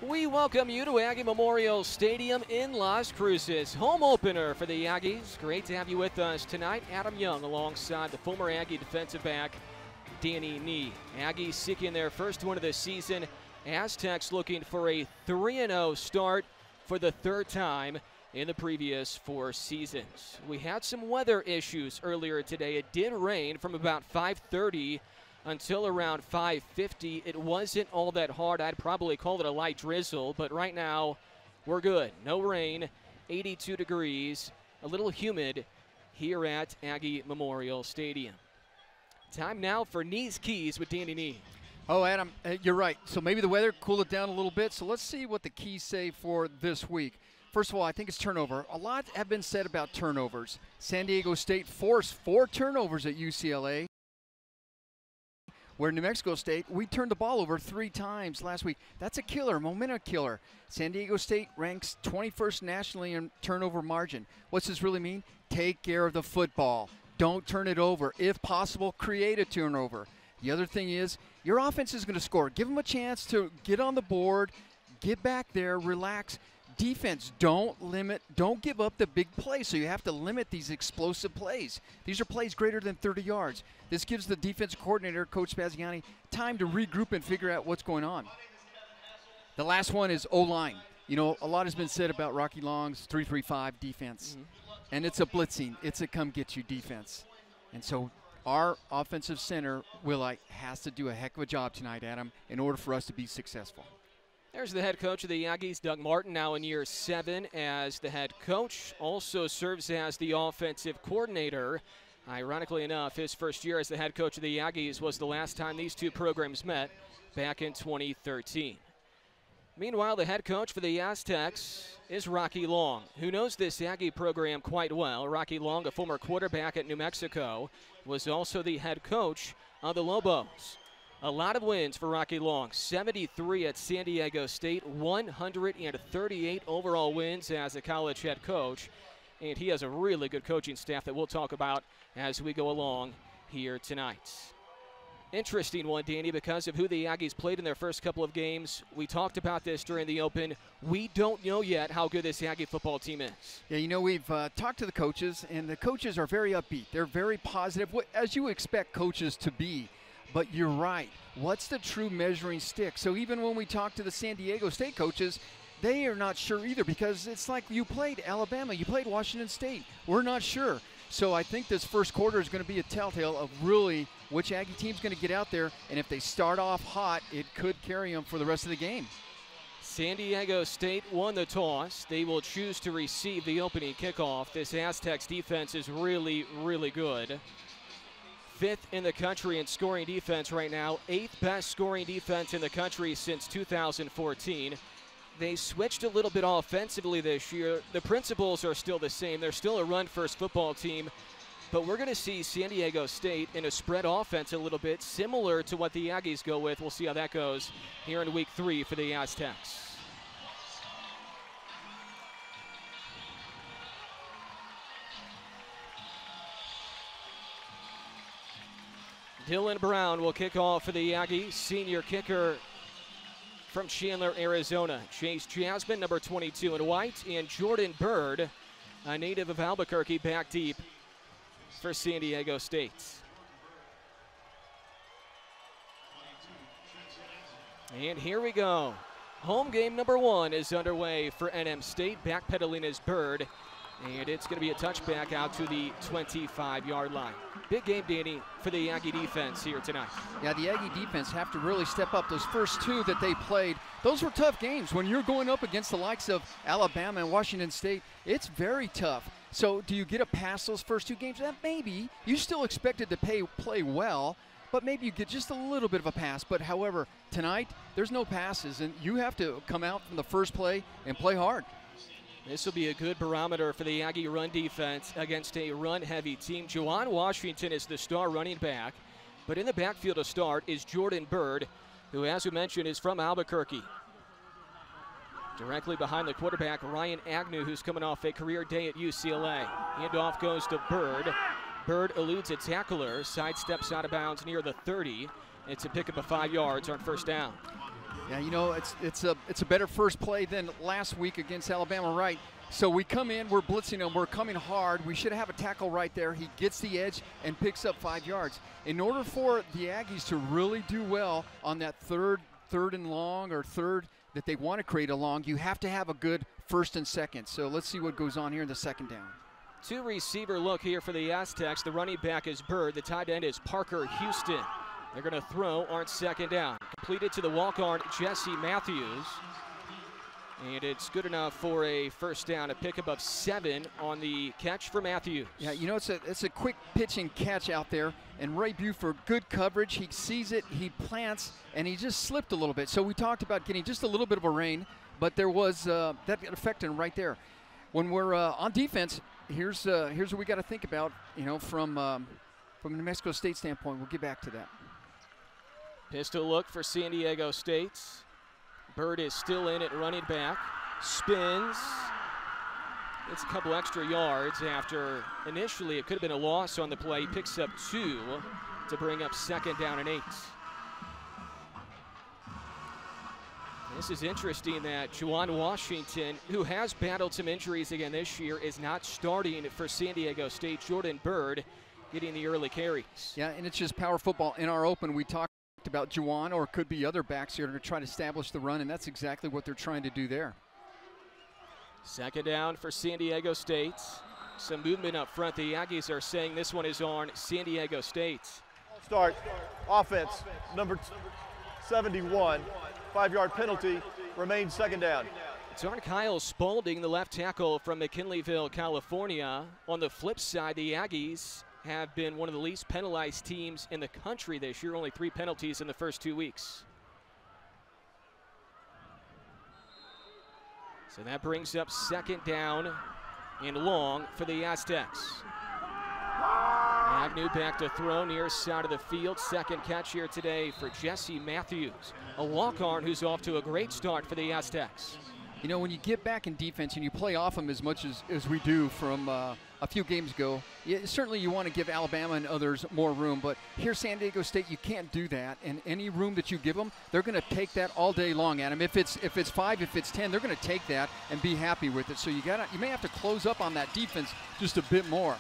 We welcome you to Aggie Memorial Stadium in Las Cruces. Home opener for the Aggies. Great to have you with us tonight. Adam Young alongside the former Aggie defensive back, Danny Nee. Aggies seeking their first win of the season. Aztecs looking for a 3-0 start for the third time in the previous 4 seasons. We had some weather issues earlier today. It did rain from about 5:30 until around 5:50. It wasn't all that hard. I'd probably call it a light drizzle, but right now we're good. No rain, 82 degrees, a little humid here at Aggie Memorial Stadium. Time now for Knees Keys with Danny Nee. Oh, Adam, you're right. So maybe the weather cooled it down a little bit. So let's see what the keys say for this week. First of all, I think it's turnover. A lot have been said about turnovers. San Diego State forced 4 turnovers at UCLA. Where New Mexico State, we turned the ball over 3 times last week. That's a killer, momentum killer. San Diego State ranks 21st nationally in turnover margin. What's this really mean? Take care of the football. Don't turn it over. If possible, create a turnover. The other thing is, your offense is going to score. Give them a chance to get on the board, get back there, relax. Defense, don't give up the big plays, so you have to limit these explosive plays. These are plays greater than 30 yards. This gives the defensive coordinator, Coach Spaziani, time to regroup and figure out what's going on. The last one is O-line. You know, a lot has been said about Rocky Long's 3-3-5 defense, and it's a blitzing, it's a come-get-you defense. And so our offensive center, Willite, has to do a heck of a job tonight, Adam, in order for us to be successful. There's the head coach of the Aggies, Doug Martin, now in year 7 as the head coach. Also serves as the offensive coordinator. Ironically enough, his first year as the head coach of the Aggies was the last time these 2 programs met back in 2013. Meanwhile, the head coach for the Aztecs is Rocky Long, who knows this Aggie program quite well. Rocky Long, a former quarterback at New Mexico, was also the head coach of the Lobos. A lot of wins for Rocky Long, 73 at San Diego State, 138 overall wins as a college head coach. And he has a really good coaching staff that we'll talk about as we go along here tonight. Interesting one, Danny, because of who the Aggies played in their first couple of games. We talked about this during the Open. We don't know yet how good this Aggie football team is. Yeah, you know, we've talked to the coaches, and the coaches are very upbeat. They're very positive, as you expect coaches to be. But you're right. What's the true measuring stick? So even when we talk to the San Diego State coaches, they are not sure either, because it's like you played Alabama, you played Washington State. We're not sure. So I think this first quarter is going to be a telltale of really which Aggie team's going to get out there, and if they start off hot, it could carry them for the rest of the game. San Diego State won the toss. They will choose to receive the opening kickoff. This Aztecs defense is really, really good. 5th in the country in scoring defense right now. 8th best scoring defense in the country since 2014. They switched a little bit offensively this year. The principles are still the same. They're still a run-first football team. But we're going to see San Diego State in a spread offense a little bit, similar to what the Aggies go with. We'll see how that goes here in week 3 for the Aztecs. Dylan Brown will kick off for the Aggies. Senior kicker from Chandler, Arizona. Chase Jasmine, number 22 in white, and Jordan Bird, a native of Albuquerque, back deep for San Diego State. And here we go. Home game number 1 is underway for NM State. Backpedaling is Bird, and it's going to be a touchback out to the 25-yard line. Big game, Danny, for the Aggie defense here tonight. Yeah, the Aggie defense have to really step up. Those first 2 that they played, those were tough games. When you're going up against the likes of Alabama and Washington State, it's very tough. So do you get a pass those first 2 games? Maybe. You still expected to play well, but maybe you get just a little bit of a pass. But however, tonight, there's no passes, and you have to come out from the first play and play hard. This will be a good barometer for the Aggie run defense against a run-heavy team. Juwan Washington is the star running back, but in the backfield to start is Jordan Bird, who, as we mentioned, is from Albuquerque. Directly behind the quarterback, Ryan Agnew, who's coming off a career day at UCLA. Handoff goes to Bird. Bird eludes a tackler, sidesteps out of bounds near the 30. It's a pickup of 5 yards on first down. Yeah, you know, it's a better first play than last week against Alabama, right? So we come in, we're blitzing him, we're coming hard. We should have a tackle right there. He gets the edge and picks up 5 yards. In order for the Aggies to really do well on that third and long, or third that they want to create a long, you have to have a good first and second. So let's see what goes on here in the second down. 2 receiver look here for the Aztecs. The running back is Bird. The tight end is Parker Houston. They're going to throw on second down. Completed to the walk-on Jesse Matthews. And it's good enough for a first down, a pickup of 7 on the catch for Matthews. Yeah, you know, it's a quick pitch and catch out there. And Ray Buford, good coverage. He sees it, he plants, and he just slipped a little bit. So we talked about getting just a little bit of a rain, but there was that affected him right there. When we're on defense, here's what we got to think about, you know, from a New Mexico State standpoint. We'll get back to that. Pistol look for San Diego State. Bird is still in at running back. Spins. It's a couple extra yards after initially it could have been a loss on the play. He picks up 2 to bring up second down and 8. This is interesting that Juwan Washington, who has battled some injuries again this year, is not starting for San Diego State. Jordan Bird getting the early carries. Yeah, and it's just power football. In our open, we talked about Juwan, or it could be other backs here to try to establish the run, and that's exactly what they're trying to do there. Second down for San Diego State. Some movement up front. The Aggies are saying this one is on San Diego State. Start. Offense, number 71. 5-yard penalty. Remains second down. It's on Kyle Spalding, the left tackle from McKinleyville, California. On the flip side, the Aggies have been one of the least penalized teams in the country this year. Only 3 penalties in the first 2 weeks. So that brings up second down and long for the Aztecs. Agnew back to throw near side of the field. Second catch here today for Jesse Matthews, a walk-on who's off to a great start for the Aztecs. You know, when you get back in defense and you play off them as much as we do from a few games ago, certainly you want to give Alabama and others more room, but here San Diego State, you can't do that, and any room that you give them, they're going to take that all day long, Adam. If it's 5, if it's 10, they're going to take that and be happy with it. So you may have to close up on that defense just a bit more.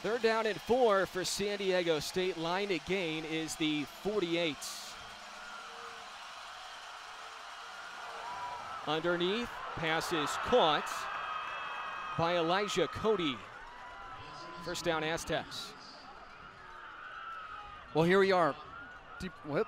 Third down and 4 for San Diego State. Line to gain is the 48. Underneath, pass is caught by Elijah Cody. First down, Aztecs. Well, here we are. Deep whip.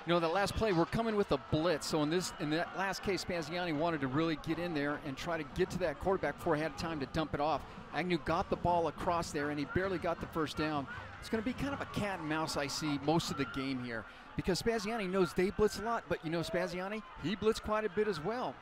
You know, that last play, we're coming with a blitz. So in that last case, Spaziani wanted to really get in there and try to get to that quarterback before he had time to dump it off. Agnew got the ball across there, and he barely got the first down. It's going to be kind of a cat and mouse, I see, most of the game here. Because Spaziani knows they blitz a lot, but you know Spaziani, he blitzed quite a bit as well.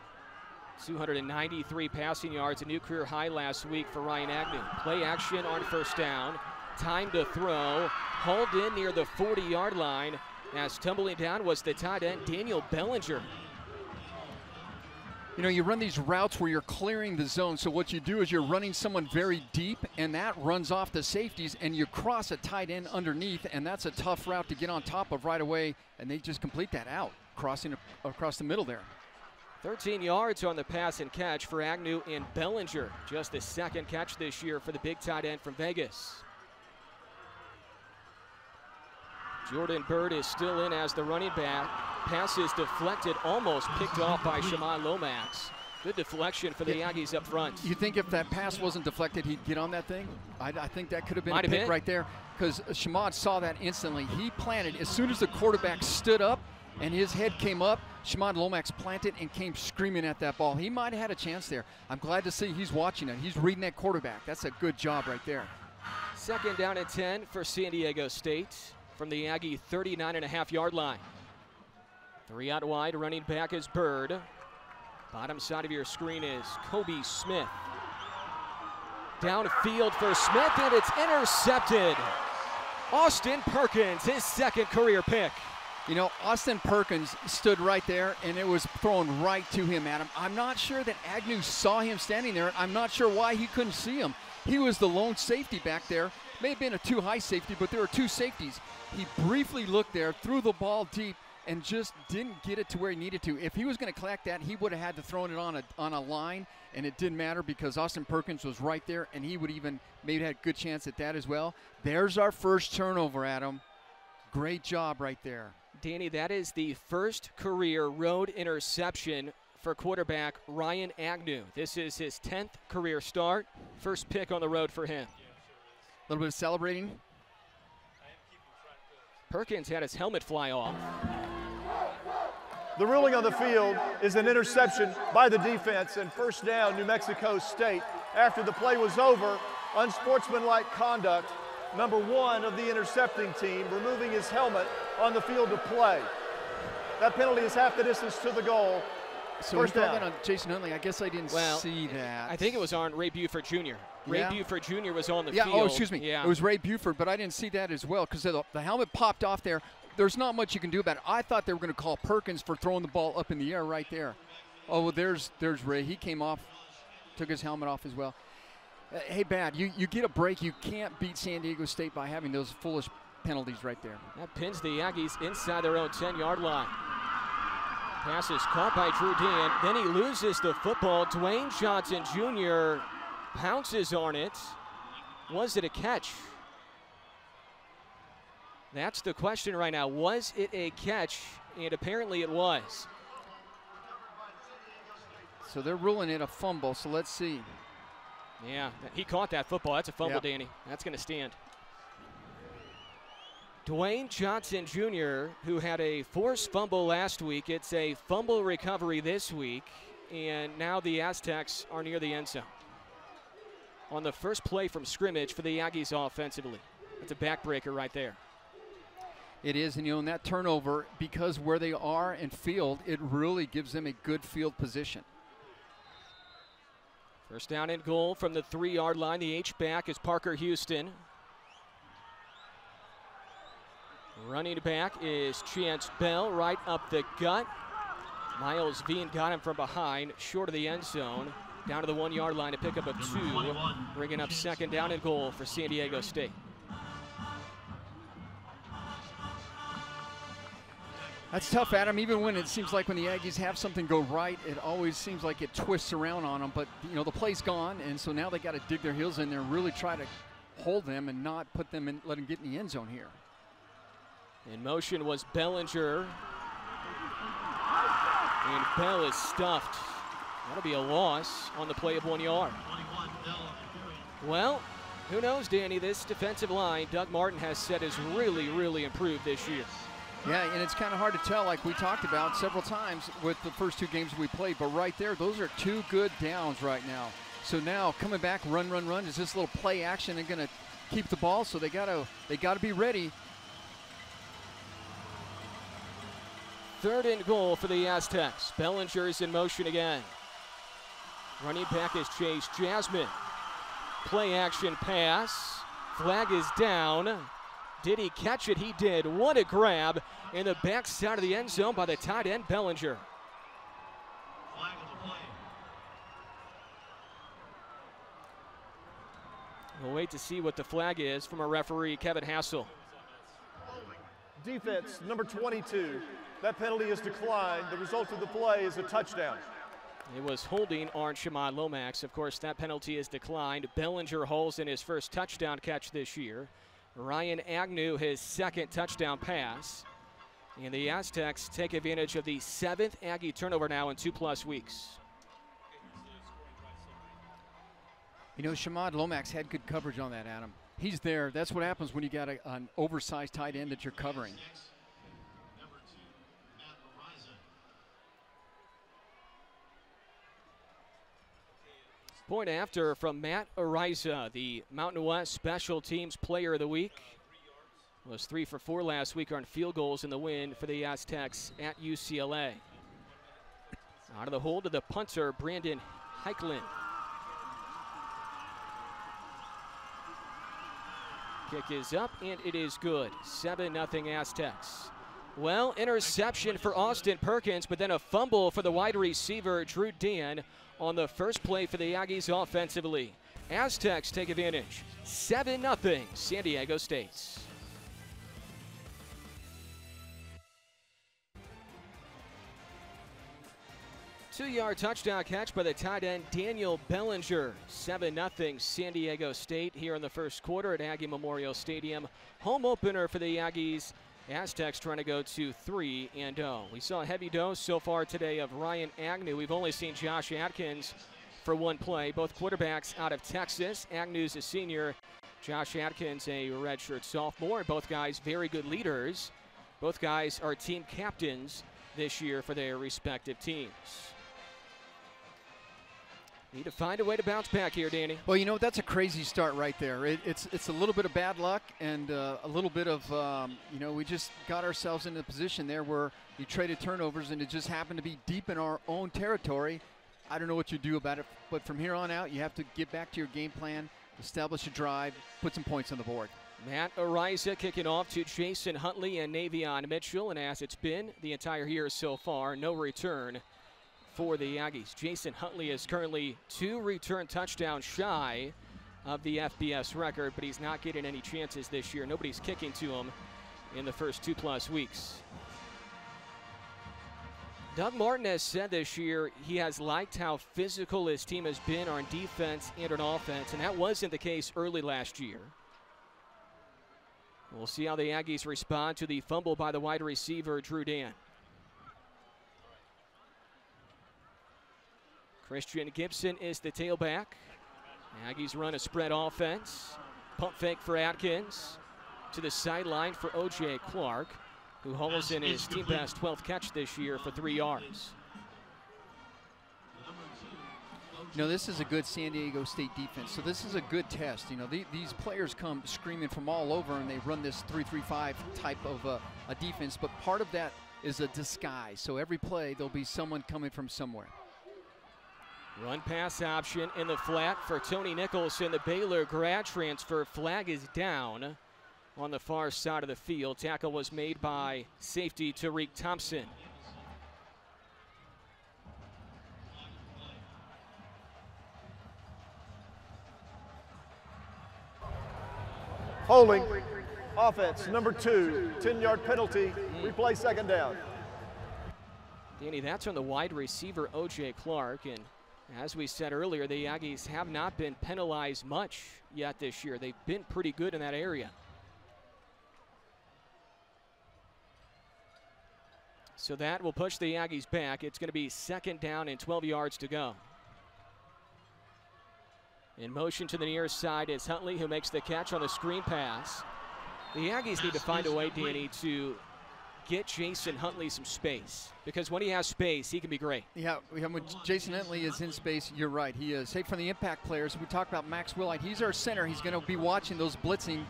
293 passing yards, a new career high last week for Ryan Agnew. Play action on first down. Time to throw. Hauled in near the 40-yard line. As tumbling down was the tight end, Daniel Bellinger. You know, you run these routes where you're clearing the zone. So what you do is you're running someone very deep, and that runs off the safeties, and you cross a tight end underneath, and that's a tough route to get on top of right away, and they just complete that out, crossing across the middle there. 13 yards on the pass and catch for Agnew and Bellinger. Just the second catch this year for the big tight end from Vegas. Jordan Bird is still in as the running back. Pass is deflected, almost picked off by Shimon Lomax. Good deflection for the Aggies up front. You think if that pass wasn't deflected, he'd get on that thing? I think that could have been a pick right there, because Shimon saw that instantly. He planted. As soon as the quarterback stood up and his head came up, Shimon Lomax planted and came screaming at that ball. He might have had a chance there. I'm glad to see he's watching it. He's reading that quarterback. That's a good job right there. Second down and 10 for San Diego State from the Aggie 39.5-yard line. 3 out wide, running back is Bird. Bottom side of your screen is Kobe Smith. Downfield for Smith, and it's intercepted. Austin Perkins, his second career pick. You know, Austin Perkins stood right there, and it was thrown right to him, Adam. I'm not sure that Agnew saw him standing there. I'm not sure why he couldn't see him. He was the lone safety back there. may have been a too high safety, but there were two safeties. He briefly looked there, threw the ball deep, and just didn't get it to where he needed to. If he was going to collect that, he would have had to throw it on a line, and it didn't matter because Austin Perkins was right there, and he would even maybe had a good chance at that as well. There's our first turnover, Adam. Great job right there. Danny, that is the first career road interception for quarterback Ryan Agnew. This is his 10th career start. First pick on the road for him. A little bit of celebrating. Perkins had his helmet fly off. The ruling on the field is an interception by the defense and first down New Mexico State. After the play was over, unsportsmanlike conduct, number 1 of the intercepting team removing his helmet on the field of play. That penalty is half the distance to the goal. So first down. That on Jason Huntley. I guess I didn't see that. I think it was on Ray Buford Jr. Ray Buford Jr. was on the field. Oh, excuse me. Yeah. It was Ray Buford, but I didn't see that as well because the helmet popped off there. There's not much you can do about it. I thought they were going to call Perkins for throwing the ball up in the air right there. Oh, well, there's Ray. He came off, took his helmet off as well. Hey, Bad, you get a break. You can't beat San Diego State by having those foolish penalties right there. That pins the Aggies inside their own 10-yard line. Pass is caught by Drew Dan. Then he loses the football. Dwayne Johnson Jr. pounces on it. Was it a catch? That's the question right now. Was it a catch? And apparently it was. So they're ruling it a fumble, so let's see. Yeah, he caught that football. That's a fumble, yep. Danny. That's going to stand. Dwayne Johnson Jr., who had a forced fumble last week. It's a fumble recovery this week, and now the Aztecs are near the end zone. On the first play from scrimmage for the Aggies offensively. That's a backbreaker right there. It is, and in that turnover, because where they are in field, it really gives them a good field position. First down and goal from the 3-yard line. The H-back is Parker Houston. Running back is Chance Bell, right up the gut. Miles Veen got him from behind, short of the end zone. Down to the 1-yard line to pick up a 2, bringing up second down and goal for San Diego State. That's tough, Adam. Even when it seems like when the Aggies have something go right, it always seems like it twists around on them. But, you know, the play's gone, and so now they got to dig their heels in there and really try to hold them and not put them in, let them get in the end zone here. In motion was Bellinger. And Bell is stuffed. That'll be a loss on the play of 1 yard. Well, who knows, Danny? This defensive line, Doug Martin has said, has really, really improved this year. Yeah, and it's kind of hard to tell, like we talked about several times with the first 2 games we played. But right there, those are 2 good downs right now. So now coming back, run. Is this little play action and going to keep the ball? So they gotta be ready. 3rd and goal for the Aztecs. Bellinger is in motion again. Running back is Chase Jasmine. Play action pass. Flag is down. Did he catch it? He did. What a grab in the backside of the end zone by the tight end, Bellinger. We'll wait to see what the flag is from our referee, Kevin Hassel. Defense, number 22. That penalty is declined. The result of the play is a touchdown. It was holding on Shamad Lomax. Of course, that penalty is declined. Bellinger hauls in his first touchdown catch this year. Ryan Agnew, his 2nd touchdown pass. And the Aztecs take advantage of the 7th Aggie turnover now in 2+ weeks. You know, Shamad Lomax had good coverage on that, Adam. He's there. That's what happens when you got an oversized tight end that you're covering. Point after from Matt Ariza, the Mountain West Special Teams Player of the Week. Was 3 for 4 last week on field goals in the win for the Aztecs at UCLA. Out of the hold of the punter, Brandon Heiklin. Kick is up, and it is good. 7-0 Aztecs. Well, interception for Austin Perkins, but then a fumble for the wide receiver, Drew Dan, on the first play for the Aggies offensively. Aztecs take advantage. 7-0 San Diego State. 2-yard touchdown catch by the tight end Daniel Bellinger. 7-0 San Diego State here in the first quarter at Aggie Memorial Stadium. Home opener for the Aggies. Aztecs trying to go to 3-0. We saw a heavy dose so far today of Ryan Agnew. We've only seen Josh Atkins for one play. Both quarterbacks out of Texas. Agnew's a senior. Josh Atkins a redshirt sophomore. Both guys very good leaders. Both guys are team captains this year for their respective teams. Need to find a way to bounce back here, Danny. Well, you know, that's a crazy start right there. It's a little bit of bad luck and a little bit of, you know, we just got ourselves into a position there where you traded turnovers and it just happened to be deep in our own territory. I don't know what you do about it, but from here on out, you have to get back to your game plan, establish a drive, put some points on the board. Matt Ariza kicking off to Jason Huntley and Navion Mitchell, and as it's been the entire year so far, no return for the Aggies. Jason Huntley is currently 2 return touchdowns shy of the FBS record, but he's not getting any chances this year. Nobody's kicking to him in the first 2+ weeks. Doug Martin has said this year he has liked how physical his team has been on defense and on offense, and that wasn't the case early last year. We'll see how the Aggies respond to the fumble by the wide receiver, Drew Dan. Christian Gibson is the tailback. Aggies run a spread offense. Pump fake for Atkins. To the sideline for O.J. Clark, who hauls in his team best 12th catch this year for 3 yards. You know, this is a good San Diego State defense, so this is a good test. You know, these players come screaming from all over, and they run this 3-3-5 type of a defense, but part of that is a disguise. So every play, there'll be someone coming from somewhere. Run pass option in the flat for Tony Nicholson, the Baylor grad transfer. Flag is down on the far side of the field. Tackle was made by safety Tariq Thompson. Holding. Offense, number 2, 10-yard penalty. Replay, second down. Danny, that's on the wide receiver, O.J. Clark, and as we said earlier, the Aggies have not been penalized much yet this year. They've been pretty good in that area. So that will push the Aggies back. It's going to be second down and 12 yards to go. In motion to the near side is Huntley, who makes the catch on the screen pass. The Aggies need to find a way, Danny, to get Jason Huntley some space, because when he has space, he can be great. Yeah, when Jason Huntley is in space, you're right. He is. Say, from the impact players, we talked about Max Willite. He's our center. He's going to be watching those blitzing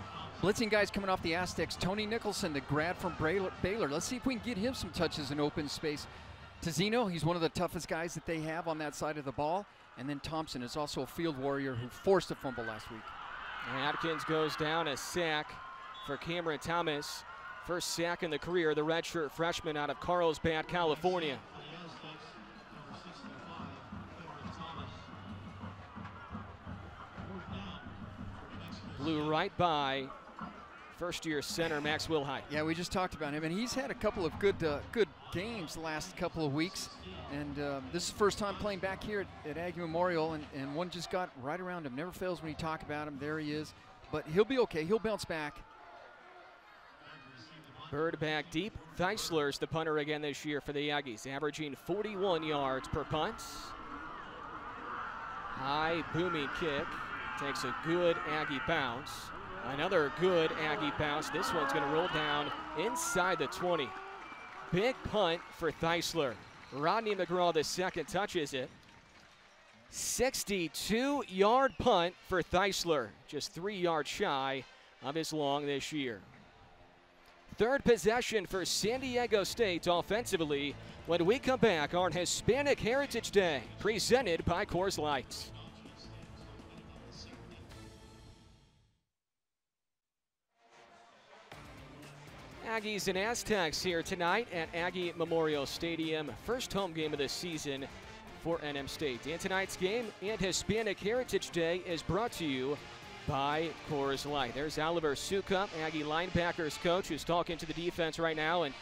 guys coming off the Aztecs. Tony Nicholson, the grad from Baylor. Let's see if we can get him some touches in open space. Tizino, he's one of the toughest guys that they have on that side of the ball. And then Thompson is also a field warrior who forced a fumble last week. Atkins goes down, a sack for Cameron Thomas. First sack in the career, the redshirt freshman out of Carlsbad, California. Blew right by first-year center Max Wilhite. Yeah, we just talked about him, and he's had a couple of good games the last couple of weeks. And this is the first time playing back here at Aggie Memorial, and one just got right around him. Never fails when you talk about him. There he is. But he'll be okay. He'll bounce back. Bird back deep. Theisler's the punter again this year for the Aggies, averaging 41 yards per punt. High booming kick. Takes a good Aggie bounce. Another good Aggie bounce. This one's going to roll down inside the 20. Big punt for Theisler. Rodney McGraw, the second, touches it. 62-yard punt for Theisler. Just 3 yards shy of his long this year. Third possession for San Diego State offensively when we come back on Hispanic Heritage Day, presented by Coors Light. Aggies and Aztecs here tonight at Aggie Memorial Stadium. First home game of the season for NM State. And tonight's game and Hispanic Heritage Day is brought to you by Coors Light. There's Oliver Sukup, Aggie linebackers coach, who's talking to the defense right now. And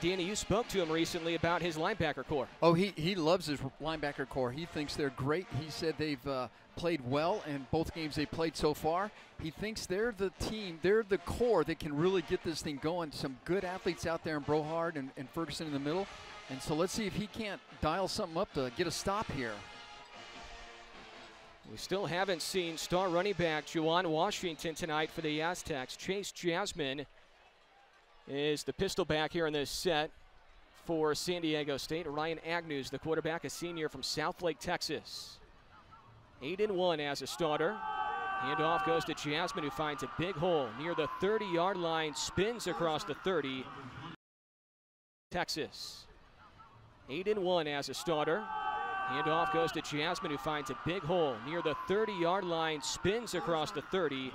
Danny, you spoke to him recently about his linebacker core. Oh, he loves his linebacker core. He thinks they're great. He said they've played well in both games they played so far. He thinks they're the team, they're the core that can really get this thing going. Some good athletes out there in Brohard and Ferguson in the middle. And so let's see if he can't dial something up to get a stop here. We still haven't seen star running back Juwan Washington tonight for the Aztecs. Chase Jasmine is the pistol back here in this set for San Diego State. Ryan Agnew's the quarterback, a senior from Southlake, Texas. 8-1 as a starter. Handoff goes to Jasmine, who finds a big hole near the 30-yard line, spins across the 30. Texas. 8-1 as a starter. Handoff goes to Jasmine, who finds a big hole near the 30-yard line, spins across the 30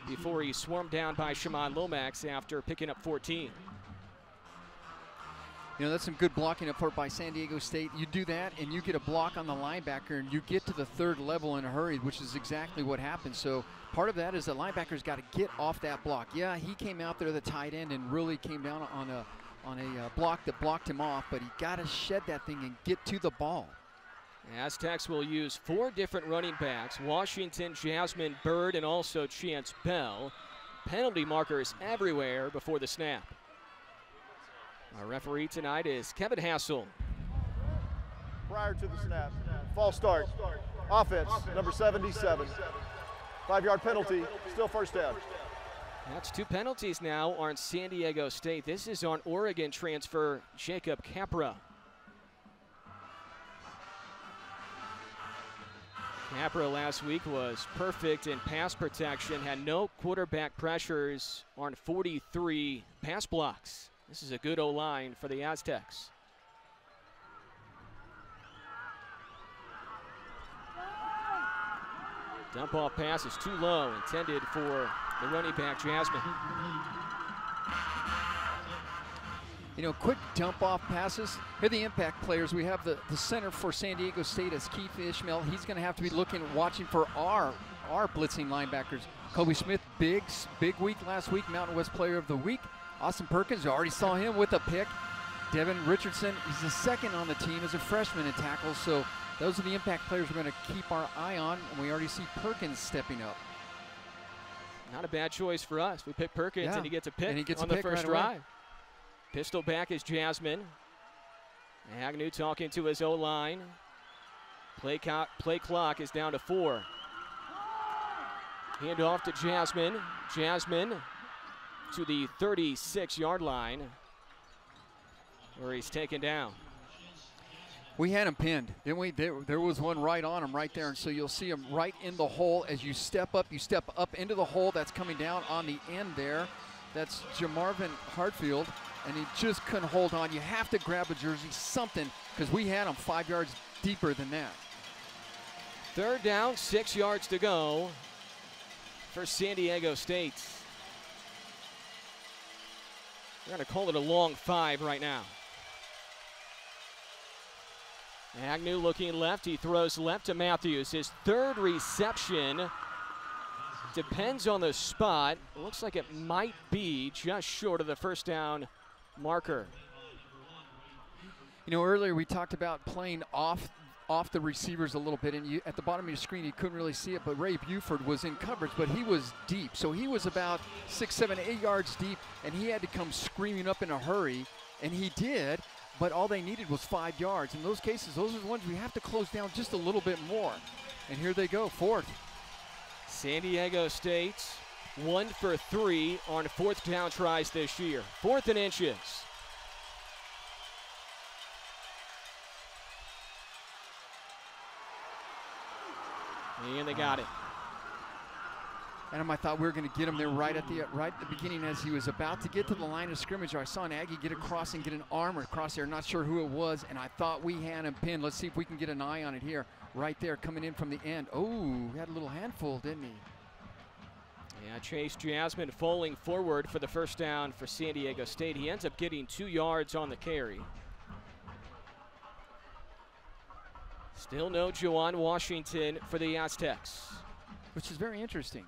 before he's swarmed down by Shimon Lomax after picking up 14. You know, that's some good blocking up front by San Diego State. You do that and you get a block on the linebacker and you get to the third level in a hurry, which is exactly what happened. So part of that is the linebacker's got to get off that block. Yeah, he came out there, the tight end, and really came down on a block that blocked him off, but he got to shed that thing and get to the ball. Aztecs will use 4 different running backs: Washington, Jasmine, Bird, and also Chance Bell. Penalty markers everywhere before the snap. Our referee tonight is Kevin Hassel. Prior to the snap, false start. Offense, number 77. 5-yard penalty, still first down. That's 2 penalties now on San Diego State. This is on Oregon transfer Jacob Capra. Capra last week was perfect in pass protection, had no quarterback pressures on 43 pass blocks. This is a good O-line for the Aztecs. Dump off pass is too low, intended for the running back, Jasmine. You know, quick dump off passes. Here are the impact players. We have the center for San Diego State as Keith Ishmael. He's going to have to be watching for our blitzing linebackers. Kobe Smith, big week last week, Mountain West Player of the Week. Austin Perkins, you already saw him with a pick. Devin Richardson, he's the second on the team as a freshman in tackles. So those are the impact players we're going to keep our eye on. And we already see Perkins stepping up. Not a bad choice for us. We pick Perkins and he gets a pick on the first drive. Pistol back is Jasmine. Agnew talking to his O-line. Play clock is down to 4. Hand off to Jasmine. Jasmine to the 36-yard line where he's taken down. We had him pinned, didn't we? There was one right on him right there, and so you'll see him right in the hole. As you step up into the hole that's coming down on the end there. That's Jamarvin Hartfield, and he just couldn't hold on. You have to grab a jersey, something, because we had him 5 yards deeper than that. Third down, 6 yards to go for San Diego State. We're going to call it a long 5 right now. Agnew looking left. He throws left to Matthews. His third reception. Depends on the spot. It looks like it might be just short of the first down marker. You know, earlier we talked about playing off the receivers a little bit, and at the bottom of your screen you couldn't really see it, but Ray Buford was in coverage, but he was deep. So he was about 6, 7, 8 yards deep, and he had to come screaming up in a hurry, and he did, but all they needed was 5 yards. In those cases, those are the ones we have to close down just a little bit more. And here they go, 4th. San Diego State 1 for 3 on 4th down tries this year. 4th and inches. And they got it. And I thought we were going to get him there right at the beginning as he was about to get to the line of scrimmage. I saw an Aggie get across and get an arm across there. Not sure who it was, and I thought we had him pinned. Let's see if we can get an eye on it here. Right there, coming in from the end. Oh, he had a little handful, didn't he? Yeah, Chase Jasmine falling forward for the first down for San Diego State. He ends up getting 2 yards on the carry. Still no Juwan Washington for the Aztecs, which is very interesting.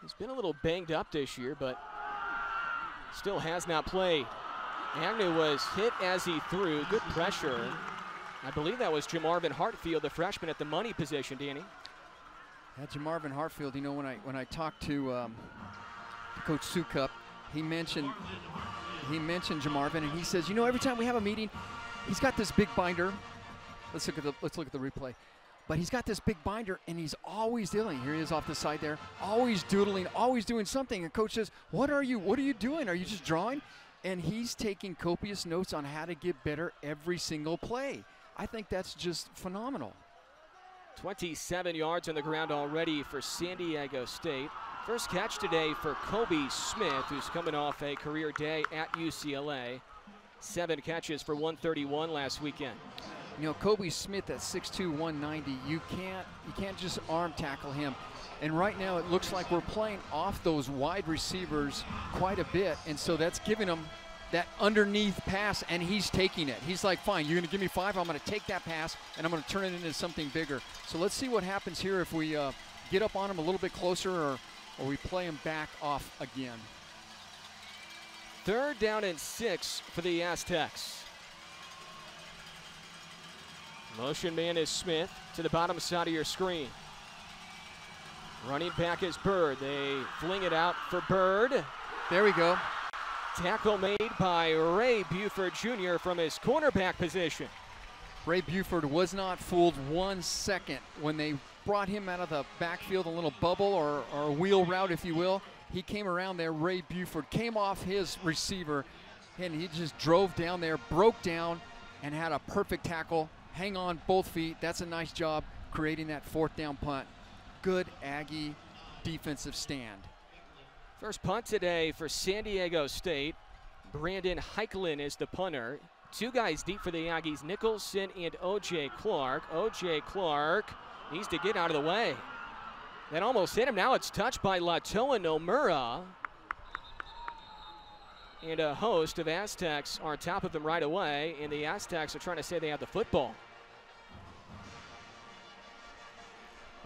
He's been a little banged up this year, but still has not played. Agnew was hit as he threw. Good pressure. I believe that was Jamarvin Hartfield, the freshman at the money position, Danny. Yeah, Jamarvin Hartfield, you know, when I talked to Coach Sukup, he mentioned Jamarvin, and he says, you know, every time we have a meeting, he's got this big binder. Let's look at the replay. But he's got this big binder, and he's always doodling. Here he is off the side there, always doodling, always doing something. And Coach says, what are you doing? Are you just drawing? And he's taking copious notes on how to get better every single play. I think that's just phenomenal. 27 yards on the ground already for San Diego State. First catch today for Kobe Smith, who's coming off a career day at UCLA. 7 catches for 131 last weekend. You know, Kobe Smith at 6'2", 190, you can't just arm tackle him. And right now it looks like we're playing off those wide receivers quite a bit, and so that's giving him that underneath pass, and he's taking it. He's like, fine, you're gonna give me 5, I'm gonna take that pass, and I'm gonna turn it into something bigger. So let's see what happens here if we get up on him a little bit closer, or we play him back off again. 3rd down and 6 for the Aztecs. Motion man is Smith to the bottom side of your screen. Running back is Bird. They fling it out for Bird. There we go. Tackle made by Ray Buford Jr. from his cornerback position. Ray Buford was not fooled 1 second when they brought him out of the backfield, a little bubble or a wheel route, if you will. He came around there. Ray Buford came off his receiver, and he just drove down there, broke down, and had a perfect tackle. Hang on both feet. That's a nice job creating that 4th down punt. Good Aggie defensive stand. First punt today for San Diego State. Brandon Heiklin is the punter. 2 guys deep for the Aggies, Nicholson and O.J. Clark. O.J. Clark needs to get out of the way. That almost hit him. Now it's touched by Latoa Nomura. And a host of Aztecs are on top of him right away, and the Aztecs are trying to say they have the football.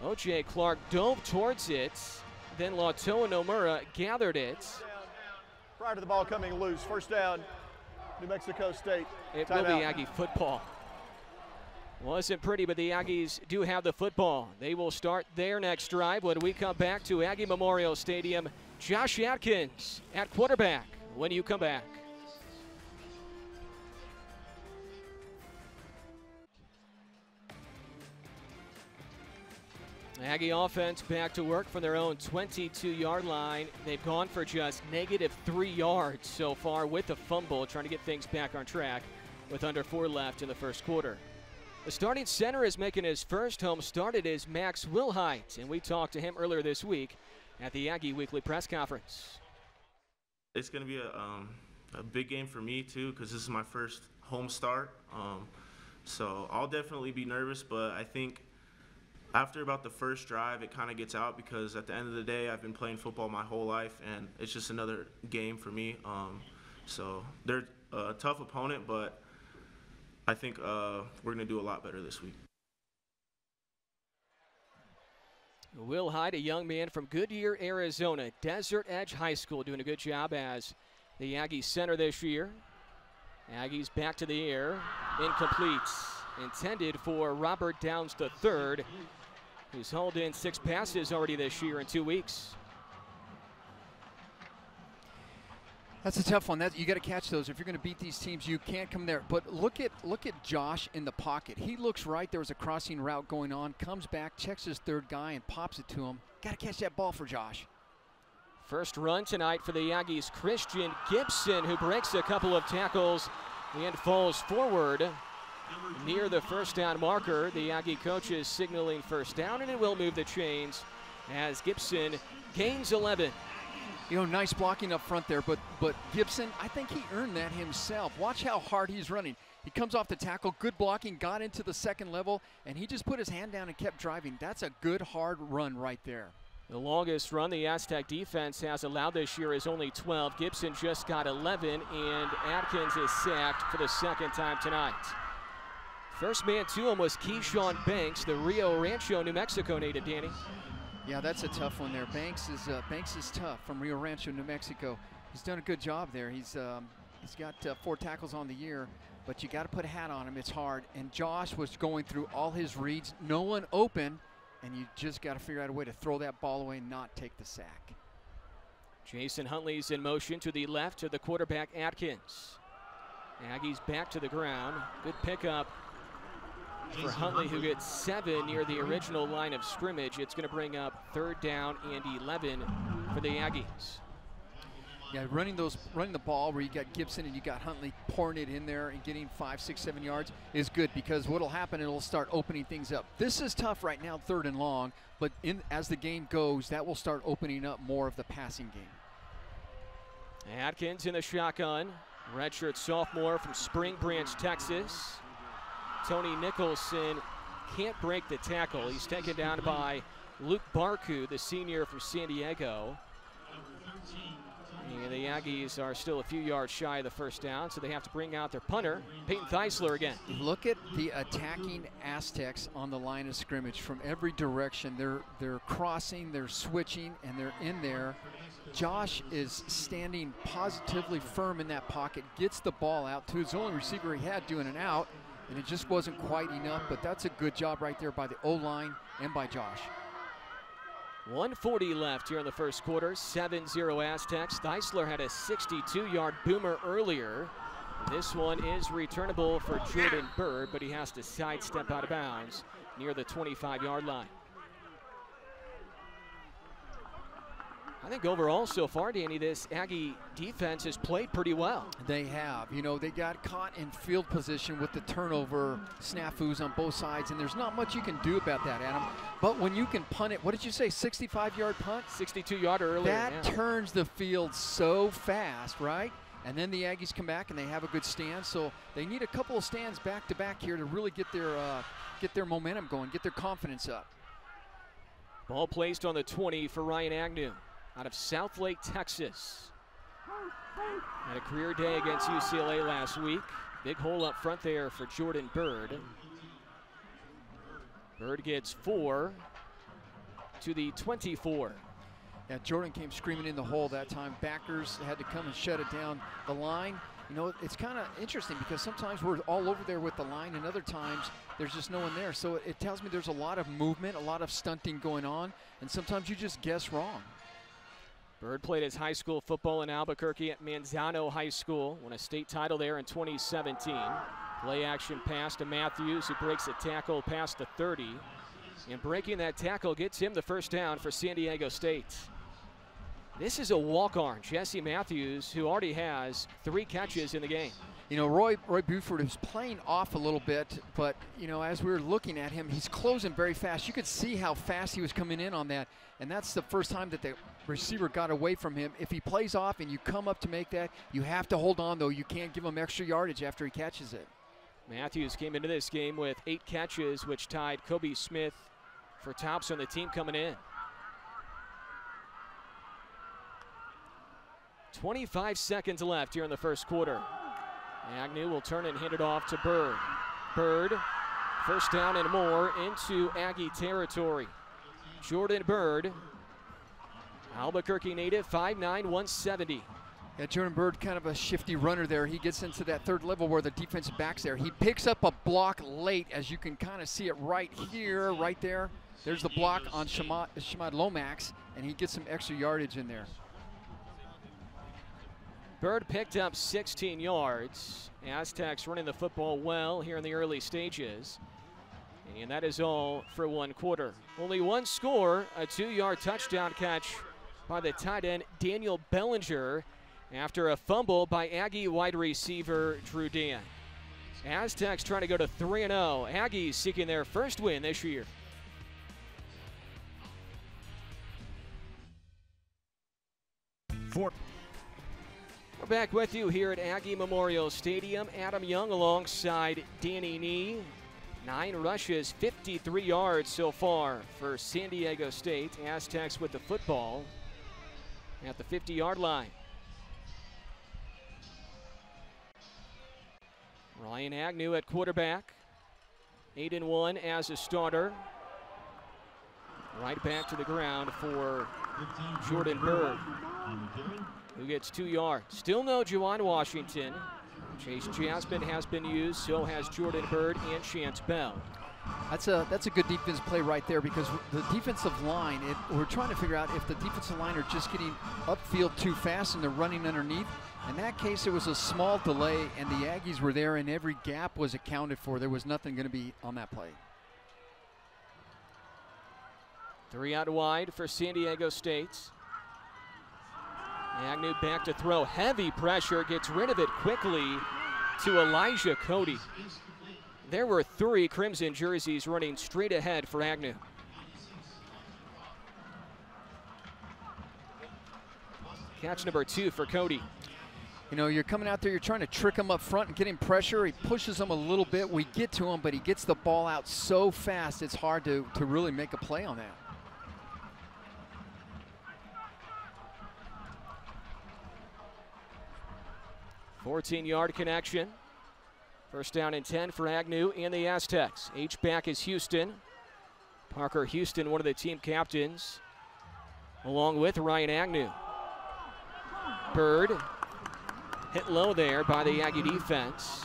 O.J. Clark dove towards it. Then Latoa Nomura gathered it. Prior to the ball coming loose, 1st down, New Mexico State. It will be Aggie football. Wasn't pretty, but the Aggies do have the football. They will start their next drive when we come back to Aggie Memorial Stadium. Josh Atkins at quarterback when you come back. Aggie offense back to work from their own 22-yard line. They've gone for just -3 yards so far with a fumble, trying to get things back on track with under 4 left in the first quarter. The starting center is making his first home start. It is Max Wilhite, and we talked to him earlier this week at the Aggie Weekly Press Conference. It's going to be a big game for me, too, because this is my first home start. So I'll definitely be nervous, but I think after about the first drive, it kind of gets out because at the end of the day, I've been playing football my whole life, and it's just another game for me. So they're a tough opponent, but I think we're going to do a lot better this week. Wilhite, a young man from Goodyear, Arizona, Desert Edge High School, doing a good job as the Aggies center this year. Aggies back to the air, incomplete, intended for Robert Downs III, who's hauled in 6 passes already this year in 2 weeks. That's a tough one. You got to catch those. If you're going to beat these teams, you can't come there. But look at Josh in the pocket. He looks right. There was a crossing route going on. Comes back, checks his 3rd guy, and pops it to him. Got to catch that ball for Josh. First run tonight for the Aggies, Christian Gibson, who breaks a couple of tackles and falls forward near the 1st down marker. The Aggie coach is signaling 1st down, and it will move the chains as Gibson gains 11. You know, nice blocking up front there, but Gibson, I think he earned that himself. Watch how hard he's running. He comes off the tackle, good blocking, got into the 2nd level, and he just put his hand down and kept driving. That's a good, hard run right there. The longest run the Aztec defense has allowed this year is only 12. Gibson just got 11, and Atkins is sacked for the 2nd time tonight. First man to him was Keyshawn Banks, the Rio Rancho, New Mexico native, Danny. Yeah, that's a tough one there. Banks is tough from Rio Rancho, New Mexico. He's done a good job there. He's got 4 tackles on the year, but you got to put a hat on him. It's hard. And Josh was going through all his reads, no one open, and you just got to figure out a way to throw that ball away and not take the sack. Jason Huntley's in motion to the left to the quarterback Atkins. Aggies back to the ground. Good pickup for Huntley, who gets 7 near the original line of scrimmage. It's going to bring up 3rd down and 11 for the Aggies. Yeah, running the ball where you got Gibson and you got Huntley pouring it in there and getting 5, 6, 7 yards is good, because what'll happen, it'll start opening things up. This is tough right now, 3rd and long, but as the game goes, that will start opening up more of the passing game. Atkins in the shotgun, redshirt sophomore from Spring Branch, Texas. Tony Nicholson can't break the tackle. He's taken down by Luke Barku, the senior from San Diego. And the Aggies are still a few yards shy of the 1st down, so they have to bring out their punter, Peyton Theisler again. Look at the attacking Aztecs on the line of scrimmage from every direction. They're crossing, they're switching, and they're in there. Josh is standing positively firm in that pocket, gets the ball out to his only receiver he had doing an out, and it just wasn't quite enough, but that's a good job right there by the O-line and by Josh. 1:40 left here in the 1st quarter, 7-0 Aztecs. Theisler had a 62-yard boomer earlier. This one is returnable for Jordan Bird, but he has to sidestep out of bounds near the 25-yard line. I think overall so far, Danny, this Aggie defense has played pretty well. They have. You know, they got caught in field position with the turnover snafus on both sides, and there's not much you can do about that, Adam. But when you can punt it, what did you say, 65-yard punt? 62-yarder earlier, that turns the field so fast, right? And then the Aggies come back and they have a good stand, so they need a couple of stands back-to-back here to really get their momentum going, get their confidence up. Ball placed on the 20 for Ryan Agnew out of Southlake, Texas. Had a career day against UCLA last week. Big hole up front there for Jordan Bird. Bird gets 4 to the 24. Yeah, Jordan came screaming in the hole that time. Backers had to come and shut it down. The line, you know, it's kind of interesting because sometimes we're all over there with the line and other times there's just no one there. So it tells me there's a lot of movement, a lot of stunting going on, and sometimes you just guess wrong. Bird played his high school football in Albuquerque at Manzano High School, won a state title there in 2017. Play action pass to Matthews, who breaks a tackle past the 30. And breaking that tackle gets him the 1st down for San Diego State. This is a walk-on, Jesse Matthews, who already has 3 catches in the game. You know, Roy Buford is playing off a little bit, but, you know, as we were looking at him, he's closing very fast. You could see how fast he was coming in on that, and that's the first time that the receiver got away from him. If he plays off and you come up to make that, you have to hold on, though. You can't give him extra yardage after he catches it. Matthews came into this game with 8 catches, which tied Kobe Smith for tops on the team coming in. 25 seconds left here in the 1st quarter. Agnew will turn and hand it off to Bird. Bird, 1st down and more into Aggie territory. Jordan Bird, Albuquerque native, 5'9", 170. Yeah, Jordan Bird, kind of a shifty runner there. He gets into that 3rd level where the defensive back's there. He picks up a block late, as you can kind of see it right here, right there. There's the block on Shemad Lomax, and he gets some extra yardage in there. Bird picked up 16 yards. Aztecs running the football well here in the early stages. And that is all for 1 quarter. Only one score, a 2-yard touchdown catch by the tight end Daniel Bellinger after a fumble by Aggie wide receiver Drew Dan. Aztecs trying to go to 3-0. Aggies seeking their 1st win this year. We're back with you here at Aggie Memorial Stadium. Adam Young alongside Danny Nee. 9 rushes, 53 yards so far for San Diego State. Aztecs with the football at the 50-yard line. Ryan Agnew at quarterback. 8-1 as a starter. Right back to the ground for Jordan Bird, who gets 2 yards. Still no Juwan Washington. Chase Jasmine has been used, so has Jordan Bird and Chance Bell. That's a good defense play right there, because the defensive line, we're trying to figure out if the defensive line are just getting upfield too fast and they're running underneath. In that case, it was a small delay, and the Aggies were there, and every gap was accounted for. There was nothing going to be on that play. 3 out wide for San Diego State. Agnew back to throw. Heavy pressure, gets rid of it quickly to Elijah Cody. There were 3 Crimson jerseys running straight ahead for Agnew. Catch number 2 for Cody. You know, you're coming out there, you're trying to trick him up front and get him pressure. He pushes him a little bit. We get to him, but he gets the ball out so fast, it's hard to really make a play on that. $14-yard connection. First down and 10 for Agnew and the Aztecs. H-back is Houston. Parker Houston, one of the team captains, along with Ryan Agnew. Bird hit low there by the Aggie defense.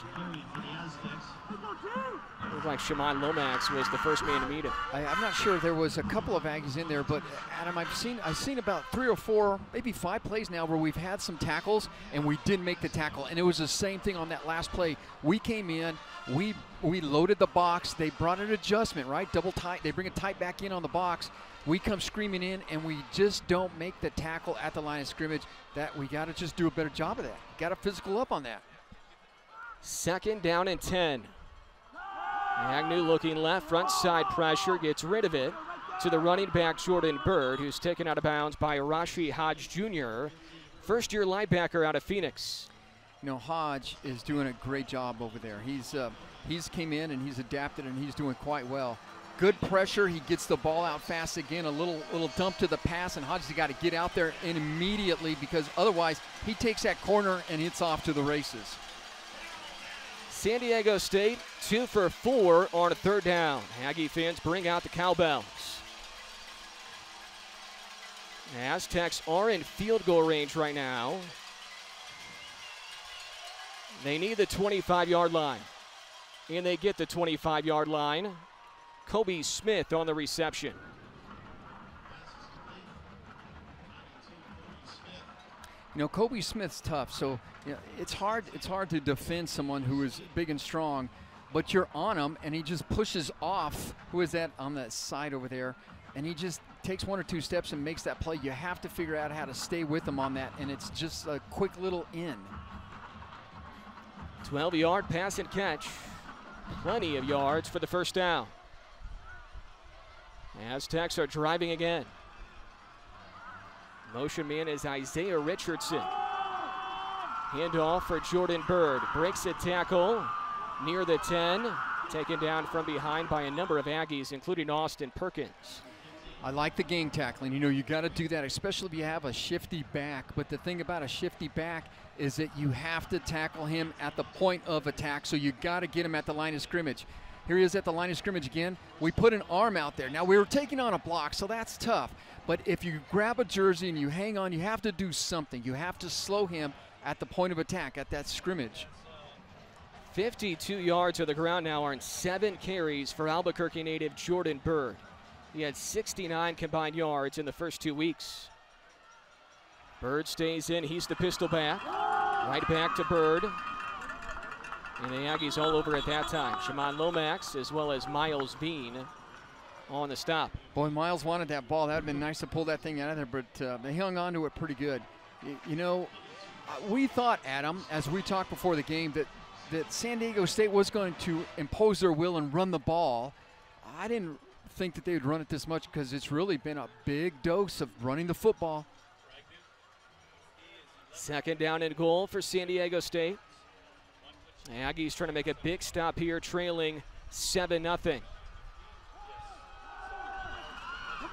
Looked like Shimon Lomax was the first man to meet him. I'm not sure. There was a couple of Aggies in there, but Adam, I've seen about 3 or 4, maybe 5 plays now where we've had some tackles and we didn't make the tackle. And it was the same thing on that last play. We came in, we loaded the box. They brought an adjustment, right? Double tight. They bring it tight back in on the box. We come screaming in, and we just don't make the tackle at the line of scrimmage. That we got to just do a better job of that. Got to physical up on that. 2nd down and 10. Agnew looking left, front side pressure, gets rid of it to the running back Jordan Bird, who's taken out of bounds by Arashi Hodge Jr., first-year linebacker out of Phoenix. You know, Hodge is doing a great job over there. He's came in and he's adapted and he's doing quite well. Good pressure. He gets the ball out fast again. A little dump to the pass, and Hodge's got to get out there and immediately, because otherwise he takes that corner and it's off to the races. San Diego State 2 for 4 on a 3rd down. Aggie fans bring out the cowbells. Aztecs are in field goal range right now. They need the 25-yard line, and they get the 25-yard line. Kobe Smith on the reception. You know, Kobe Smith's tough, so you know, it's hard to defend someone who is big and strong, but you're on him, and he just pushes off. Who is that on that side over there? And he just takes 1 or 2 steps and makes that play. You have to figure out how to stay with him on that, and it's just a quick little in. 12-yard pass and catch. Plenty of yards for the first down. Aztecs are driving again. Motion man is Isaiah Richardson. Handoff for Jordan Bird. Breaks a tackle near the 10. Taken down from behind by a number of Aggies, including Austin Perkins. I like the gang tackling. You know, you got to do that, especially if you have a shifty back. But the thing about a shifty back is that you have to tackle him at the point of attack, so you got to get him at the line of scrimmage. Here he is at the line of scrimmage again. We put an arm out there. Now, we were taking on a block, so that's tough. But if you grab a jersey and you hang on, you have to do something. You have to slow him at the point of attack, at that scrimmage. 52 yards of the ground now on 7 carries for Albuquerque native Jordan Bird. He had 69 combined yards in the first 2 weeks. Bird stays in. He's the pistol back. Right back to Bird. And the Aggies all over at that time. Shimon Lomax as well as Miles Bean on the stop. Boy, Miles wanted that ball. That would have been nice to pull that thing out of there, but they hung on to it pretty good. You know, we thought, Adam, as we talked before the game, that San Diego State was going to impose their will and run the ball. I didn't think that they would run it this much, because it's really been a big dose of running the football. 2nd down and goal for San Diego State. Aggies trying to make a big stop here, trailing 7-0.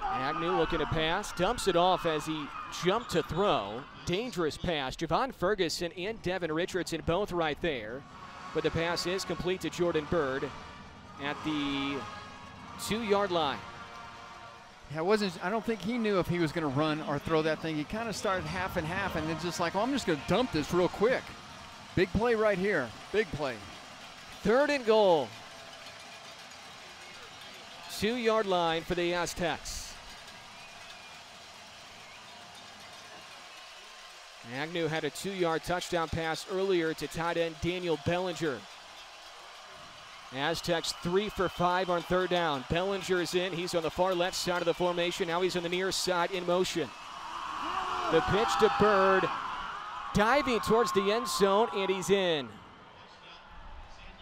Agnew looking to pass, dumps it off as he jumped to throw. Dangerous pass. Javon Ferguson and Devin Richardson both right there. But the pass is complete to Jordan Bird. at the 2-yard line. Yeah, I don't think he knew if he was going to run or throw that thing. He kind of started half and half, and then just like, I'm just going to dump this real quick. Big play right here. Big play. 3rd and goal. 2-yard line for the Aztecs. Agnew had a 2-yard touchdown pass earlier to tight end Daniel Bellinger. Aztecs 3 for 5 on 3rd down. Bellinger's in. He's on the far left side of the formation. Now he's on the near side in motion. The pitch to Bird. Diving towards the end zone, and he's in.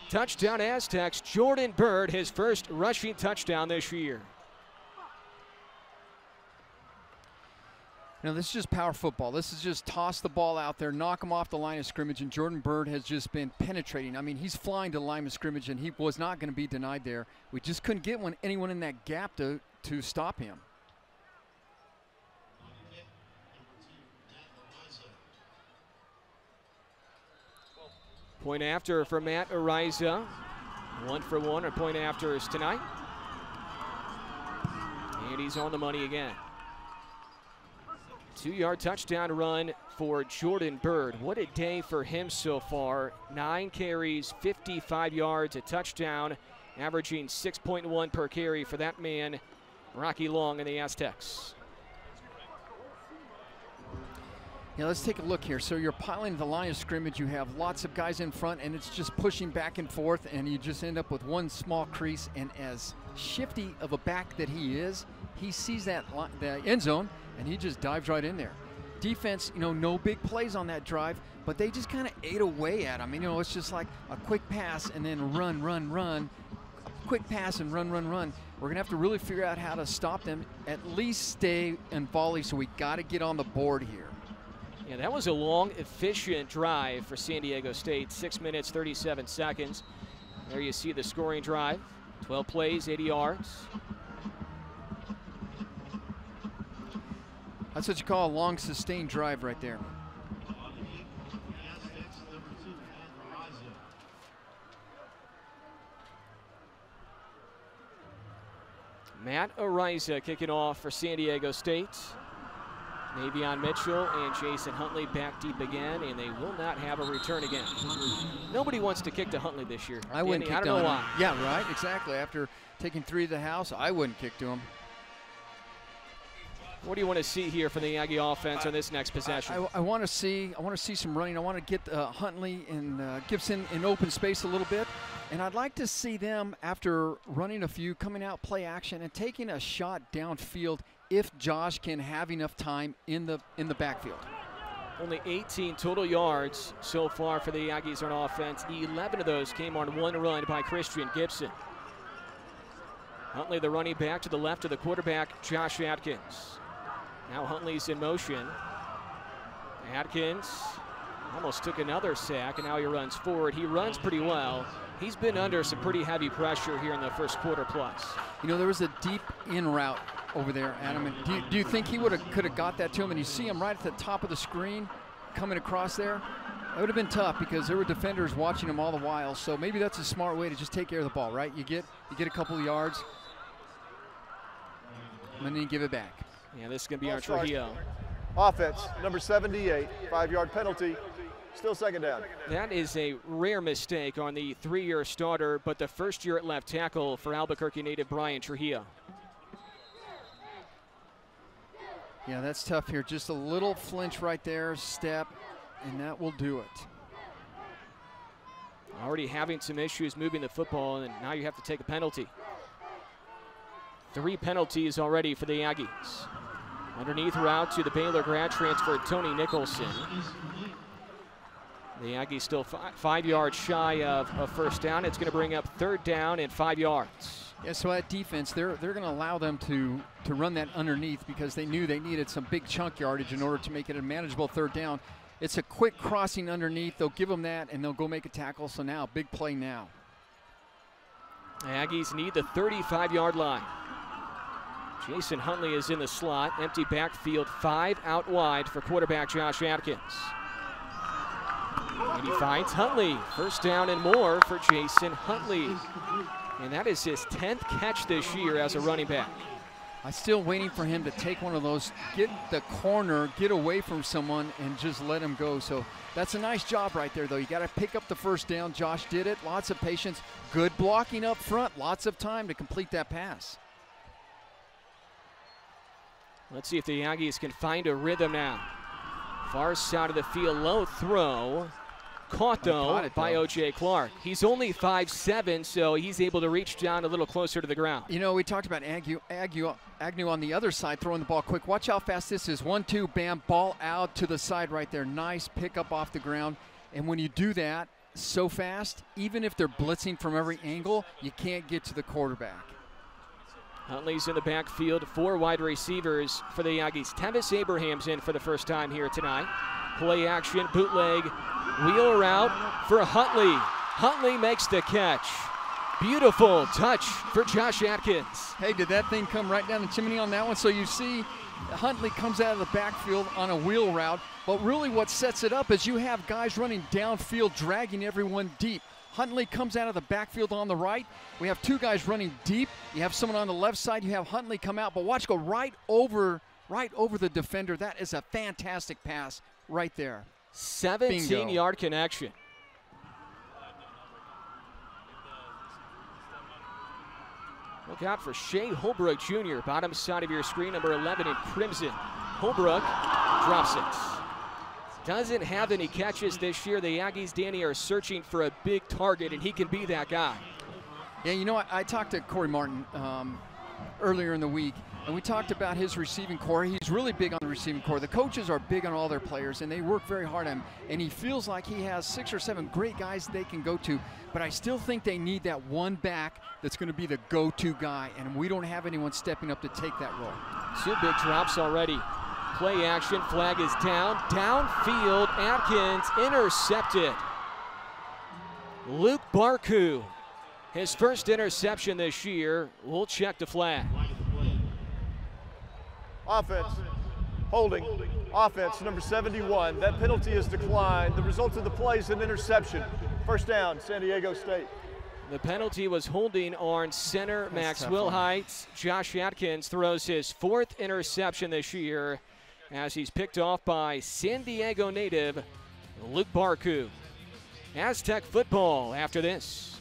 Touchdown Aztecs. Jordan Bird, his first rushing touchdown this year. This is just power football. This is just toss the ball out there, knock him off the line of scrimmage, and Jordan Bird has just been penetrating. I mean, he's flying to the line of scrimmage, and he was not going to be denied there. We just couldn't get anyone in that gap to stop him. Point after for Matt Ariza. 1 for 1 on point afters tonight. And he's on the money again. 2-yard touchdown run for Jordan Bird. What a day for him so far. 9 carries, 55 yards, a touchdown, averaging 6.1 per carry for that man, Rocky Long and the Aztecs. Yeah, let's take a look here. So you're piling the line of scrimmage. You have lots of guys in front, and it's just pushing back and forth, and you just end up with one small crease. And as shifty of a back that he is, he sees the end zone, and he just dives right in there. Defense, no big plays on that drive, but they just kind of ate away at him. It's just like a quick pass and then run, run, run. Quick pass and run, run, run. We're going to have to really figure out how to stop them, at least stay and volley, so we got to get on the board here. Yeah, that was a long, efficient drive for San Diego State. 6 minutes, 37 seconds. There you see the scoring drive. 12 plays, 80 yards. That's what you call a long, sustained drive right there. Matt Ariza kicking off for San Diego State. Navion Mitchell and Jason Huntley back deep again, and they will not have a return again. Nobody wants to kick to Huntley this year. I wouldn't kick I to don't know him. why. Yeah, right, exactly. After taking 3 to the house, I wouldn't kick to him. What do you want to see here from the Aggie offense on this next possession? I want to see some running. I want to get Huntley and Gibson in open space a little bit, and I'd like to see them, after running a few, coming out play action and taking a shot downfield if Josh can have enough time in the backfield. Only 18 total yards so far for the Aggies on offense. 11 of those came on one run by Christian Gibson. Huntley, the running back, to the left of the quarterback, Josh Atkins. Now Huntley's in motion. Atkins almost took another sack, and now he runs forward. He runs pretty well. He's been under some pretty heavy pressure here in the first quarter plus. There was a deep in route over there, Adam. And do you think he could have got that to him? And you see him right at the top of the screen coming across there. That would have been tough because there were defenders watching him all the while. So maybe that's a smart way to just take care of the ball, right? You get a couple of yards, and then you give it back. Yeah, this is going to be our Trujillo. Offense, number 78, 5-yard penalty, still 2nd down. That is a rare mistake on the 3-year starter, but the first year at left tackle for Albuquerque native Brian Trujillo. Yeah, that's tough here. Just a little flinch right there, step, and that will do it. Already having some issues moving the football, and now you have to take a penalty. 3 penalties already for the Aggies. Underneath route to the Baylor grad transfer, Tony Nicholson. The Aggies still 5 yards shy of a first down. It's going to bring up 3rd down and 5 yards. Yeah, so at defense, they're going to allow them to run that underneath because they knew they needed some big chunk yardage in order to make it a manageable 3rd down. It's a quick crossing underneath. They'll give them that, and they'll go make a tackle. So now, big play now. Aggies need the 35-yard line. Jason Huntley is in the slot. Empty backfield, 5 out wide for quarterback Josh Atkins. And he finds Huntley. First down and more for Jason Huntley. And that is his 10th catch this year as a running back. I'm still waiting for him to take one of those, get the corner, get away from someone, and just let him go. So that's a nice job right there, though. You got to pick up the first down. Josh did it. Lots of patience. Good blocking up front. Lots of time to complete that pass. Let's see if the Aggies can find a rhythm now. Far side of the field, low throw. Caught, though, by O.J. Clark. He's only 5'7", so he's able to reach down a little closer to the ground. You know, we talked about Agnew on the other side throwing the ball quick. Watch how fast this is. 1-2, bam, ball out to the side right there. Nice pickup off the ground. And when you do that so fast, even if they're blitzing from every angle, you can't get to the quarterback. Huntley's in the backfield, 4 wide receivers for the Aggies. Tevis Abraham's in for the first time here tonight. Play action, bootleg, wheel route for Huntley. Huntley makes the catch. Beautiful touch for Josh Atkins. Hey, did that thing come right down the chimney on that one? So you see Huntley comes out of the backfield on a wheel route, but really what sets it up is you have guys running downfield, dragging everyone deep. Huntley comes out of the backfield on the right. We have 2 guys running deep. You have someone on the left side. You have Huntley come out, but watch go right over the defender. That is a fantastic pass right there. 17-yard connection. Look out for Shea Holbrook Jr., bottom side of your screen, number 11 in crimson. Holbrook drops it. Doesn't have any catches this year. The Aggies, Danny, are searching for a big target, and he can be that guy. Yeah, you know, I talked to Corey Martin earlier in the week, and we talked about his receiving core. He's really big on the receiving core. The coaches are big on all their players, and they work very hard on him. And he feels like he has 6 or 7 great guys they can go to. But I still think they need that one back that's going to be the go-to guy, and we don't have anyone stepping up to take that role. 2 big drops already. Play action, flag is down. Downfield, Atkins intercepted. Luke Barku, his first interception this year. We'll check the flag. Offense, holding, offense, number 71. That penalty is declined. The result of the play is an interception. First down, San Diego State. The penalty was holding on center Max Wilhite. Josh Atkins throws his 4th interception this year as he's picked off by San Diego native Luke Barku. Aztec football after this.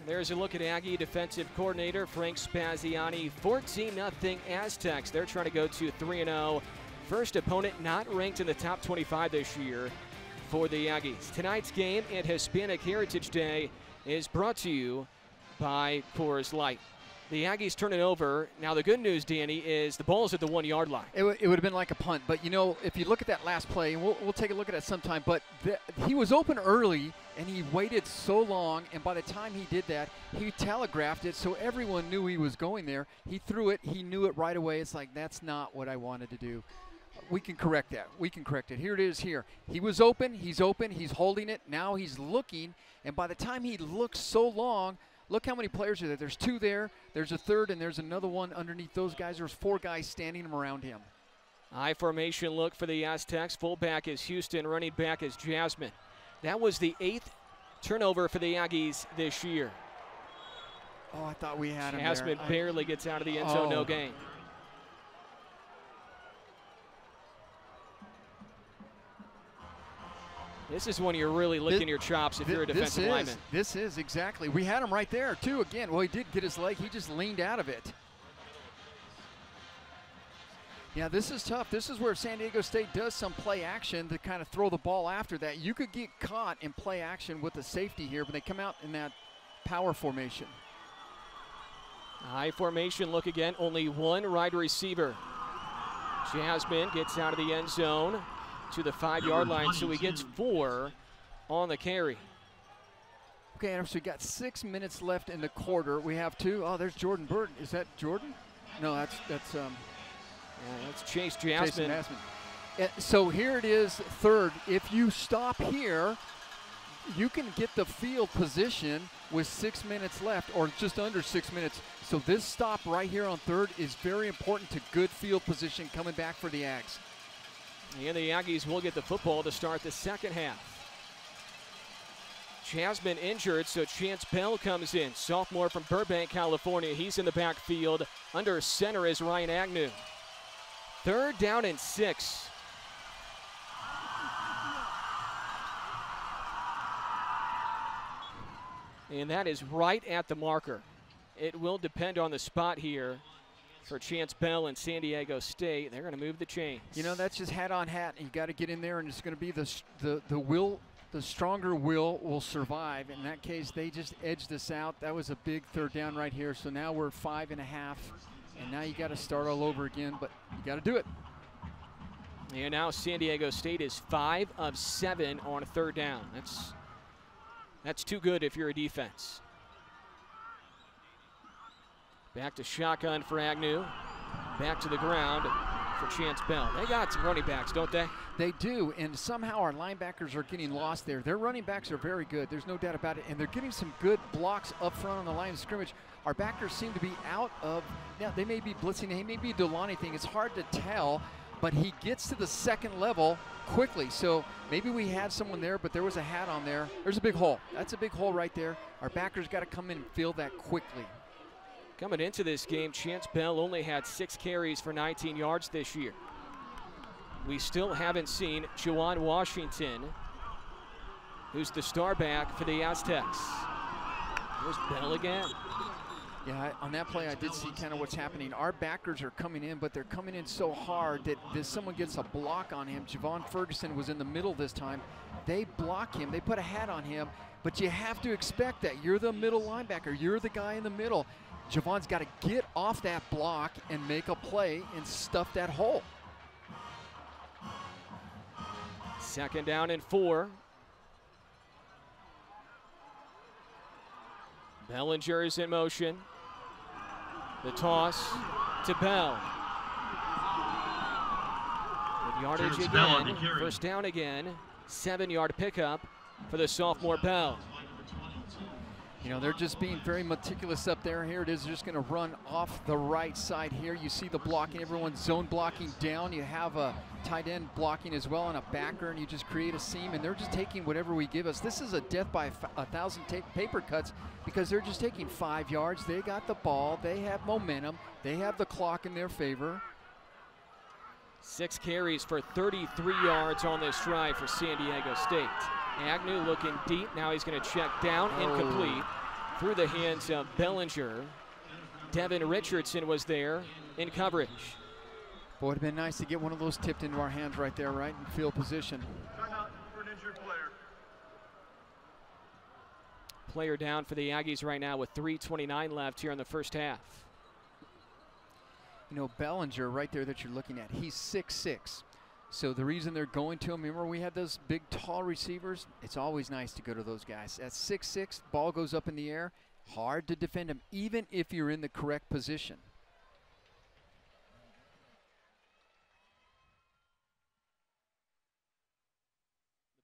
There's a look at Aggie defensive coordinator Frank Spaziani. 14-0 Aztecs. They're trying to go to 3-0. First opponent not ranked in the top 25 this year for the Aggies. Tonight's game at Hispanic Heritage Day is brought to you by Coors Light. The Aggies turn it over. Now the good news, Danny, is the ball's at the 1-yard line. It would have been like a punt, but you know, if you look at that last play, and we'll take a look at it sometime, but he was open early and he waited so long, and by the time he did that, he telegraphed it so everyone knew he was going there. He threw it, he knew it right away. It's like, that's not what I wanted to do. We can correct that. We can correct it. Here it is here. He was open, he's holding it, now he's looking, and by the time he looks so long, look how many players are there. There's 2 there, there's a 3rd, and there's another one underneath those guys. There's 4 guys standing around him. High formation look for the Aztecs. Fullback is Houston, running back is Jasmine. That was the 8th turnover for the Aggies this year. Oh, I thought we had him Jasmine there. barely gets out of the end zone, no gain. This is when you're really licking your chops if you're a defensive lineman. This is, exactly. We had him right there, too. Again, well, he did get his leg. He just leaned out of it. Yeah, this is tough. This is where San Diego State does some play action to kind of throw the ball after that. You could get caught in play action with the safety here, but they come out in that power formation. High formation look again. Only 1 wide receiver. Jasmine gets out of the end zone to the 5-yard line, so he gets 4 on the carry. Okay, so we got 6 minutes left in the quarter. We have 2. Oh, there's Jordan Burton. Is that Jordan? No, that's Chase Jasmine. So here it is, 3rd. If you stop here, you can get the field position with 6 minutes left, or just under 6 minutes. So this stop right here on 3rd is very important to good field position coming back for the Ags. And the Aggies will get the football to start the second half. Jasmine injured, so Chance Bell comes in. Sophomore from Burbank, California. He's in the backfield. Under center is Ryan Agnew. 3rd down and 6. And that is right at the marker. It will depend on the spot here for Chance Bell and San Diego State. They're going to move the chains. You know, that's just hat on hat. You got to get in there, and it's going to be the stronger will survive. In that case, they just edged this out. That was a big 3rd down right here. So now we're 5.5, and now you got to start all over again, but you got to do it. And now San Diego State is 5 of 7 on 3rd down. That's too good if you're a defense. Back to shotgun for Agnew. Back to the ground for Chance Bell. They got some running backs, don't they? They do, and somehow our linebackers are getting lost there. Their running backs are very good. There's no doubt about it, and they're getting some good blocks up front on the line of scrimmage. Our backers seem to be out of, now they may be blitzing, they may be doing anything. It's hard to tell, but he gets to the second level quickly. So maybe we had someone there, but there was a hat on there. There's a big hole. That's a big hole right there. Our backers got to come in and fill that quickly. Coming into this game, Chance Bell only had 6 carries for 19 yards this year. We still haven't seen Juwan Washington, who's the star back for the Aztecs. There's Bell again. Yeah, on that play I did see kind of what's happening. Our backers are coming in, but they're coming in so hard that someone gets a block on him. Javon Ferguson was in the middle this time. They block him. They put a hat on him, but you have to expect that. You're the middle linebacker. You're the guy in the middle. Javon's got to get off that block and make a play and stuff that hole. 2nd down and 4. Bellinger's in motion. The toss to Bell. Good yardage again. 1st down again. 7-yard pickup for the sophomore Bell. You know, they're just being very meticulous up there. Here it is, just going to run off the right side here. You see the blocking, everyone's zone blocking down. You have a tight end blocking as well and a backer, and you just create a seam, and they're just taking whatever we give us. This is a death by 1,000 paper cuts because they're just taking 5 yards. They got the ball. They have momentum. They have the clock in their favor. 6 carries for 33 yards on this drive for San Diego State. Agnew looking deep. Now he's going to check down, incomplete, through the hands of Bellinger. Devin Richardson was there in coverage. Boy, it would have been nice to get one of those tipped into our hands right there, right in field position. Player down for the Aggies right now with 3:29 left here in the first half. You know, Bellinger right there that you're looking at, he's 6'6". So the reason they're going to him, remember we had those big, tall receivers? It's always nice to go to those guys. At 6'6", ball goes up in the air, hard to defend him, even if you're in the correct position.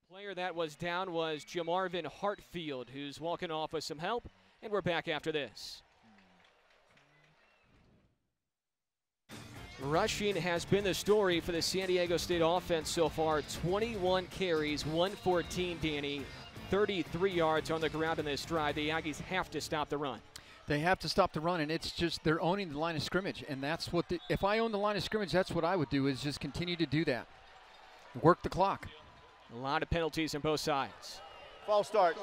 The player that was down was Jamarvin Hartfield, who's walking off with some help, and we're back after this. Rushing has been the story for the San Diego State offense so far. 21 carries, 114, Danny. 33 yards on the ground in this drive. The Aggies have to stop the run. They have to stop the run, and it's just they're owning the line of scrimmage, and that's what if I own the line of scrimmage, that's what I would do, is just continue to do that. Work the clock. A lot of penalties on both sides. False start.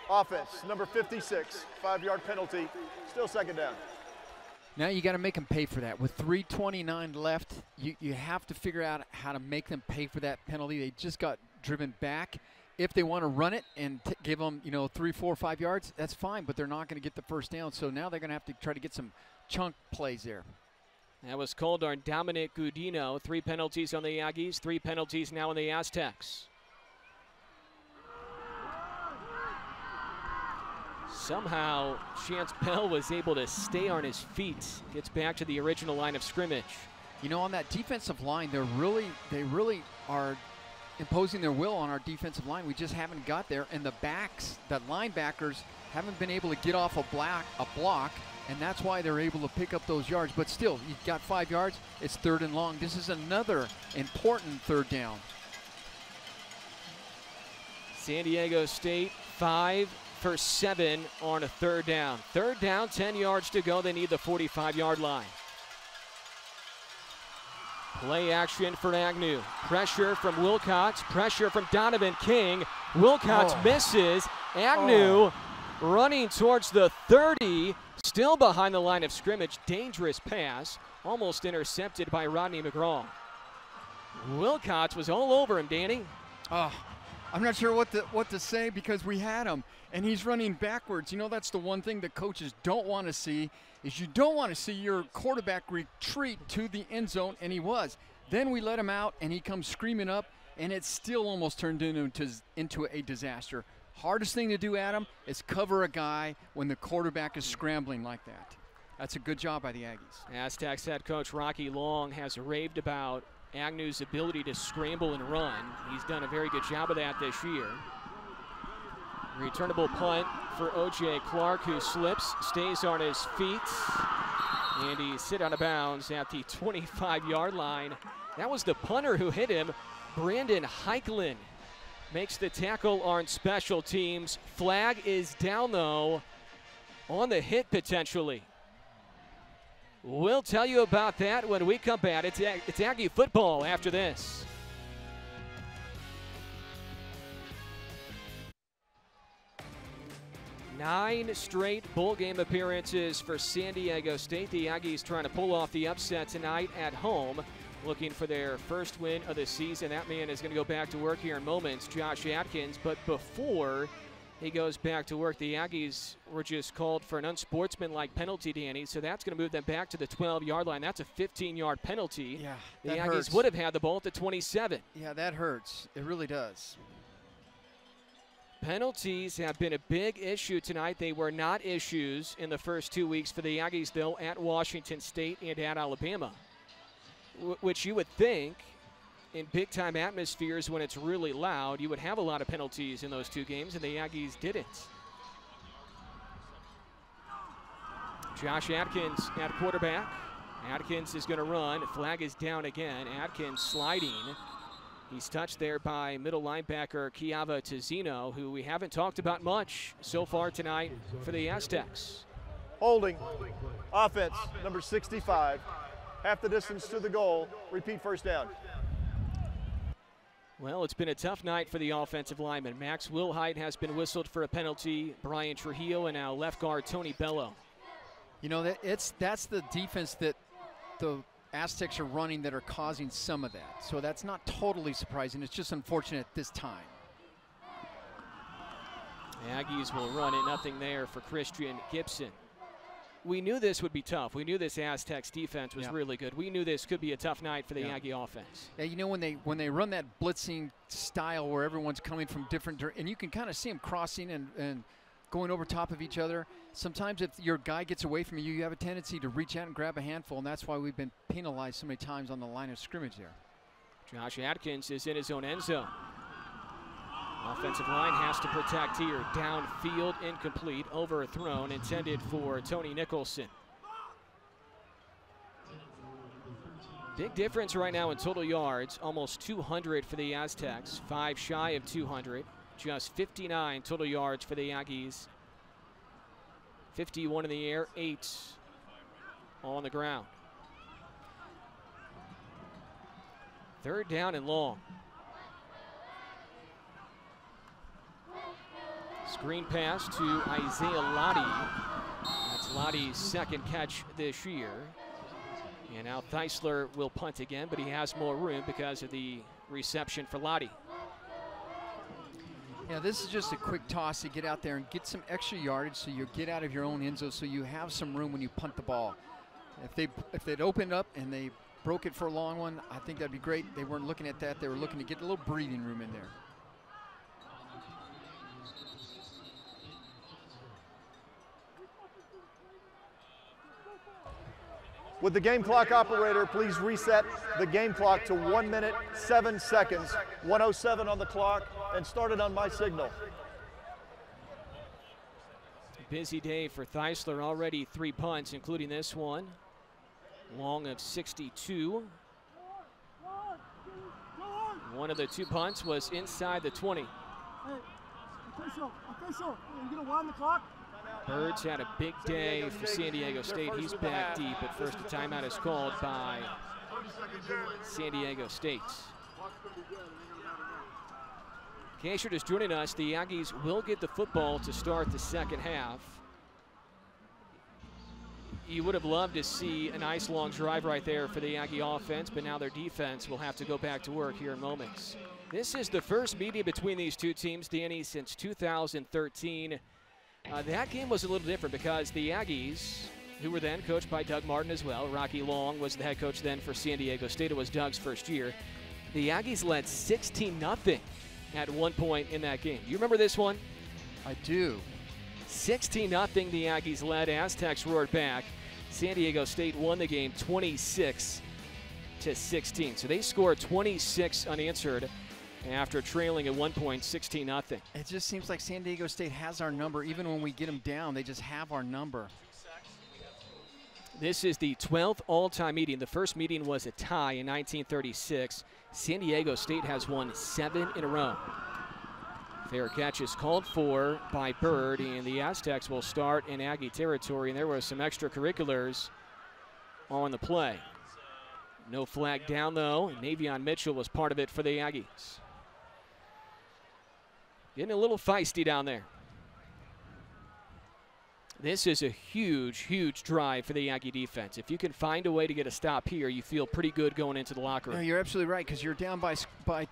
Offense, number 56, 5-yard penalty. Still 2nd down. Now you got to make them pay for that. With 3:29 left, you have to figure out how to make them pay for that penalty. They just got driven back. If they want to run it and give them, 3, 4, 5 yards, that's fine, but they're not going to get the 1st down. So now they're going to have to try to get some chunk plays there. That was called on Dominic Gudino. 3 penalties on the Aggies, 3 penalties now on the Aztecs. Somehow, Chance Bell was able to stay on his feet. Gets back to the original line of scrimmage. You know, on that defensive line, they really are imposing their will on our defensive line. We just haven't got there, and the linebackers haven't been able to get off a block and that's why they're able to pick up those yards. But still, you've got 5 yards, it's 3rd and long. This is another important 3rd down. San Diego State 5 for 7 on a 3rd down. 3rd down, 10 yards to go. They need the 45-yard line. Play action for Agnew. Pressure from Wilcox. Pressure from Donovan King. Wilcox misses. Agnew running towards the 30. Still behind the line of scrimmage. Dangerous pass. Almost intercepted by Rodney McGraw. Wilcox was all over him, Danny. I'm not sure what to say because we had him, and he's running backwards. You know, that's the one thing that coaches don't want to see, is you don't want to see your quarterback retreat to the end zone, and he was. Then we let him out, and he comes screaming up, and it still almost turned into a disaster. Hardest thing to do, Adam, is cover a guy when the quarterback is scrambling like that. That's a good job by the Aggies. Aztecs head coach Rocky Long has raved about Agnew's ability to scramble and run. He's done a very good job of that this year. Returnable punt for O.J. Clark, who slips, stays on his feet, and he's hit out of bounds at the 25-yard line. That was the punter who hit him. Brandon Heiklin makes the tackle on special teams. Flag is down, though, on the hit potentially. We'll tell you about that when we come back. It's Aggie football after this. Nine straight bowl game appearances for San Diego State. The Aggies trying to pull off the upset tonight at home, looking for their first win of the season. That man is going to go back to work here in moments, Josh Atkins. But before he goes back to work, the Aggies were just called for an unsportsmanlike penalty, Danny, so that's going to move them back to the 12-yard line. That's a 15-yard penalty. Yeah, the that Aggies hurts. would have had the ball at the 27. Yeah, that hurts. It really does. Penalties have been a big issue tonight. They were not issues in the first 2 weeks for the Aggies, though, at Washington State and at Alabama, which you would think in big-time atmospheres when it's really loud, you would have a lot of penalties in those 2 games, and the Aggies didn't. Josh Atkins at quarterback. Atkins is going to run. Flag is down again. Atkins sliding. He's touched there by middle linebacker Kiava Tizino, who we haven't talked about much so far tonight for the Aztecs. Holding. Offense, number 65. Half the distance to the goal. Repeat first down. Well, it's been a tough night for the offensive lineman. Max Wilhite has been whistled for a penalty. Brian Trujillo, and now left guard Tony Bello. You know, that's the defense that the Aztecs are running that are causing some of that. So that's not totally surprising. It's just unfortunate at this time. Aggies will run it. Nothing there for Christian Gibson. We knew this would be tough. We knew this Aztecs defense was really good. We knew this could be a tough night for the Aggie offense. Yeah, you know, when they run that blitzing style where everyone's coming from different, and you can kind of see them crossing and going over top of each other. Sometimes if your guy gets away from you, you have a tendency to reach out and grab a handful, and that's why we've been penalized so many times on the line of scrimmage there. Josh Atkins is in his own end zone. Offensive line has to protect here. Downfield, incomplete, overthrown, intended for Tony Nicholson. Big difference right now in total yards, almost 200 for the Aztecs, 5 shy of 200. Just 59 total yards for the Aggies. 51 in the air, 8 on the ground. 3rd down and long. Screen pass to Isaiah Lottie. That's Lottie's 2nd catch this year. And now Theisler will punt again, but he has more room because of the reception for Lottie. Yeah, this is just a quick toss to get out there and get some extra yardage so you get out of your own end zone so you have some room when you punt the ball. If they'd opened up and they broke it for a long one, I think that'd be great. They weren't looking at that. They were looking to get a little breathing room in there. Would the game clock operator please reset the game clock to 1 minute, 7 seconds, 1:07 on the clock, and start it on my signal. Busy day for Theisler. Already 3 punts, including this one. Long of 62. One of the 2 punts was inside the 20. Hey, official, you're going to wind the clock? Birds had a big day for San Diego State. He's back deep, but first a timeout is called by San Diego State. In case you're just joining us, the Aggies will get the football to start the second half. You would have loved to see a nice long drive right there for the Aggie offense, but now their defense will have to go back to work here in moments. This is the first meeting between these two teams, Danny, since 2013. That game was a little different because the Aggies, who were then coached by Doug Martin as well, Rocky Long was the head coach then for San Diego State. It was Doug's first year. The Aggies led 16-0 at one point in that game. You remember this one? I do. 16-0 the Aggies led. Aztecs roared back. San Diego State won the game 26-16. So they scored 26 unanswered after trailing at one point 16-0. It just seems like San Diego State has our number. Even when we get them down, they just have our number. This is the 12th all-time meeting. The first meeting was a tie in 1936. San Diego State has won 7 in a row. Fair catch is called for by Bird, and the Aztecs will start in Aggie territory, and there were some extracurriculars on the play. No flag down, though. Navion Mitchell was part of it for the Aggies. Getting a little feisty down there. This is a huge, huge drive for the Aggie defense. If you can find a way to get a stop here, you feel pretty good going into the locker room. No, you're absolutely right, because you're down by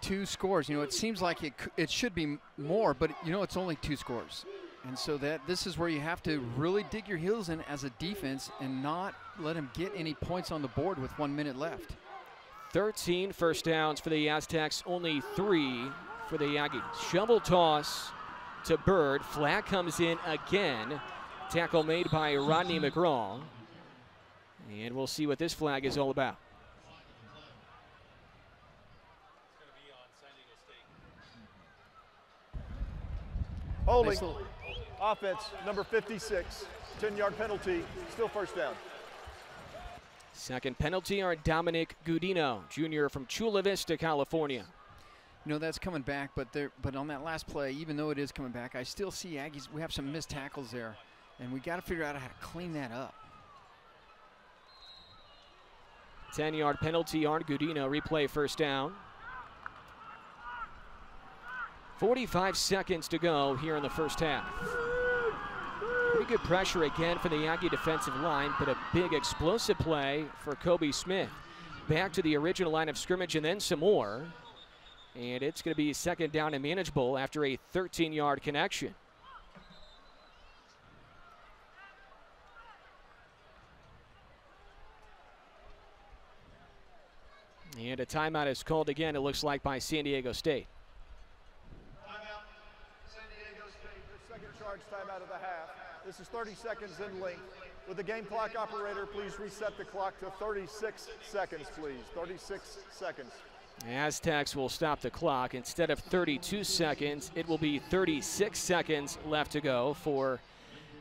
2 scores. You know, it seems like it should be more, but you know it's only 2 scores. And so this is where you have to really dig your heels in as a defense and not let them get any points on the board with 1 minute left. 13 first downs for the Aztecs, only 3 for the Aggies. Shovel toss to Bird. Flag comes in again. Tackle made by Rodney McGraw. And we'll see what this flag is all about. Holding. Offense, number 56. 10-yard penalty, still first down. Second penalty on Dominic Gudino, junior from Chula Vista, California. You know, that's coming back, but on that last play, even though it is coming back, I still see Aggies, we have some missed tackles there, and we got to figure out how to clean that up. 10-yard penalty on Gudino, replay first down. 45 seconds to go here in the first half. Pretty good pressure again for the Aggie defensive line, but a big explosive play for Kobe Smith. Back to the original line of scrimmage and then some more. And it's going to be second down and manageable after a 13-yard connection. And a timeout is called again, it looks like, by San Diego State. Timeout. San Diego State, their second charge timeout of the half. This is 30 seconds in length. Would the game clock operator please reset the clock to 36 seconds, please? 36 seconds. Aztecs will stop the clock. Instead of 32 seconds, it will be 36 seconds left to go for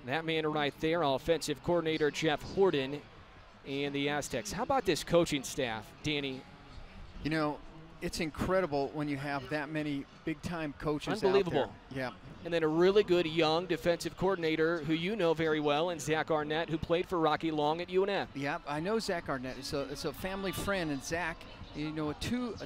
that man right there, offensive coordinator Jeff Horton and the Aztecs. How about this coaching staff, Danny? You know, it's incredible when you have that many big-time coaches Unbelievable. out there. Yeah. And then a really good young defensive coordinator who you know very well, and Zach Arnett, who played for Rocky Long at UNF. Yeah, I know Zach Arnett. It's a family friend, and Zach, you know, a two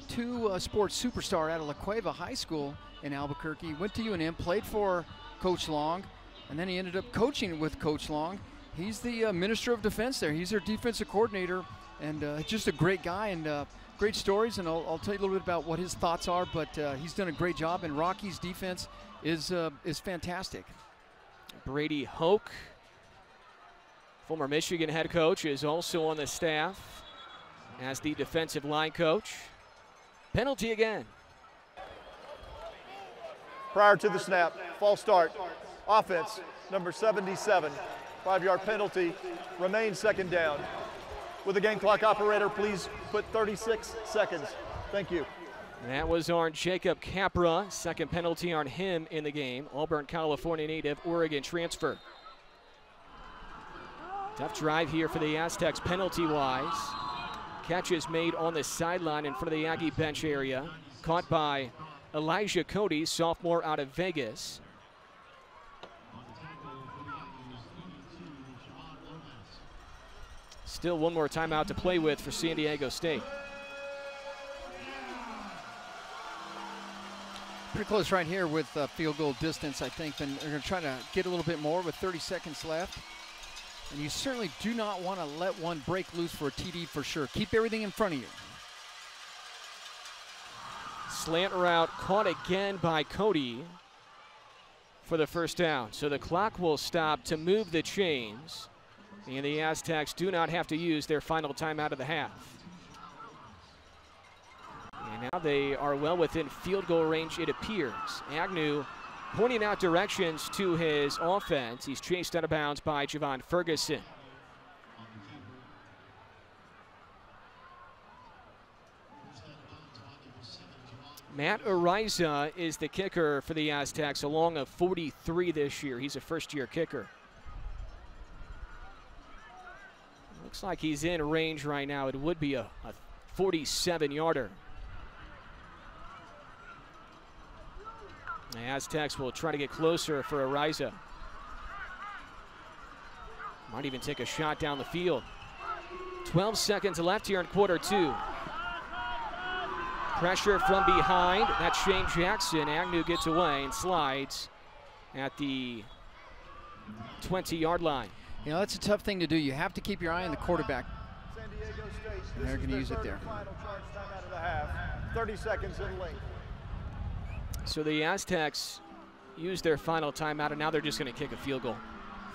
sports superstar out of La Cueva High School in Albuquerque. Went to UNM, played for Coach Long, and then he ended up coaching with Coach Long. He's the Minister of Defense there. He's their defensive coordinator, and just a great guy, and great stories, and I'll tell you a little bit about what his thoughts are, but he's done a great job, and Rocky's defense is fantastic. Brady Hoke, former Michigan head coach, is also on the staff as the defensive line coach. Penalty again. Prior to the snap, false start. Offense, number 77. 5-yard penalty, remains second down. Would the game clock operator please put 36 seconds? Thank you. That was on Jacob Capra. Second penalty on him in the game. Auburn, California native, Oregon transfer. Tough drive here for the Aztecs penalty-wise. Catch is made on the sideline in front of the Aggie bench area. Caught by Elijah Cody, sophomore out of Vegas. Still one more timeout to play with for San Diego State. Pretty close right here with field goal distance, I think. And they're going to try to get a little bit more with 30 seconds left. And you certainly do not want to let one break loose for a TD for sure. Keep everything in front of you. Slant route caught again by Cody for the first down. So the clock will stop to move the chains. And the Aztecs do not have to use their final timeout of the half. And now they are well within field goal range, it appears. Agnew pointing out directions to his offense. He's chased out of bounds by Javon Ferguson. Matt Ariza is the kicker for the Aztecs, along of 43 this year. He's a first-year kicker. Looks like he's in range right now. It would be a 47-yarder. The Aztecs will try to get closer for Ariza. Might even take a shot down the field. 12 seconds left here in quarter two. Pressure from behind. That's Shane Jackson. Agnew gets away and slides at the 20-yard line. You know, that's a tough thing to do. You have to keep your eye on the quarterback. San Diego State, And they're going to use it there. Final charge timeout of the half. 30 seconds in length. So the Aztecs use their final timeout, and now they're just going to kick a field goal.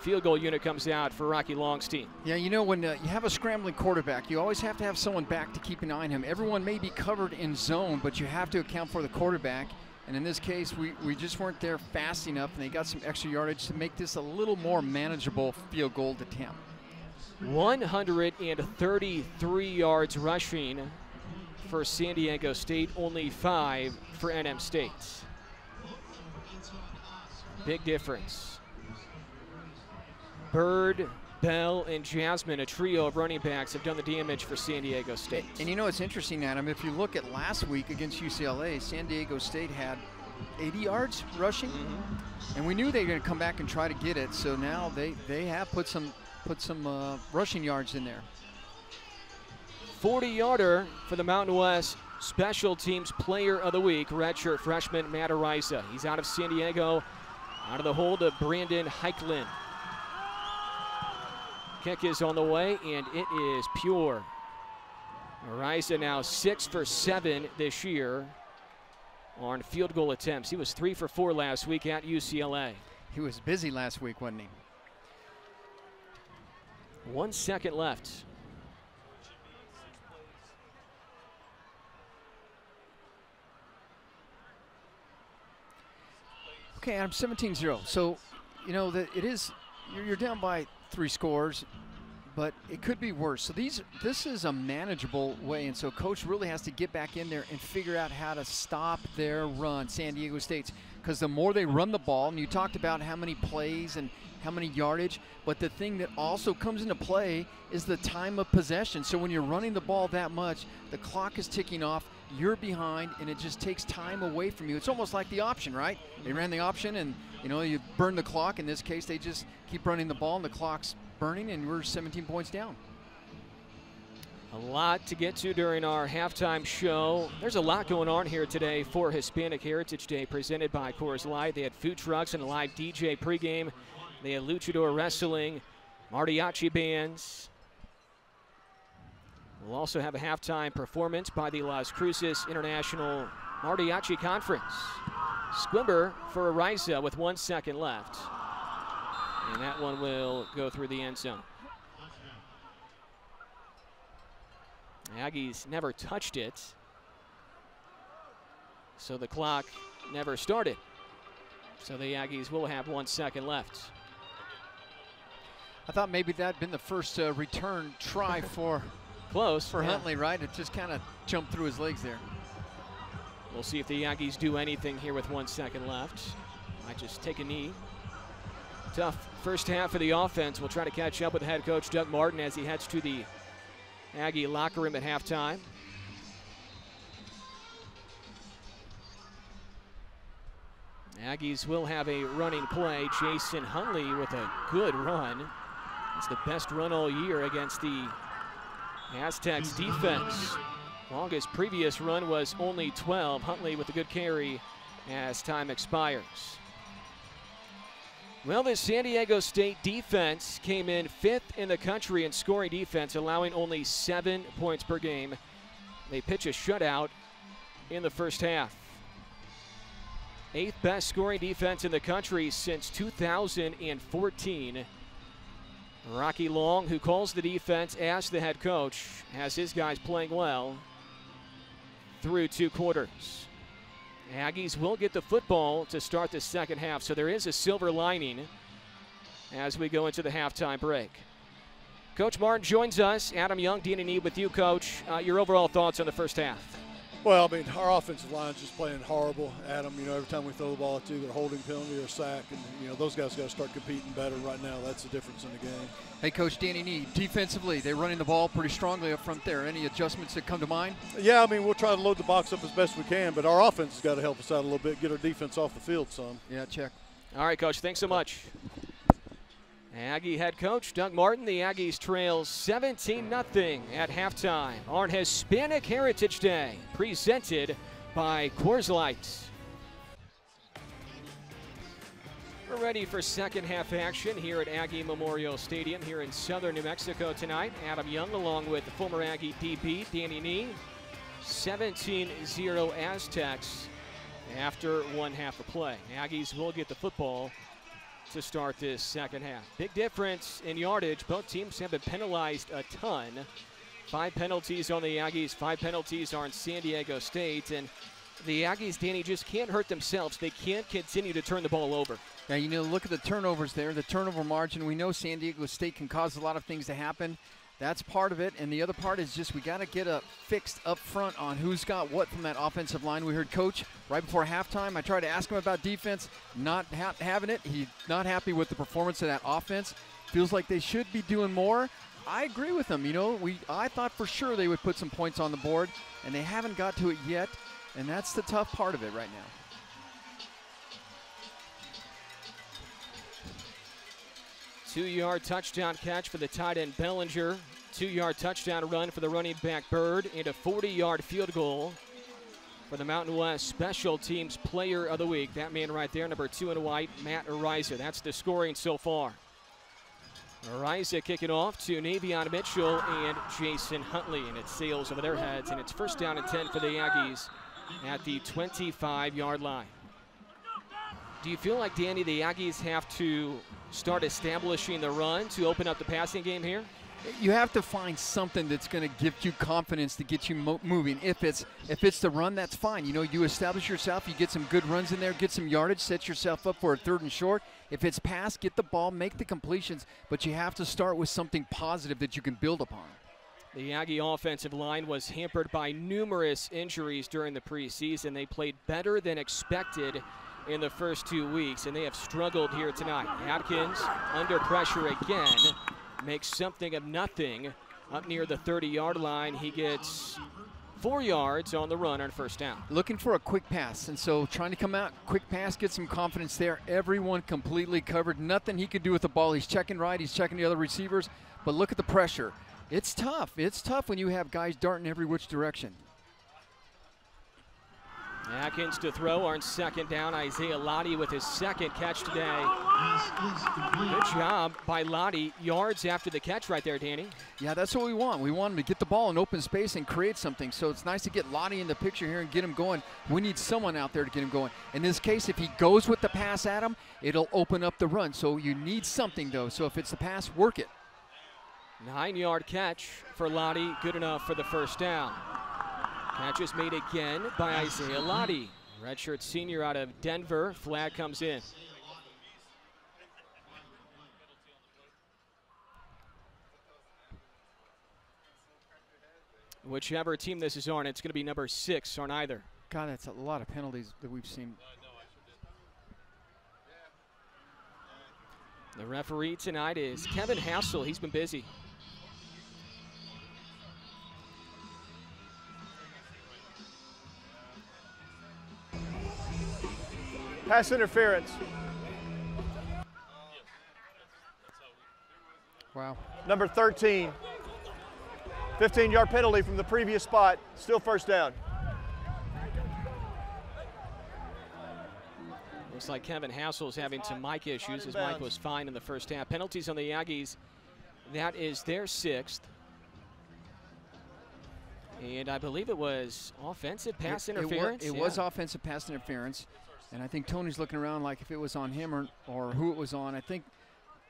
Field goal unit comes out for Rocky Longstein. Yeah, you know, when you have a scrambling quarterback, you always have to have someone back to keep an eye on him. Everyone may be covered in zone, but you have to account for the quarterback. And in this case, we just weren't there fast enough, and they got some extra yardage to make this a little more manageable field goal attempt. 133 yards rushing for San Diego State, only 5 for NM State. Big difference. Bird, Bell, and Jasmine, a trio of running backs, have done the damage for San Diego State. And you know, it's interesting, Adam, if you look at last week against UCLA, San Diego State had 80 yards rushing, and we knew they were going to come back and try to get it, so now they have put some rushing yards in there. 40-yarder for the Mountain West Special Teams Player of the Week, redshirt freshman Matt Ariza. He's out of San Diego, out of the hold of Brandon Heiklin. Kick is on the way, and it is pure. Ariza now 6 for 7 this year on field goal attempts. He was 3 for 4 last week at UCLA. He was busy last week, wasn't he? 1 second left. Okay, Adam, 17-0. So, you know, that it is, you're down by 3 scores, but it could be worse. So this is a manageable way, and so Coach really has to get back in there and figure out how to stop their run, San Diego State's, because the more they run the ball, and you talked about how many plays and how many yardage, but the thing that also comes into play is the time of possession. So when you're running the ball that much, the clock is ticking off, you're behind, and it just takes time away from you. It's almost like the option, right? They ran the option, and you know, you burn the clock. In this case, they just keep running the ball, and the clock's burning, and we're 17 points down. A lot to get to during our halftime show. There's a lot going on here today for Hispanic Heritage Day, presented by Coors Light. They had food trucks and a live DJ pregame. They had luchador wrestling, mariachi bands. We'll also have a halftime performance by the Las Cruces International Mariachi Conference. Squimber for Ariza with 1 second left. And that one will go through the end zone. The Aggies never touched it, so the clock never started. So the Aggies will have 1 second left. I thought maybe that had been the first return try for Close for Huntley, right? It just kind of jumped through his legs there. We'll see if the Aggies do anything here with 1 second left. Might just take a knee. Tough first half for the offense. We'll try to catch up with head coach Doug Martin as he heads to the Aggie locker room at halftime. Aggies will have a running play. Jason Huntley with a good run. It's the best run all year against the Aztecs defense. Longest previous run was only 12. Huntley with a good carry as time expires. Well, the San Diego State defense came in 5th in the country in scoring defense, allowing only 7 points per game. They pitch a shutout in the first half. 8th best scoring defense in the country since 2014. Rocky Long, who calls the defense as the head coach, has his guys playing well through 2 quarters. Aggies will get the football to start the second half, so there is a silver lining as we go into the halftime break. Coach Martin joins us. Adam Young, D&E with you, Coach. Your overall thoughts on the first half? Well, I mean, our offensive line's just playing horrible. Adam, you know, every time we throw the ball, it's either a holding penalty or a sack, and, you know, those guys got to start competing better right now. That's the difference in the game. Hey, Coach Danny, defensively, they're running the ball pretty strongly up front there. Any adjustments that come to mind? Yeah, I mean, we'll try to load the box up as best we can, but our offense has got to help us out a little bit, get our defense off the field some. Yeah, check. All right, Coach, thanks so much. Aggie head coach Doug Martin. The Aggies trail 17-0 at halftime on Hispanic Heritage Day, presented by Coors Light. We're ready for second half action here at Aggie Memorial Stadium here in southern New Mexico tonight. Adam Young along with the former Aggie DB Danny Nee. 17-0 Aztecs after one half of play. Aggies will get the football to start this second half. Big difference in yardage. Both teams have been penalized a ton. 5 penalties on the Aggies, 5 penalties on San Diego State, and the Aggies, Danny, just can't hurt themselves. They can't continue to turn the ball over. Yeah, you know, look at the turnovers there, the turnover margin. We know San Diego State can cause a lot of things to happen. That's part of it, and the other part is just we got to get fixed up front on who's got what from that offensive line. We heard Coach right before halftime. I tried to ask him about defense, not having it. He's not happy with the performance of that offense. Feels like they should be doing more. I agree with him. You know, I thought for sure they would put some points on the board, and they haven't got to it yet, and that's the tough part of it right now. Two-yard touchdown catch for the tight end Bellinger. 2-yard touchdown run for the running back Bird, and a 40-yard field goal for the Mountain West Special Teams Player of the Week. That man right there, number 2 in white, Matt Ariza. That's the scoring so far. Ariza kicking off to Navion Mitchell and Jason Huntley, and it sails over their heads, and it's first down and 10 for the Aggies at the 25-yard line. Do you feel like, Danny, the Aggies have to start establishing the run to open up the passing game here? You have to find something that's going to give you confidence to get you moving. If it's the run, that's fine. You know, you establish yourself, you get some good runs in there, get some yardage, set yourself up for a 3rd and short. If it's pass, get the ball, make the completions, but you have to start with something positive that you can build upon. The Aggie offensive line was hampered by numerous injuries during the preseason. They played better than expected in the first 2 weeks, and they have struggled here tonight. Atkins under pressure again, makes something of nothing up near the 30-yard line. He gets 4 yards on the run on first down. Looking for a quick pass, and so trying to come out, quick pass, get some confidence there. Everyone completely covered. Nothing he could do with the ball. He's checking right, he's checking the other receivers, but look at the pressure. It's tough. It's tough when you have guys darting every which direction. Atkins to throw on second down. Isaiah Lottie with his second catch today. Good job by Lottie. Yards after the catch right there, Danny. Yeah, that's what we want. We want him to get the ball in open space and create something. So it's nice to get Lottie in the picture here and get him going. We need someone out there to get him going. In this case, if he goes with the pass at him, it'll open up the run. So you need something, though. So if it's the pass, work it. 9-yard catch for Lottie. Good enough for the first down. Catch is made again by Isaiah Lottie. Redshirt senior out of Denver. Flag comes in. Whichever team this is on, it's going to be number 6 on either. God, that's a lot of penalties that we've seen. The referee tonight is Kevin Hassel. He's been busy. Pass interference. Wow. Number 13. 15-yard penalty from the previous spot. Still first down. Looks like Kevin Hassel's having some mic issues. His mic was fine in the first half. Penalties on the Aggies. That is their 6th. And I believe it was offensive pass interference. It was offensive pass interference. And I think Tony's looking around like if it was on him or who it was on. I think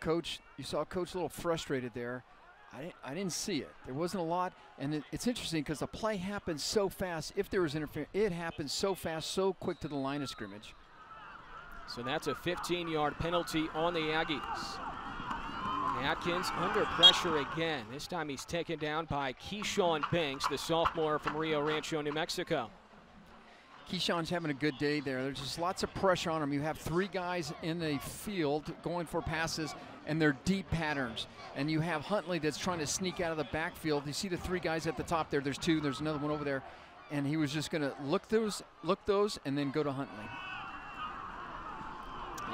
Coach, you saw Coach a little frustrated there. I didn't see it. There wasn't a lot. And it's interesting because the play happened so fast. If there was interference, it happened so fast, so quick to the line of scrimmage. So that's a 15-yard penalty on the Aggies. Atkins under pressure again. This time he's taken down by Keyshawn Banks, the sophomore from Rio Rancho, New Mexico. Keyshawn's having a good day there. There's just lots of pressure on him. You have 3 guys in the field going for passes, and they're deep patterns. And you have Huntley that's trying to sneak out of the backfield. You see the 3 guys at the top there. There's 2. There's another one over there. And he was just going to look those, and then go to Huntley.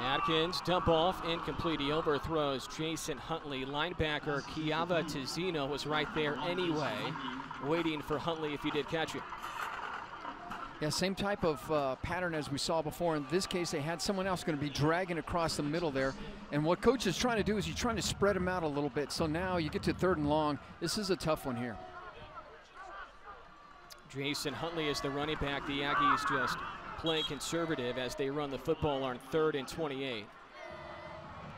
Atkins, dump off, incomplete. He overthrows Jason Huntley. Linebacker Kiava Tizino was right there anyway, waiting for Huntley if he did catch it. Yeah, same type of pattern as we saw before. In this case, they had someone else going to be dragging across the middle there. And what Coach is trying to do is he's trying to spread them out a little bit. So now you get to 3rd and long. This is a tough one here. Jason Huntley is the running back. The Aggies just playing conservative as they run the football on 3rd and 28.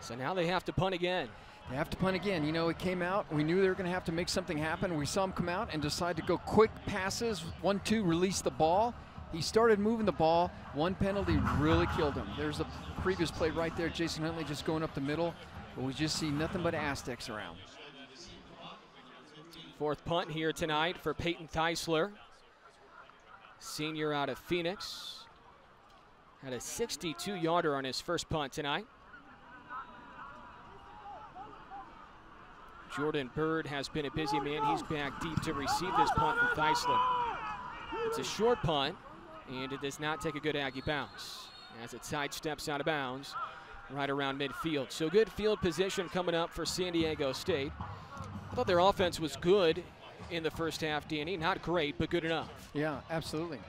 So now they have to punt again. They have to punt again. You know, it came out. We knew they were going to have to make something happen. We saw him come out and decide to go quick passes. 1-2, release the ball. He started moving the ball. One penalty really killed him. There's a previous play right there. Jason Huntley just going up the middle. But we just see nothing but Aztecs around. 4th punt here tonight for Peyton Theisler, senior out of Phoenix. Had a 62-yarder on his first punt tonight. Jordan Bird has been a busy man. He's back deep to receive this punt from Theisler. It's a short punt, and it does not take a good Aggie bounce as it sidesteps out of bounds right around midfield. So good field position coming up for San Diego State. I thought their offense was good in the first half, Danny. Not great, but good enough. Yeah, absolutely.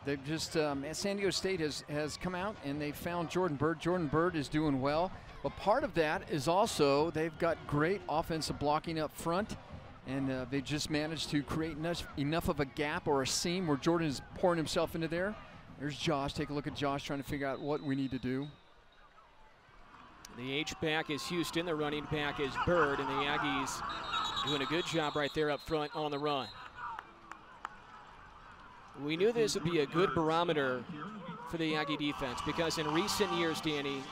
They've just, San Diego State has come out and they found Jordan Bird. Jordan Bird is doing well. But part of that is also they've got great offensive blocking up front. And they just managed to create enough of a gap or a seam where Jordan is pouring himself into there. There's Josh. Take a look at Josh trying to figure out what we need to do. The H-back is Houston. The running back is Bird. And the Aggies doing a good job right there up front on the run. We knew this would be a good barometer for the Aggie defense because in recent years, Danny,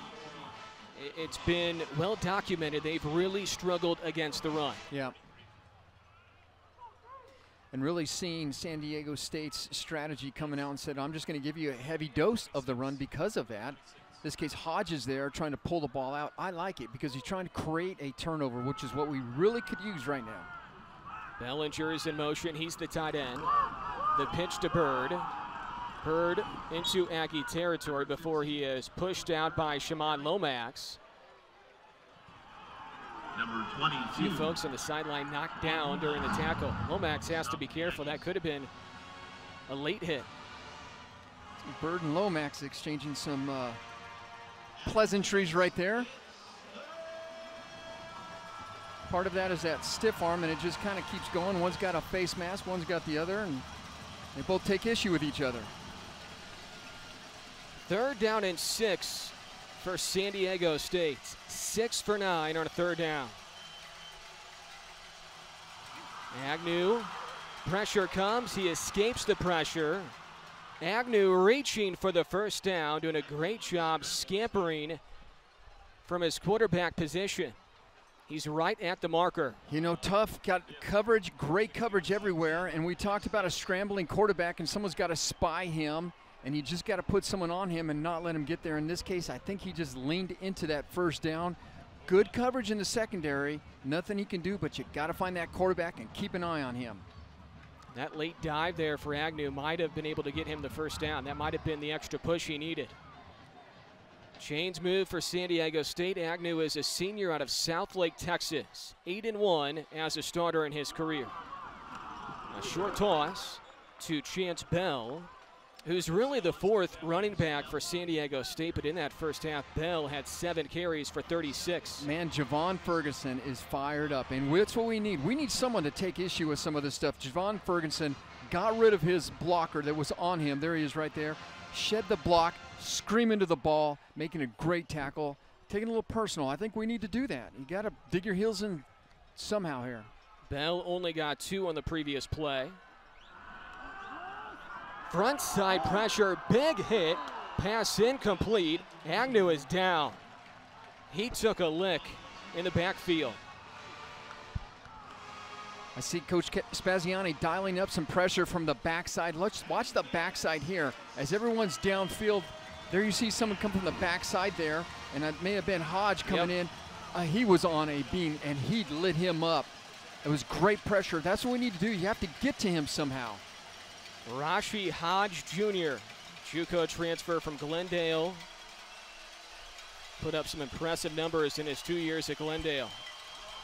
it's been well documented they've really struggled against the run. Yeah. And really seeing San Diego State's strategy coming out and said, I'm just going to give you a heavy dose of the run because of that. In this case, Hodge is there trying to pull the ball out. I like it because he's trying to create a turnover, which is what we really could use right now. Bellinger is in motion. He's the tight end. The pitch to Bird. Bird into Aggie territory before he is pushed out by Shimon Lomax. Number 22. A few folks on the sideline knocked down during the tackle. Lomax has to be careful. That could have been a late hit. Bird and Lomax exchanging some pleasantries right there. Part of that is that stiff arm, and it just kind of keeps going. One's got a face mask, one's got the other, and they both take issue with each other. 3rd down and 6 for San Diego State. 6 for 9 on a 3rd down. Agnew, pressure comes. He escapes the pressure. Agnew reaching for the first down, doing a great job scampering from his quarterback position. He's right at the marker. You know, tough, got coverage, great coverage everywhere, and we talked about a scrambling quarterback, and someone's got to spy him, and you just got to put someone on him and not let him get there. In this case, I think he just leaned into that first down. good coverage in the secondary. Nothing he can do, but you got to find that quarterback and keep an eye on him. That late dive there for Agnew might have been able to get him the first down. That might have been the extra push he needed. Chains move for San Diego State. Agnew is a senior out of Southlake, Texas. 8-1 as a starter in his career. A short toss to Chance Bell, who's really the fourth running back for San Diego State, but in that first half, Bell had 7 carries for 36. Man, Javon Ferguson is fired up, and that's what we need. We need someone to take issue with some of this stuff. Javon Ferguson got rid of his blocker that was on him. There he is right there. Shed the block, scream into the ball, making a great tackle, taking a little personal. I think we need to do that. You got to dig your heels in somehow here. Bell only got 2 on the previous play. Front side pressure, big hit, pass incomplete. Agnew is down. He took a lick in the backfield. I see Coach Spaziani dialing up some pressure from the backside. Let's watch the backside here. As everyone's downfield, there you see someone come from the backside there, and it may have been Hodge coming in. He was on a beam, and he lit him up. It was great pressure. That's what we need to do. You have to get to him somehow. Rashi Hodge Jr., JUCO transfer from Glendale. Put up some impressive numbers in his 2 years at Glendale.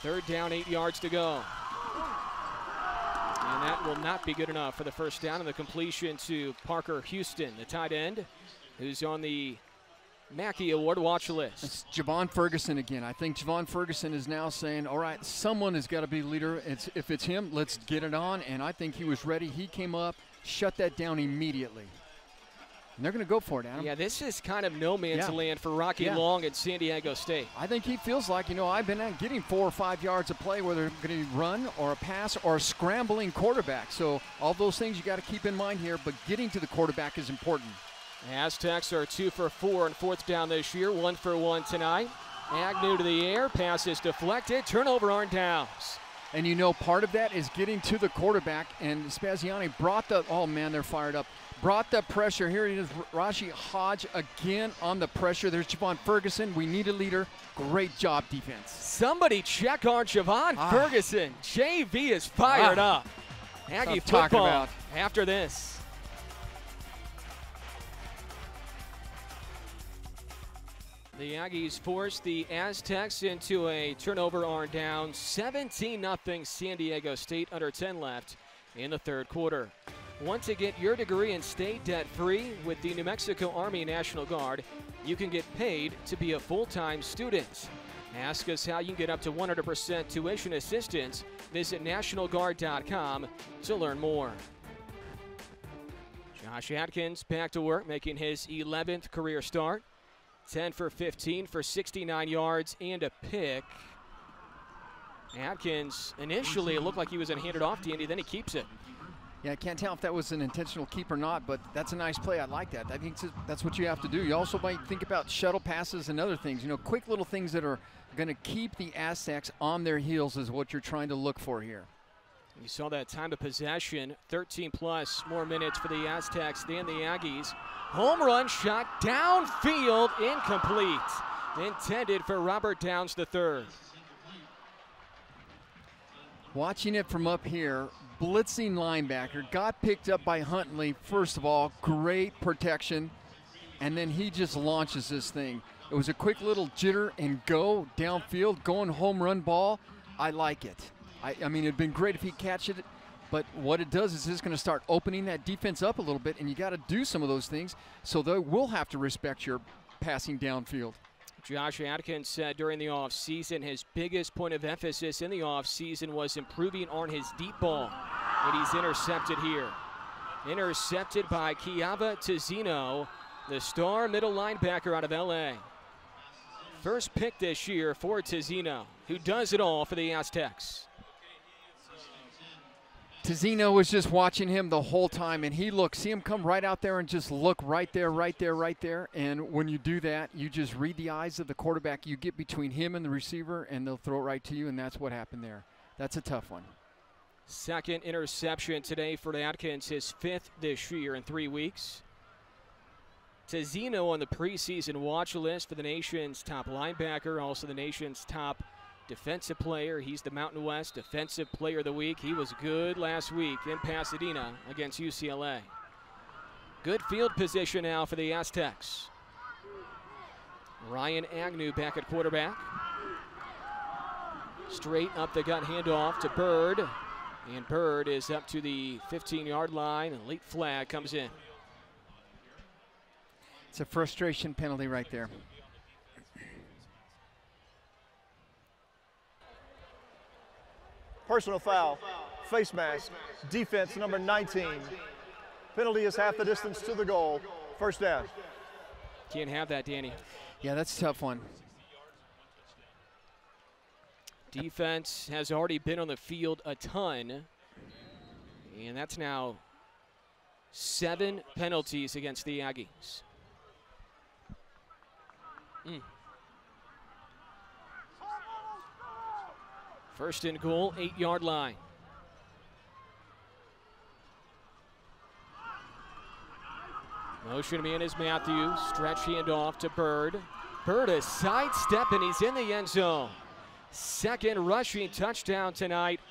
3rd down, 8 yards to go. And that will not be good enough for the first down, and the completion to Parker Houston, the tight end, who's on the Mackey Award watch list. It's Javon Ferguson again. I think Javon Ferguson is now saying, all right, someone has got to be leader. If it's him, let's get it on. And I think he was ready. He came up, shut that down immediately. And they're going to go for it, Adam. Yeah, this is kind of no man's land for Rocky Long at San Diego State. I think he feels like, I've been getting 4 or 5 yards of play, whether it's going to run or a pass or a scrambling quarterback. So all those things you got to keep in mind here, but getting to the quarterback is important. Aztecs are 2 for 4 on 4th down this year, 1 for 1 tonight. Agnew to the air, pass is deflected, turnover on downs. And part of that is getting to the quarterback, and Spaziani brought they're fired up. Brought the pressure. Here it is, Rashi Hodge again on the pressure. There's Javon Ferguson. We need a leader. Great job, defense. Somebody check on Javon Ferguson. JV is fired up. Aggie football after this. The Aggies force the Aztecs into a turnover on down. 17-0 San Diego State, under 10 left in the 3rd quarter. Want to get your degree and stay debt-free with the New Mexico Army National Guard? You can get paid to be a full-time student. Ask us how you can get up to 100% tuition assistance. Visit nationalguard.com to learn more. Josh Atkins back to work, making his 11th career start. 10 for 15 for 69 yards and a pick. Atkins, initially, it looked like he was going to hand it off to Andy, then he keeps it. Yeah, I can't tell if that was an intentional keep or not, but that's a nice play. I like that. I think that's what you have to do. You also might think about shuttle passes and other things. Quick little things that are going to keep the Aztecs on their heels is what you're trying to look for here. You saw that time of possession, 13+ more minutes for the Aztecs than the Aggies. Home run shot downfield, incomplete. Intended for Robert Downs III. Watching it from up here, blitzing linebacker, got picked up by Huntley. First of all, great protection, and then he just launches this thing. It was a quick little jitter and go downfield, going home run ball. I like it. I mean, it'd been great if he catch it, but what it does is it's going to start opening that defense up a little bit, and you got to do some of those things, so they will have to respect your passing downfield. Josh Atkins said during the offseason his biggest point of emphasis in the offseason was improving on his deep ball, and he's intercepted here. Intercepted by Kiava Tizino, the star middle linebacker out of LA. First pick this year for Tizino, who does it all for the Aztecs. Tizino was just watching him the whole time, and see him come right out there and just look right there. And when you do that, you just read the eyes of the quarterback. You get between him and the receiver, and they'll throw it right to you, and that's what happened there. That's a tough one. Second interception today for Atkins, his 5th this year in 3 weeks. Tizino on the preseason watch list for the nation's top linebacker, also the nation's top defensive player. He's the Mountain West Defensive Player of the Week. He was good last week in Pasadena against UCLA. Good field position now for the Aztecs. Ryan Agnew back at quarterback. Straight up the gut handoff to Bird. And Bird is up to the 15-yard line. A late flag comes in. It's a frustration penalty right there. Personal foul, face mask, defense number 19. Penalty is half the distance to the goal. First down. Can't have that, Danny. Yeah, that's a tough one. Defense has already been on the field a ton, and that's now 7 penalties against the Aggies. First and goal, 8-yard line. Motion man is Matthews. Stretch handoff to Bird. Bird a sidestep, and he's in the end zone. Second rushing touchdown tonight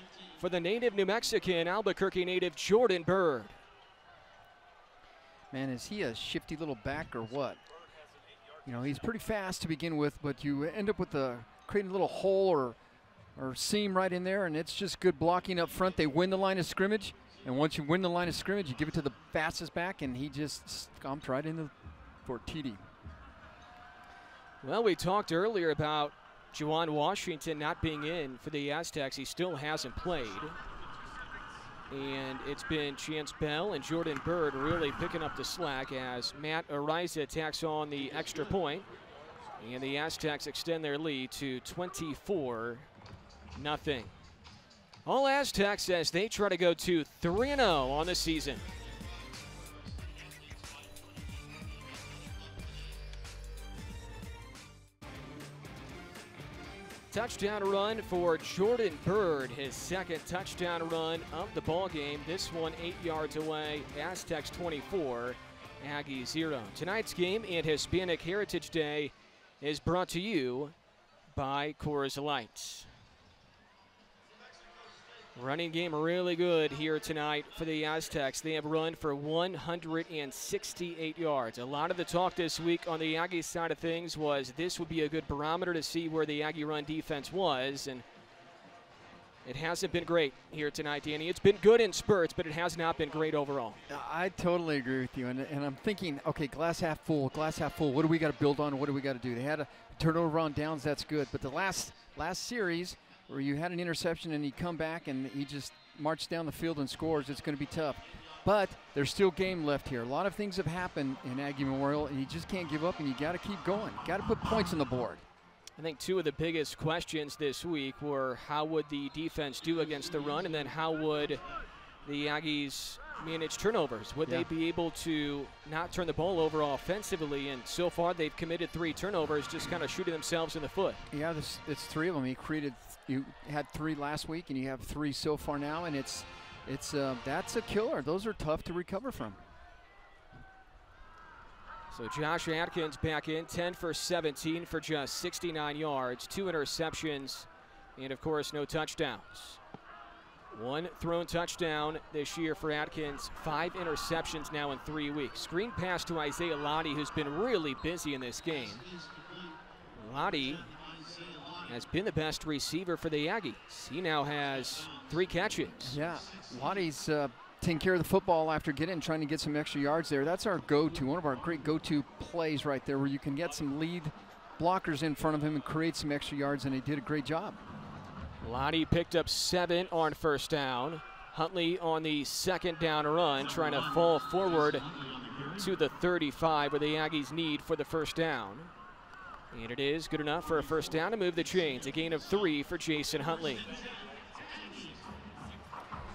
for the native New Mexican, Albuquerque native Jordan Bird. Man, is he a shifty little back or what? You know, he's pretty fast to begin with, but you end up with creating a little hole or seam right in there, and it's just good blocking up front. They win the line of scrimmage, and once you win the line of scrimmage, you give it to the fastest back, and he just stomped right in for TD. Well, we talked earlier about Juwan Washington not being in for the Aztecs. He still hasn't played. And it's been Chance Bell and Jordan Bird really picking up the slack as Matt Ariza tacks on the extra point. And the Aztecs extend their lead to 24-0. All Aztecs as they try to go to 3-0 on the season. Touchdown run for Jordan Bird, his second touchdown run of the ball game. This one 8 yards away. Aztecs 24, Aggies 0. Tonight's game and Hispanic Heritage Day is brought to you by Coors Light. Running game really good here tonight for the Aztecs. They have run for 168 yards. A lot of the talk this week on the Aggie side of things was this would be a good barometer to see where the Aggie run defense was, and it hasn't been great here tonight, Danny. It's been good in spurts, but it has not been great overall. I totally agree with you, and I'm thinking, okay, glass half full, glass half full. What do we got to build on? What do we got to do? They had a turnover on downs, that's good, but the last series where you had an interception and you come back and he just marched down the field and scores, it's going to be tough. But there's still game left here. A lot of things have happened in Aggie Memorial, and you just can't give up, and you got to keep going. Got to put points on the board. I think two of the biggest questions this week were how would the defense do against the run, and then how would the Aggies manage turnovers? Would they be able to not turn the ball over offensively? And so far they've committed 3 turnovers, just kind of shooting themselves in the foot. Yeah, it's 3 of them. You had 3 last week, and you have 3 so far now, and that's a killer. Those are tough to recover from. So Josh Atkins back in, 10 for 17 for just 69 yards, 2 interceptions, and of course no touchdowns. 1 thrown touchdown this year for Atkins, 5 interceptions now in 3 weeks. Screen pass to Isaiah Lottie, who's been really busy in this game. Lottie has been the best receiver for the Aggies. He now has 3 catches. Yeah, Lottie's taking care of the football after trying to get some extra yards there. That's our go-to, one of our great go-to plays right there, where you can get some lead blockers in front of him and create some extra yards, and he did a great job. Lottie picked up 7 on first down. Huntley on the second down run, trying to fall forward to the 35 where the Aggies need for the first down. And it is good enough for a first down to move the chains. A gain of 3 for Jason Huntley.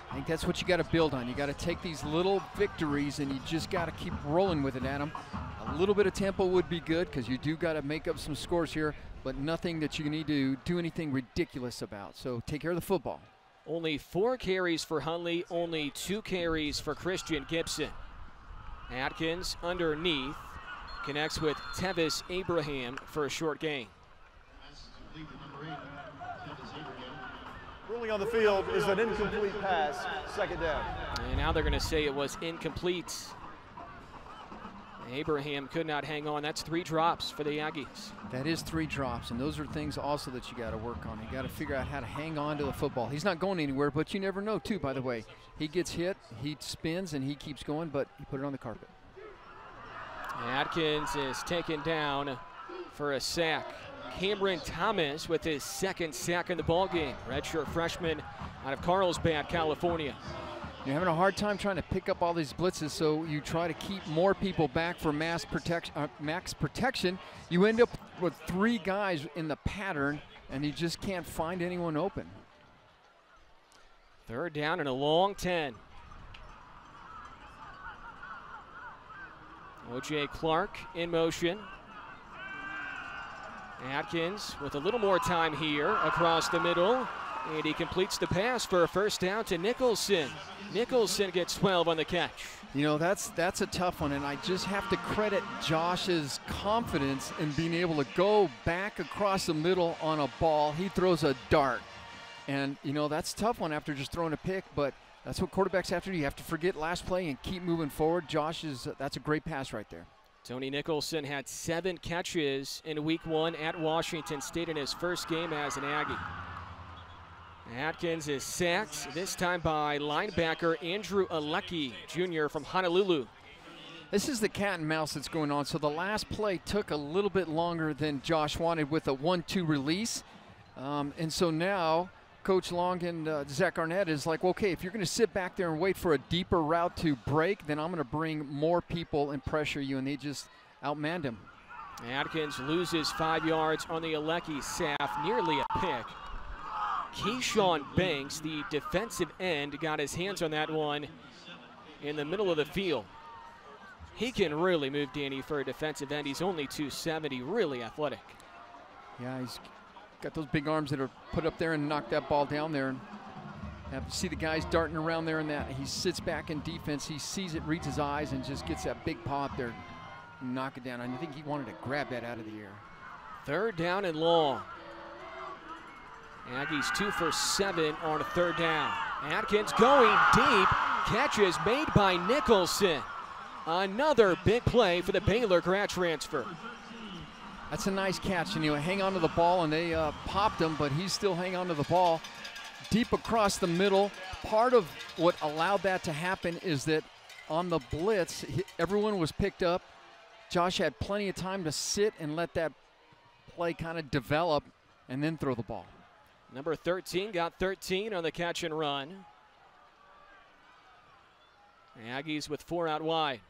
I think that's what you got to build on. You got to take these little victories and you just got to keep rolling with it, Adam. A little bit of tempo would be good because you do got to make up some scores here, but nothing that you need to do anything ridiculous about. So take care of the football. Only 4 carries for Huntley, only 2 carries for Christian Gibson. Atkins underneath. connects with Tevis Abraham for a short gain. Ruling on the field is an incomplete pass, second down. And now they're going to say it was incomplete. Abraham could not hang on. That's 3 drops for the Aggies. That is 3 drops, and those are things also that you got to work on. You got to figure out how to hang on to the football. He's not going anywhere, but you never know, too, by the way. He gets hit, he spins, and he keeps going, but he put it on the carpet. Atkins is taken down for a sack. Cameron Thomas with his 2nd sack in the ballgame. Redshirt freshman out of Carlsbad, California. You're having a hard time trying to pick up all these blitzes, so you try to keep more people back for max protection. You end up with 3 guys in the pattern, and you just can't find anyone open. 3rd down and a long 10. O.J. Clark in motion. Atkins with a little more time here across the middle, and he completes the pass for a 1st down to Nicholson. Nicholson gets 12 on the catch. You know, that's a tough one, and I just have to credit Josh's confidence in being able to go back across the middle on a ball. He throws a dart, and, you know, that's a tough one after just throwing a pick, but that's what quarterbacks have to do. You have to forget last play and keep moving forward. That's a great pass right there. Tony Nicholson had 7 catches in week 1 at Washington State in his first game as an Aggie. Atkins is sacked, this time by linebacker Andrew Alecki, Jr. from Honolulu. This is the cat and mouse that's going on. So the last play took a little bit longer than Josh wanted with a 1-2 release. And so now Coach Long and Zach Arnett is like, okay, if you're going to sit back there and wait for a deeper route to break, then I'm going to bring more people and pressure you, and they just outmanned him. Atkins loses 5 yards on the Alecki sack, nearly a pick. Keyshawn Banks, the defensive end, got his hands on that one in the middle of the field. He can really move, Danny, for a defensive end. He's only 270, really athletic. Yeah, he's got those big arms that are put up there and knock that ball down there. And have to see the guys darting around there, and that he sits back in defense. He sees it, reads his eyes, and just gets that big paw up there and knock it down. I think he wanted to grab that out of the air. 3rd down and long. Aggies 2 for 7 on a 3rd down. Atkins going deep. Catch is made by Nicholson. Another big play for the Baylor grad transfer. That's a nice catch, and you hang on to the ball, and they popped him, but he's still hanging on to the ball. Deep across the middle. Part of what allowed that to happen is that on the blitz, everyone was picked up. Josh had plenty of time to sit and let that play kind of develop and then throw the ball. Number 13 got 13 on the catch and run. Aggies with 4 out wide.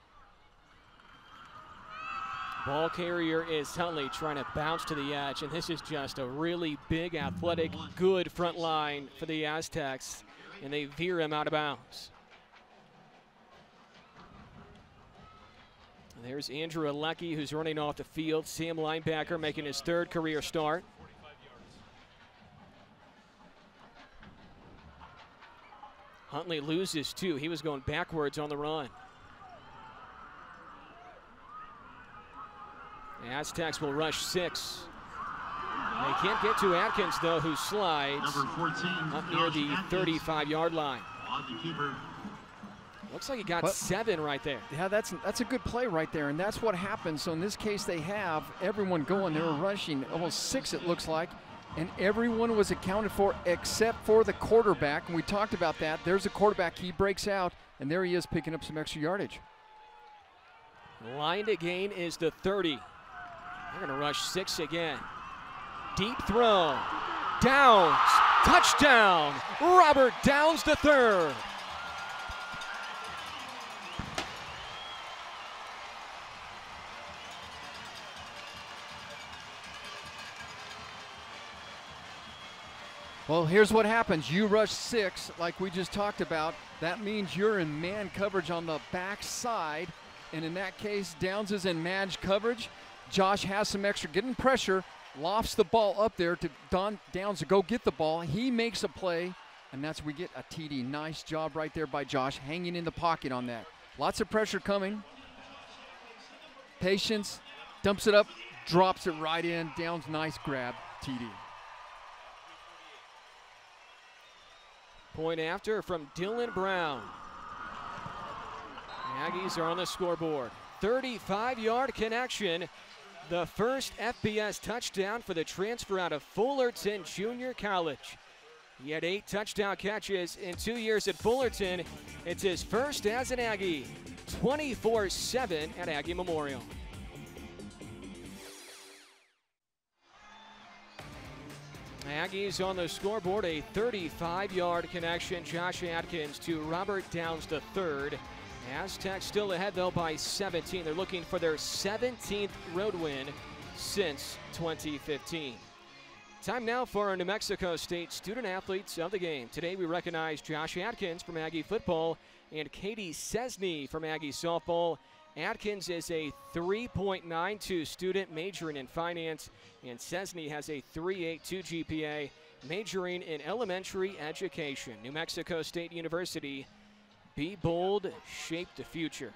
Ball carrier is Huntley trying to bounce to the edge, and this is just a really big, athletic, good front line for the Aztecs, and they veer him out of bounds. There's Andrew Alecki, who's running off the field. Sam linebacker making his 3rd career start. Huntley loses 2. He was going backwards on the run. The Aztecs will rush 6. They can't get to Atkins, though, who slides up near the 35-yard line. Looks like he got 7 right there. Yeah, that's a good play right there, and that's what happens. So in this case, they have everyone going. They were rushing almost 6, it looks like, and everyone was accounted for except for the quarterback. And we talked about that. There's a quarterback. He breaks out, and there he is picking up some extra yardage. Line to gain is the 30. They're going to rush 6 again. Deep throw. Downs. Touchdown. Robert Downs the 3rd. Well, here's what happens. You rush 6, like we just talked about. That means you're in man coverage on the back side. And in that case, Downs is in man coverage. Josh has some extra, getting pressure, lofts the ball up there to Downs to go get the ball. He makes a play, and that's we get a TD. Nice job right there by Josh, hanging in the pocket on that. Lots of pressure coming. Patience, Dumps it up, drops it right in. Downs, nice grab, TD. Point after from Dylan Brown. The Aggies are on the scoreboard. 35-yard connection. The first FBS touchdown for the transfer out of Fullerton Junior College. He had 8 touchdown catches in 2 years at Fullerton. It's his first as an Aggie. 24-7 at Aggie Memorial. Aggies on the scoreboard, a 35-yard connection. Josh Atkins to Robert Downs III. Aztecs still ahead, though, by 17. They're looking for their 17th road win since 2015. Time now for our New Mexico State Student Athletes of the Game. Today we recognize Josh Atkins from Aggie football and Katie Cesny from Aggie softball. Atkins is a 3.92 student majoring in finance, and Cesny has a 3.82 GPA majoring in elementary education. New Mexico State University, be bold, shape the future.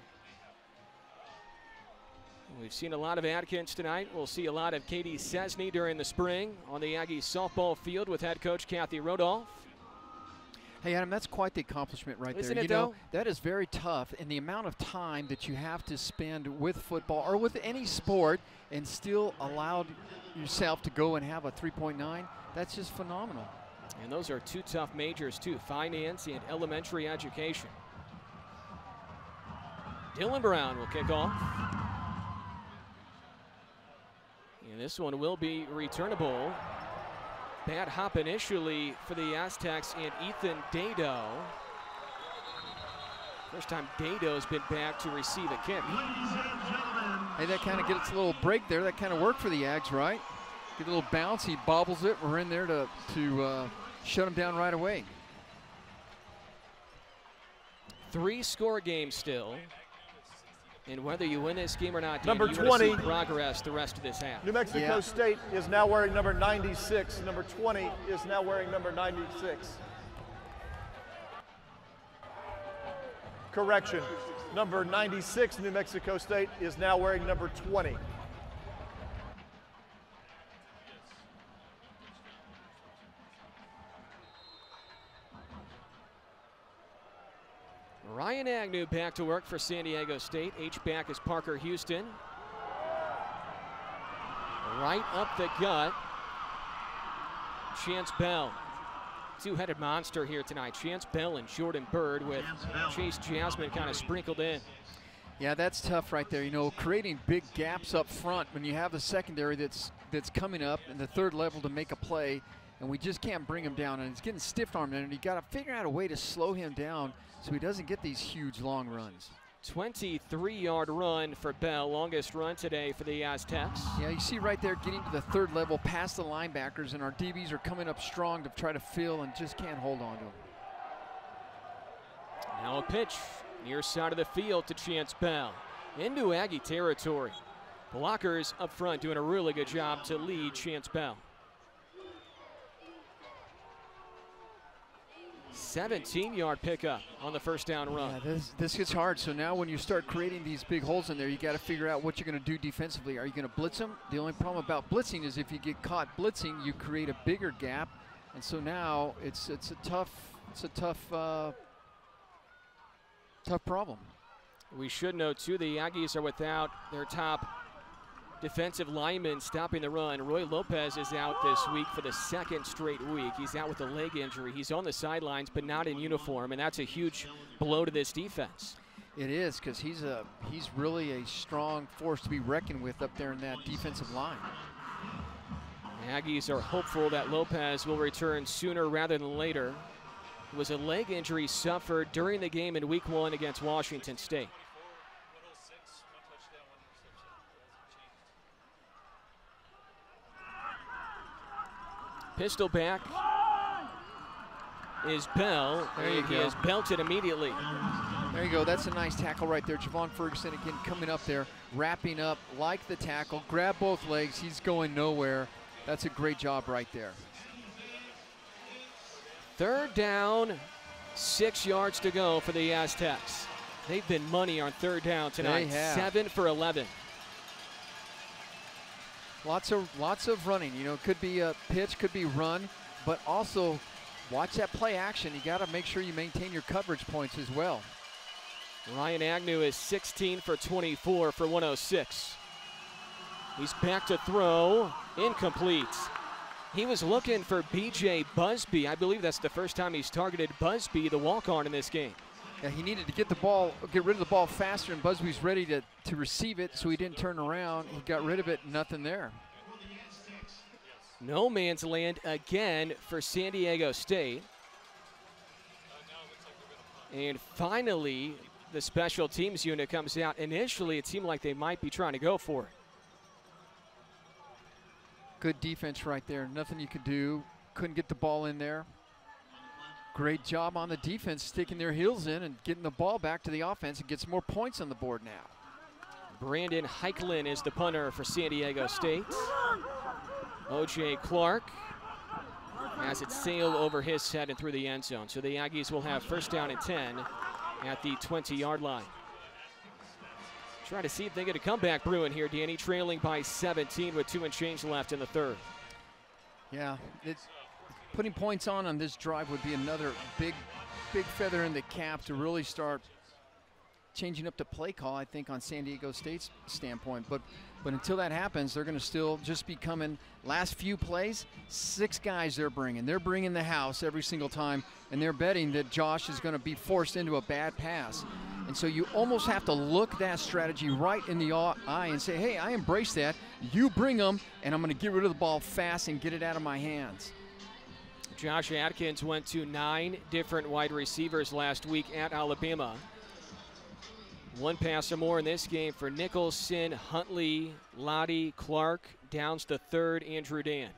We've seen a lot of Atkins tonight. We'll see a lot of Katie Cesny during the spring on the Aggie softball field with head coach Kathy Rodolph. Hey, Adam, that's quite the accomplishment right there. Isn't it, you know, though? that is very tough, and the amount of time that you have to spend with football or with any sport and still allow yourself to go and have a 3.9, that's just phenomenal. And those are 2 tough majors, too, finance and elementary education. Dylan Brown will kick off. And this one will be returnable. Bad hop initially for the Aztecs and Ethan Dado. First time Dado's been back to receive a kick. Hey, that kind of gets a little break there. That kind of worked for the Ags, right? Get a little bounce, he bobbles it. We're in there to shut him down right away. 3-score game still. And whether you win this game or not, Number you're 20. gonna see progress the rest of this half. New Mexico State is now wearing number 96. Number 20 is now wearing number 96. Correction. Number 96, New Mexico State, is now wearing number 20. Ryan Agnew back to work for San Diego State. H-back is Parker Houston. Right up the gut, Chance Bell. 2-headed monster here tonight. Chance Bell and Jordan Bird with Chase Jasmine kind of sprinkled in. Yeah, that's tough right there. You know, creating big gaps up front when you have a secondary that's coming up in the third level to make a play, and we just can't bring him down. And he's getting stiff-armed, and you got to figure out a way to slow him down so he doesn't get these huge long runs. 23-yard run for Bell, longest run today for the Aztecs. Yeah, you see right there getting to the third level past the linebackers, and our DBs are coming up strong to try to fill and just can't hold on to him. Now a pitch near side of the field to Chance Bell into Aggie territory. Blockers up front doing a really good job to lead Chance Bell. 17-yard pickup on the first down run. Yeah, this gets hard. So now when you start creating these big holes in there, you got to figure out what you're going to do defensively. Are you going to blitz them? The only problem about blitzing is if you get caught blitzing, you create a bigger gap, and so now it's a tough problem. We should note too, the Aggies are without their top defensive lineman stopping the run. Roy Lopez is out this week for the second straight week. He's out with a leg injury. He's on the sidelines, but not in uniform, and that's a huge blow to this defense. It is, because he's really a strong force to be reckoned with up there in that defensive line. The Aggies are hopeful that Lopez will return sooner rather than later. It was a leg injury suffered during the game in Week 1 against Washington State. Pistol back is Bell. There you He go. is belted immediately. There you go. That's a nice tackle right there. Javon Ferguson again coming up there, wrapping up like the tackle. Grab both legs. He's going nowhere. That's a great job right there. Third down, 6 yards to go for the Aztecs. They've been money on third down tonight. They have. 7 for 11. Lots of running. You know, could be a pitch, could be run, but also watch that play action. You got to make sure you maintain your coverage points as well. Ryan Agnew is 16 for 24 for 106. He's back to throw, incomplete. He was looking for B.J. Busby. I believe that's the first time he's targeted Busby, the walk-on, in this game. Yeah, he needed to get rid of the ball faster, and Busby's ready to receive it, so he didn't turn around. He got rid of it, nothing there. No man's land again for San Diego State. And finally, the special teams unit comes out. Initially, it seemed like they might be trying to go for it. Good defense right there. Nothing you could do. Couldn't get the ball in there. Great job on the defense sticking their heels in and getting the ball back to the offense and get some more points on the board now. Brandon Heiklin is the punter for San Diego State. O.J. Clark has it sail over his head and through the end zone. So the Aggies will have first down and 10 at the 20-yard line. Try to see if they get a comeback brewing here, Danny, trailing by 17 with 2 and change left in the third. Yeah, putting points on this drive would be another big feather in the cap to really start changing up the play call, I think, on San Diego State's standpoint. But until that happens, they're going to still just be coming. Last few plays, 6 guys they're bringing. They're bringing the house every single time, and they're betting that Josh is going to be forced into a bad pass. And so you almost have to look that strategy right in the eye and say, hey, I embrace that. You bring them, and I'm going to get rid of the ball fast and get it out of my hands. Josh Adkins went to 9 different wide receivers last week at Alabama. 1 pass or more in this game for Nicholson, Huntley, Lottie, Clark. Downs the third, Andrew Dan.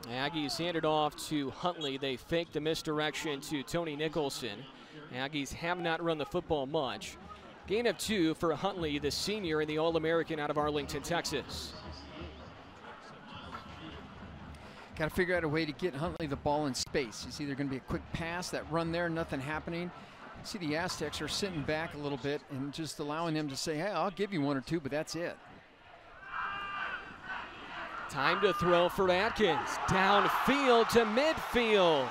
Aggies hand it off to Huntley. They fake the misdirection to Tony Nicholson. Aggies have not run the football much. Gain of 2 for Huntley, the senior and the All-American out of Arlington, Texas. Got to figure out a way to get Huntley the ball in space. It's either going to be a quick pass, that run there, nothing happening. See, the Aztecs are sitting back a little bit and just allowing them to say, hey, I'll give you 1 or 2, but that's it. Time to throw for Atkins. Downfield to midfield.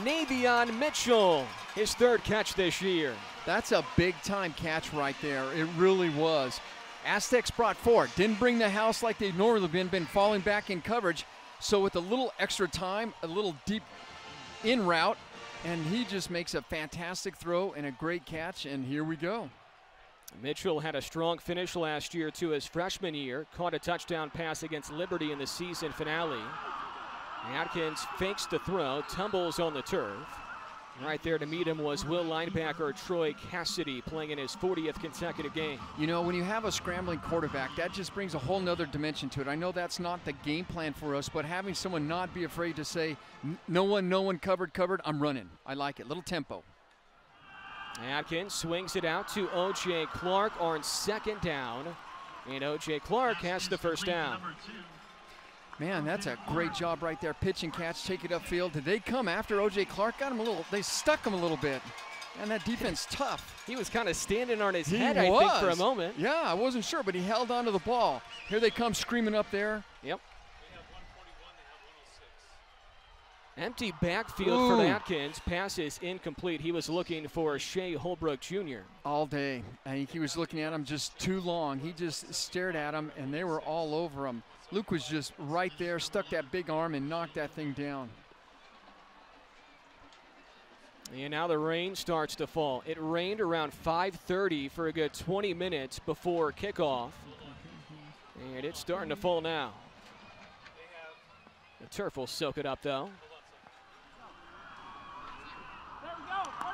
Navion Mitchell, his 3rd catch this year. That's a big-time catch right there. It really was. Aztecs brought 4. Didn't bring the house like they've normally been falling back in coverage. So with a little extra time, a little deep in route, and he just makes a fantastic throw and a great catch, and here we go. Mitchell had a strong finish last year to his freshman year. Caught a touchdown pass against Liberty in the season finale. Atkins fakes the throw, tumbles on the turf. Right there to meet him was Will linebacker Troy Cassidy, playing in his 40th consecutive game. You know, when you have a scrambling quarterback, that just brings a whole nother dimension to it. I know that's not the game plan for us, but having someone not be afraid to say, no one covered, I'm running. I like it, little tempo. Atkins swings it out to O.J. Clark on 2nd down, and O.J. Clark has the first down. Man, that's a great job right there. Pitch and catch, take it upfield. Did they come after O.J. Clark? Got him a little, they stuck him a little bit. And that defense tough. He was kind of standing on his head, I think, for a moment. Yeah, I wasn't sure, but he held on to the ball. Here they come screaming up there. Yep. Empty backfield for Atkins. Pass is incomplete. He was looking for Shea Holbrook Jr. All day. I think he was looking at him just too long. He just stared at him, and they were all over him. Luke was just right there, stuck that big arm, and knocked that thing down. And now the rain starts to fall. It rained around 5:30 for a good 20 minutes before kickoff. And it's starting to fall now. The turf will soak it up, though.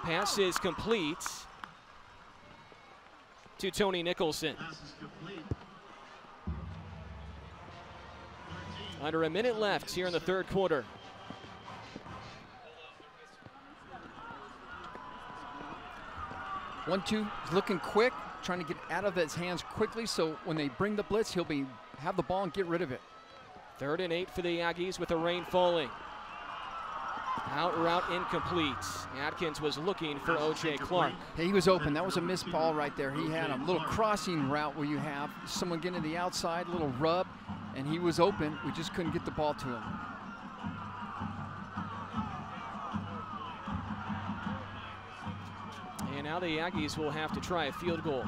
Pass is complete to Tony Nicholson. Under a minute left here in the third quarter. One-two, looking quick, trying to get out of his hands quickly, so when they bring the blitz, he'll have the ball and get rid of it. 3rd and 8 for the Aggies with the rain falling. Out route incomplete. Atkins was looking for O.J. Clark. Hey, he was open. That was a missed ball right there. He had a little crossing route where you have someone getting to the outside, little rub, and he was open. We just couldn't get the ball to him. And now the Aggies will have to try a field goal.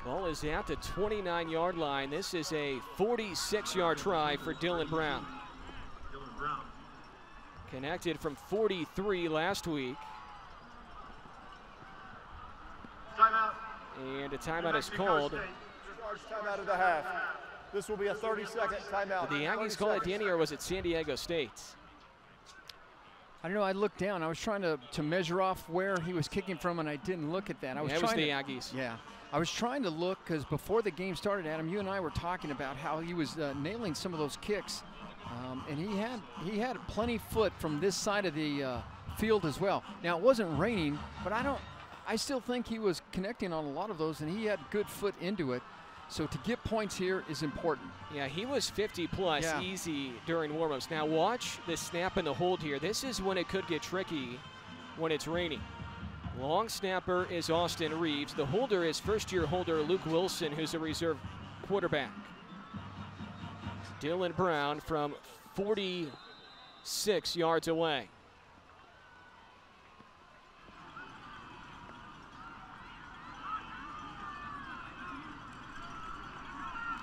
Ball is at the 29-yard line. This is a 46-yard try for Dylan Brown. Connected from 43 last week. Timeout. And a timeout is called. Timeout of the half. This will be a 30-second timeout. Did the Aggies call it, Danny, or was it San Diego State? I don't know. I looked down. I was trying to measure off where he was kicking from, and I didn't look at that. I was That was the Aggies. Yeah. I was trying to look because before the game started, Adam, you and I were talking about how he was nailing some of those kicks, and he had plenty foot from this side of the field as well. Now it wasn't raining, but I still think he was connecting on a lot of those, and he had good foot into it. So to get points here is important. Yeah, he was 50-plus easy during warm-ups. Now watch the snap and the hold here. This is when it could get tricky when it's raining. Long snapper is Austin Reeves. The holder is first-year holder Luke Wilson, who's a reserve quarterback. Dylan Brown from 46 yards away.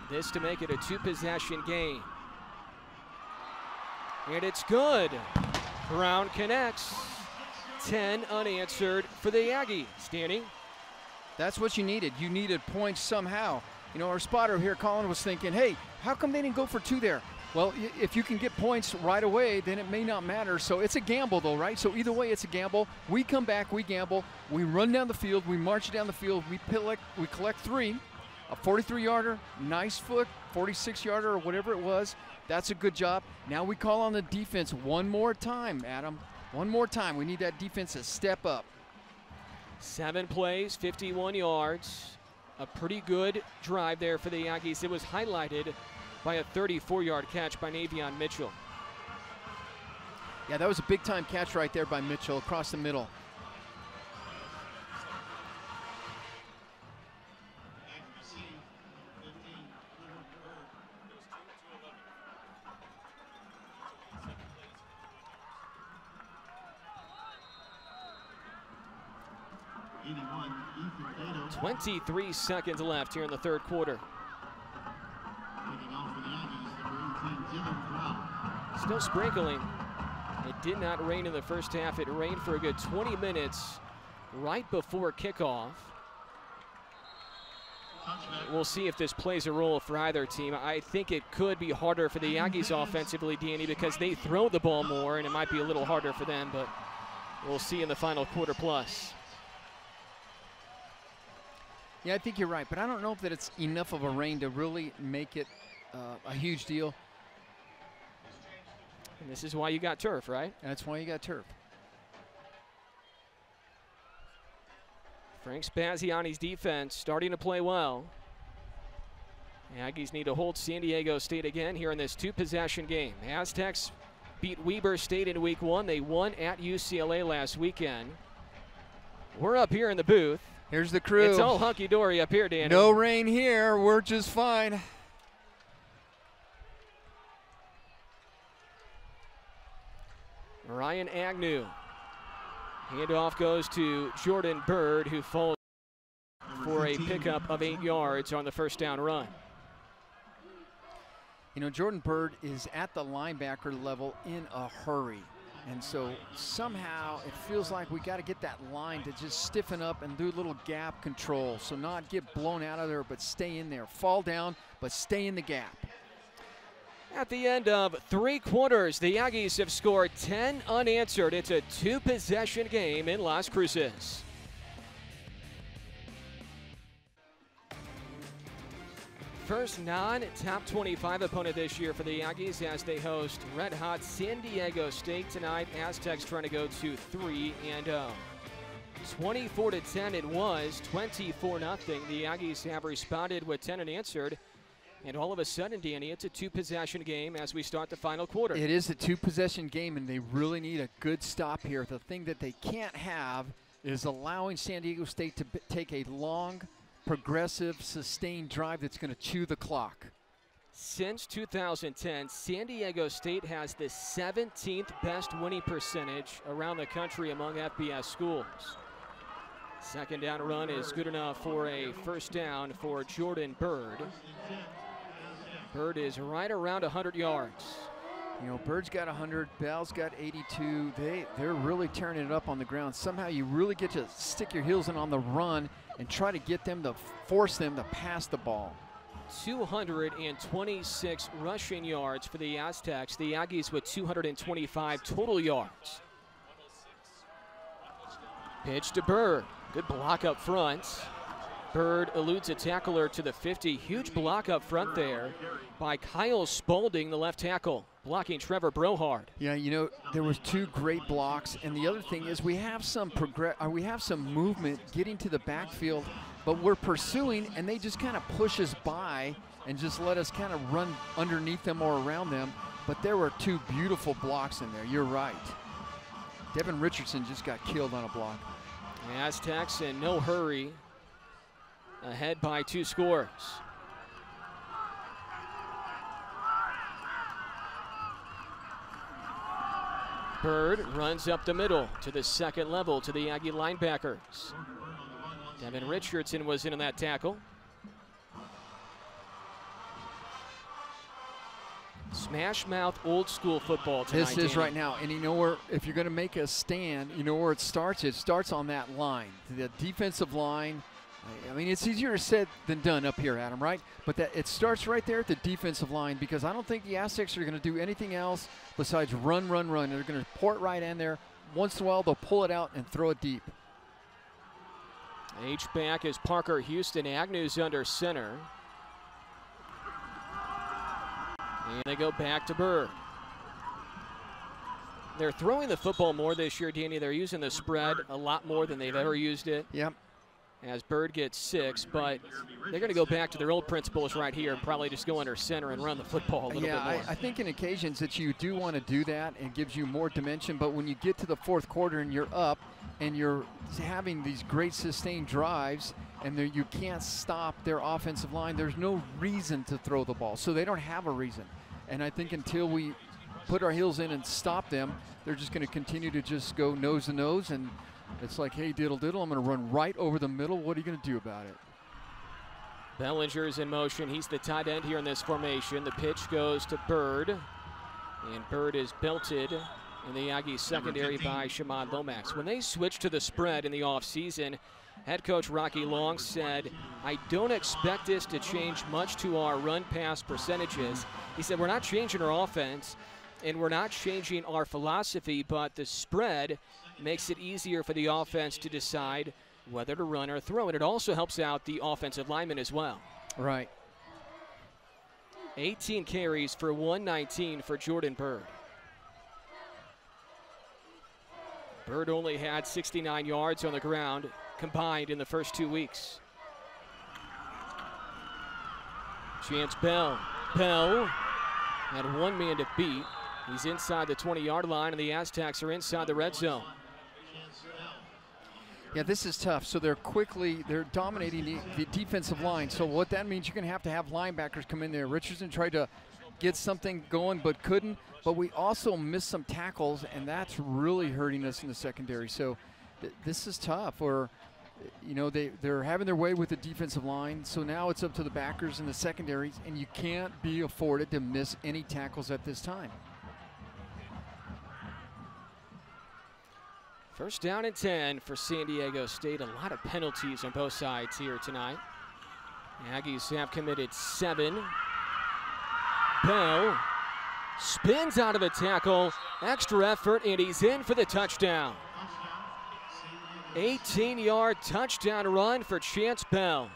This to make it a two-possession game. And it's good. Brown connects. 10 unanswered for the Aggies. Danny? That's what you needed. You needed points somehow. You know, our spotter here, Colin, was thinking, hey, how come they didn't go for two there? Well, if you can get points right away, then it may not matter. So it's a gamble, though, right? So either way, it's a gamble. We come back, we gamble, we run down the field, we march down the field, we collect three. A 43-yarder, nice foot, 46-yarder, or whatever it was. That's a good job. Now we call on the defense one more time, Adam. One more time. We need that defense to step up. 7 plays, 51 yards. A pretty good drive there for the Aggies. It was highlighted by a 34-yard catch by Navion Mitchell. Yeah, that was a big-time catch right there by Mitchell across the middle. Ethan 23 seconds left here in the third quarter. Still sprinkling. It did not rain in the first half. It rained for a good 20 minutes right before kickoff. We'll see if this plays a role for either team. I think it could be harder for the Aggies offensively, Danny, because they throw the ball more, and it might be a little harder for them, but we'll see in the final quarter plus. Yeah, I think you're right, but I don't know if that it's enough of a rain to really make it a huge deal. And this is why you got turf, right? That's why you got turf. Frank Spaziani's defense starting to play well. The Aggies need to hold San Diego State again here in this two-possession game. Aztecs beat Weber State in week 1. They won at UCLA last weekend. We're up here in the booth. Here's the crew. It's all hunky-dory up here, Danny. No rain here. We're just fine. Ryan Agnew. Handoff goes to Jordan Bird, who falls for a pickup of 8 yards on the first down run. You know, Jordan Bird is at the linebacker level in a hurry. And so somehow it feels like we got to get that line to just stiffen up and do a little gap control. So not get blown out of there, but stay in there. Fall down, but stay in the gap. At the end of 3 quarters, the Aggies have scored 10 unanswered. It's a two-possession game in Las Cruces. First non-top 25 opponent this year for the Aggies as they host red-hot San Diego State tonight. Aztecs trying to go to 3-0. 24-10 it was, 24-0. The Aggies have responded with 10 unanswered. And all of a sudden, Danny, it's a two-possession game as we start the final quarter. It is a two-possession game, and they really need a good stop here. The thing that they can't have is allowing San Diego State to take a long, progressive, sustained drive that's going to chew the clock. Since 2010, San Diego State has the 17th best winning percentage around the country among FBS schools. Second down run is good enough for a first down for Jordan Bird. Bird is right around 100 yards. You know, Bird's got 100, Bell's got 82. They're really tearing it up on the ground. Somehow you really get to stick your heels in on the run and try to get them to force them to pass the ball. 226 rushing yards for the Aztecs. The Aggies with 225 total yards. Pitch to Bird. Good block up front. Bird eludes a tackler to the 50. Huge block up front there by Kyle Spaulding, the left tackle, blocking Trevor Brohard. Yeah, you know, there was two great blocks, and the other thing is we have some movement getting to the backfield, but we're pursuing, and they just kind of push us by and just let us kind of run underneath them or around them. But there were two beautiful blocks in there. You're right. Devin Richardson just got killed on a block. The Aztecs in no hurry, ahead by 2 scores. Bird runs up the middle to the second level to the Aggie linebackers. Devin Richardson was in on that tackle. Smash mouth old school football tonight. This is right now, and you know where, if you're going to make a stand, you know where it starts? It starts on that line, the defensive line. I mean, it's easier said than done up here, Adam, right? But it starts right there at the defensive line, because I don't think the Aztecs are going to do anything else besides run, run, run. They're going to pour it right in there. Once in a while, they'll pull it out and throw it deep. H-back is Parker Houston. Agnew's under center. And they go back to Bird. They're throwing the football more this year, Danny. They're using the spread a lot more than they've ever used it. Yep. As Bird gets 6, but they're going to go back to their old principles right here and probably just go under center and run the football a little bit more. I think in occasions that you do want to do that, and gives you more dimension, but when you get to the fourth quarter and you're up and you're having these great sustained drives and you can't stop their offensive line, there's no reason to throw the ball. So they don't have a reason. And I think until we put our heels in and stop them, they're just going to continue to just go nose to nose, and it's like, hey, diddle diddle, I'm going to run right over the middle. What are you going to do about it? Bellinger's in motion. He's the tight end here in this formation. The pitch goes to Bird, and Bird is belted in the Aggies secondary by Shamad Lomax. When they switched to the spread in the offseason, head coach Rocky Long said, I don't expect this to change much to our run-pass percentages. He said, we're not changing our offense, and we're not changing our philosophy, but the spread makes it easier for the offense to decide whether to run or throw. And it also helps out the offensive linemen as well. Right. 18 carries for 119 for Jordan Bird. Bird only had 69 yards on the ground combined in the first 2 weeks. Chance Bell. Bell had one man to beat. He's inside the 20-yard line, and the Aztecs are inside the red zone. Yeah, this is tough. So they're dominating the defensive line. So what that means, you're going to have linebackers come in there. Richardson tried to get something going but couldn't. But we also missed some tackles, and that's really hurting us in the secondary. So this is tough. Or, you know, they're having their way with the defensive line. So now it's up to the backers and the secondaries, and you can't be afforded to miss any tackles at this time. First down and 10 for San Diego State. A lot of penalties on both sides here tonight. The Aggies have committed 7. Bell spins out of a tackle, extra effort, and he's in for the touchdown. 18-yard touchdown run for Chance Bell.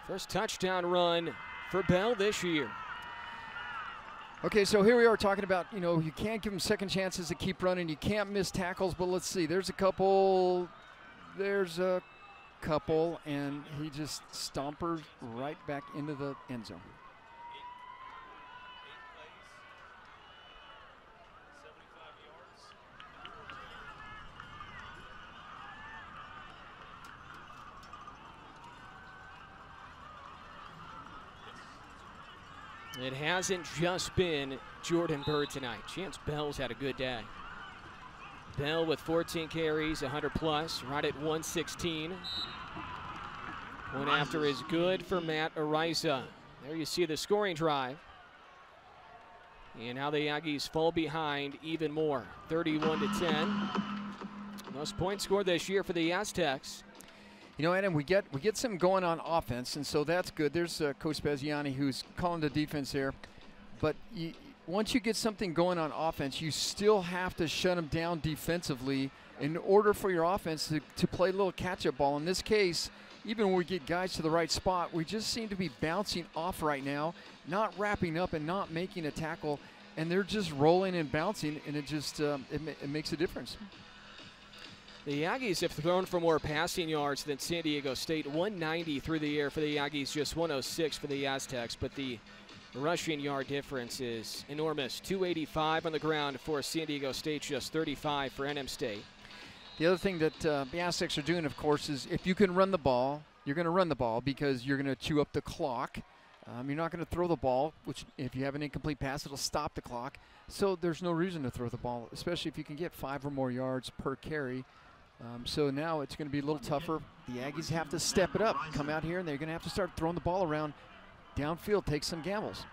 First touchdown run for Bell this year. Okay, so here we are talking about, you can't give them second chances to keep running. You can't miss tackles, but let's see. There's a couple, and he just stompers right back into the end zone. It hasn't just been Jordan Bird tonight. Chance Bell's had a good day. Bell with 14 carries, 100 plus, right at 116. One after is good for Matt Ariza. There you see the scoring drive. And now the Aggies fall behind even more, 31-10. Most points scored this year for the Aztecs. Adam, we get something going on offense, and so that's good. There's Coach Bezziani who's calling the defense there. But once you get something going on offense, you still have to shut them down defensively in order for your offense to play a little catch-up ball. In this case, even when we get guys to the right spot, we just seem to be bouncing off right now, not wrapping up and not making a tackle, and they're just rolling and bouncing, and it just it makes a difference. The Aggies have thrown for more passing yards than San Diego State. 190 through the air for the Aggies, just 106 for the Aztecs. But the rushing yard difference is enormous. 285 on the ground for San Diego State, just 35 for NM State. The other thing that the Aztecs are doing, of course, is if you can run the ball, you're going to run the ball because you're going to chew up the clock. You're not going to throw the ball, which if you have an incomplete pass, it'll stop the clock. So there's no reason to throw the ball, especially if you can get 5 or more yards per carry. So now it's going to be a little tougher. The Aggies have to step it up, come out here, and they're going to have to start throwing the ball around downfield, take some gambles.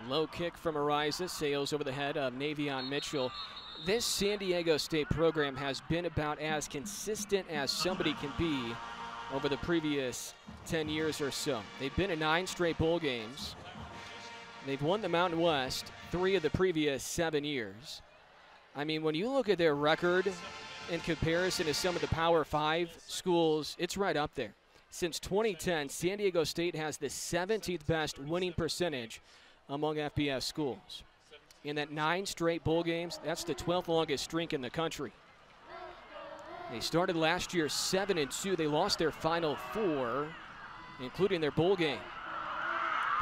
Low kick from Ariza, sails over the head of Navion Mitchell. This San Diego State program has been about as consistent as somebody can be over the previous 10 years or so. They've been in 9 straight bowl games. They've won the Mountain West 3 of the previous 7 years. I mean, when you look at their record in comparison to some of the Power 5 schools, it's right up there. Since 2010, San Diego State has the 17th best winning percentage among FBS schools. In that 9 straight bowl games, that's the 12th longest streak in the country. They started last year 7-2. They lost their final 4, including their bowl game.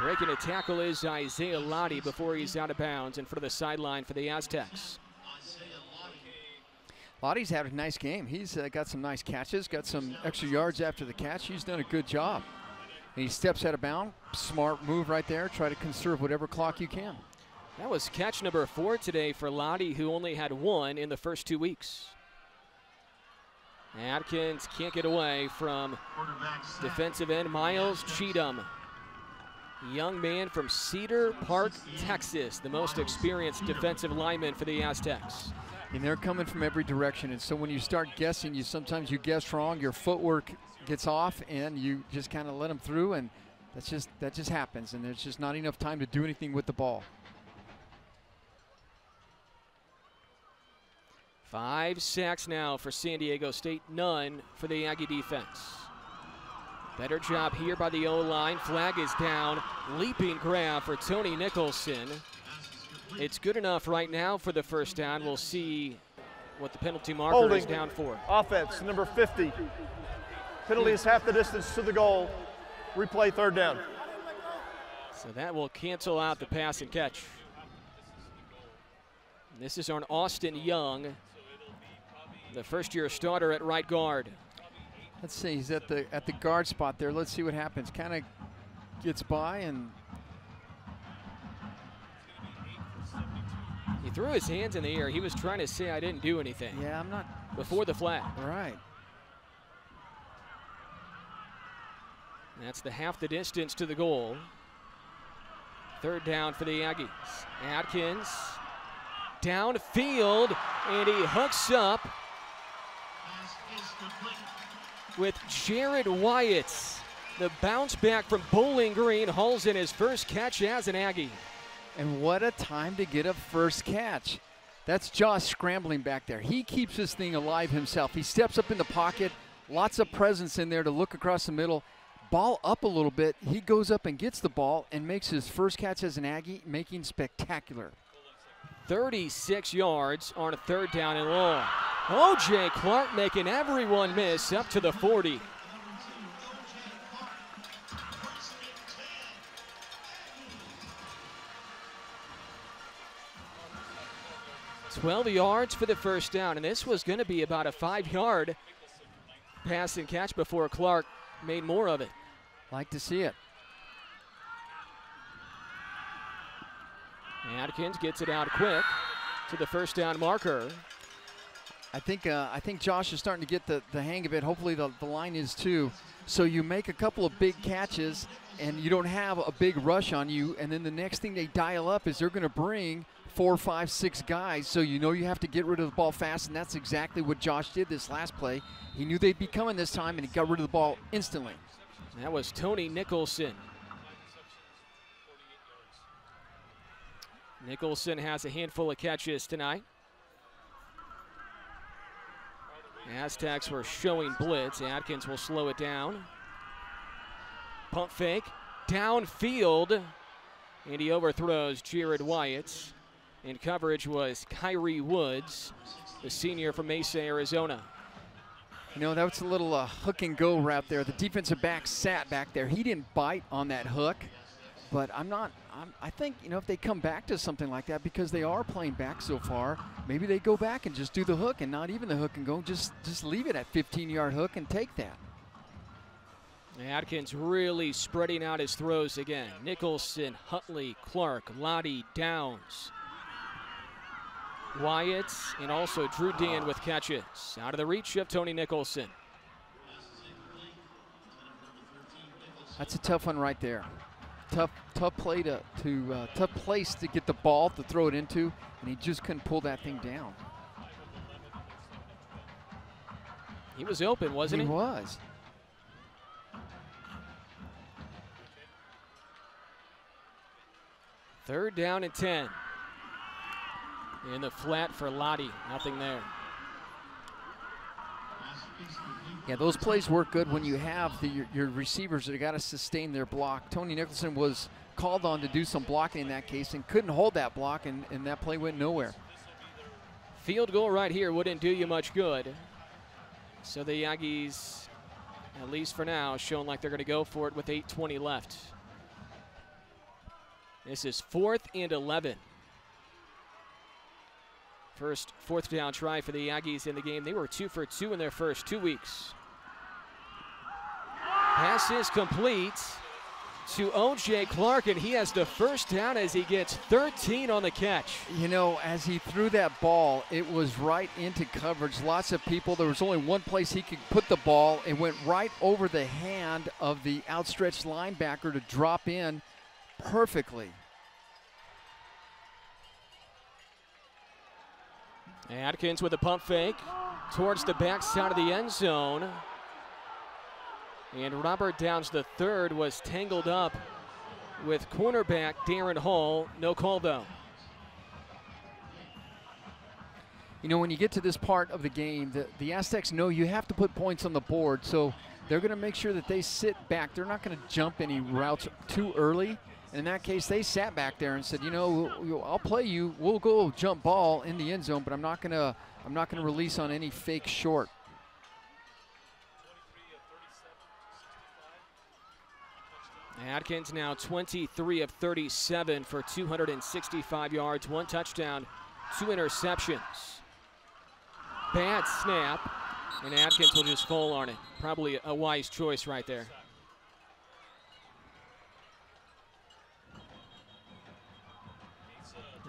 Breaking a tackle is Isaiah Lottie before he's out of bounds in front of the sideline for the Aztecs. Lottie's had a nice game. He's got some nice catches, got some extra yards after the catch. He's done a good job. And he steps out of bounds. Smart move right there. Try to conserve whatever clock you can. That was catch number 4 today for Lottie, who only had 1 in the first 2 weeks. Atkins can't get away from defensive end Miles Cheatham. Young man from Cedar Park, Texas, the most experienced defensive lineman for the Aztecs. And they're coming from every direction, and so when you start guessing, sometimes you guess wrong, your footwork gets off, and you just kind of let them through, and that just happens, and there's just not enough time to do anything with the ball. 5 sacks now for San Diego State, none for the Aggie defense. Better job here by the O-line. Flag is down. Leaping grab for Tony Nicholson. It's good enough right now for the first down. We'll see what the penalty marker Holding. is down for. Offense, number 50. Penalty is half the distance to the goal. Replay 3rd down. So that will cancel out the pass and catch. This is on Austin Young, the first-year starter at right guard. Let's see, he's at the guard spot there. Let's see what happens. Kind of gets by, and he threw his hands in the air. He was trying to say, I didn't do anything. Yeah, I'm not. Before the flag. Right. That's the half the distance to the goal. 3rd down for the Aggies. Atkins downfield, and he hooks up with Jared Wyatt. The bounce back from Bowling Green hauls in his first catch as an Aggie. And what a time to get a first catch. That's Josh scrambling back there. He keeps this thing alive himself. He steps up in the pocket, lots of presence in there to look across the middle, ball up a little bit. He goes up and gets the ball and makes his first catch as an Aggie, making spectacular. 36 yards on a 3rd down and long. O.J. Clark making everyone miss up to the 40. 12 yards for the first down, and this was going to be about a 5-yard pass and catch before Clark made more of it. Like to see it. Atkins gets it out quick to the first down marker. I think Josh is starting to get the hang of it. Hopefully the line is too. So you make a couple of big catches and you don't have a big rush on you, and then the next thing they dial up is they're going to bring 4, 5, 6 guys, so you know you have to get rid of the ball fast, and that's exactly what Josh did this last play. He knew they'd be coming this time, and he got rid of the ball instantly. That was Tony Nicholson. Nicholson has a handful of catches tonight. Aztecs were showing blitz. Atkins will slow it down. Pump fake, downfield, and he overthrows Jared Wyatt. In coverage was Kyrie Woods, the senior from Mesa, Arizona. You know, that was a little hook and go route there. The defensive back sat back there. He didn't bite on that hook, but I think, you know, if they come back to something like that, because they are playing back so far, maybe they go back and just do the hook and not even the hook and go, just leave it at 15-yard hook and take that. Atkins really spreading out his throws again. Nicholson, Hutley, Clark, Lottie, Downs, Wyatt, and also Drew Dan with catches. Out of the reach of Tony Nicholson. That's a tough one right there. Tough play tough place to get the ball to throw it into, and he just couldn't pull that thing down. He was open, wasn't he? He was. Third down and 10. In the flat for Lottie, nothing there. Yeah, those plays work good when you have your receivers that have got to sustain their block. Tony Nicholson was called on to do some blocking in that case and couldn't hold that block, and that play went nowhere. Field goal right here wouldn't do you much good. So the Aggies, at least for now, showing like they're going to go for it with 8:20 left. This is 4th and 11. First 4th down try for the Aggies in the game. They were 2 for 2 in their first 2 weeks. Pass is complete to O.J. Clark, and he has the first down as he gets 13 on the catch. You know, as he threw that ball, it was right into coverage. Lots of people. There was only one place he could put the ball. It went right over the hand of the outstretched linebacker to drop in perfectly. Atkins with a pump fake towards the backside of the end zone. And Robert Downs III was tangled up with cornerback Darren Hall. No call, though. You know, when you get to this part of the game, the Aztecs know you have to put points on the board, so they're going to make sure that they sit back. They're not going to jump any routes too early. And in that case, they sat back there and said, you know, I'll play you. We'll go jump ball in the end zone, but I'm not going to release on any fake short. Atkins now 23 of 37 for 265 yards, 1 touchdown, 2 interceptions. Bad snap, and Atkins will just fall on it. Probably a wise choice right there.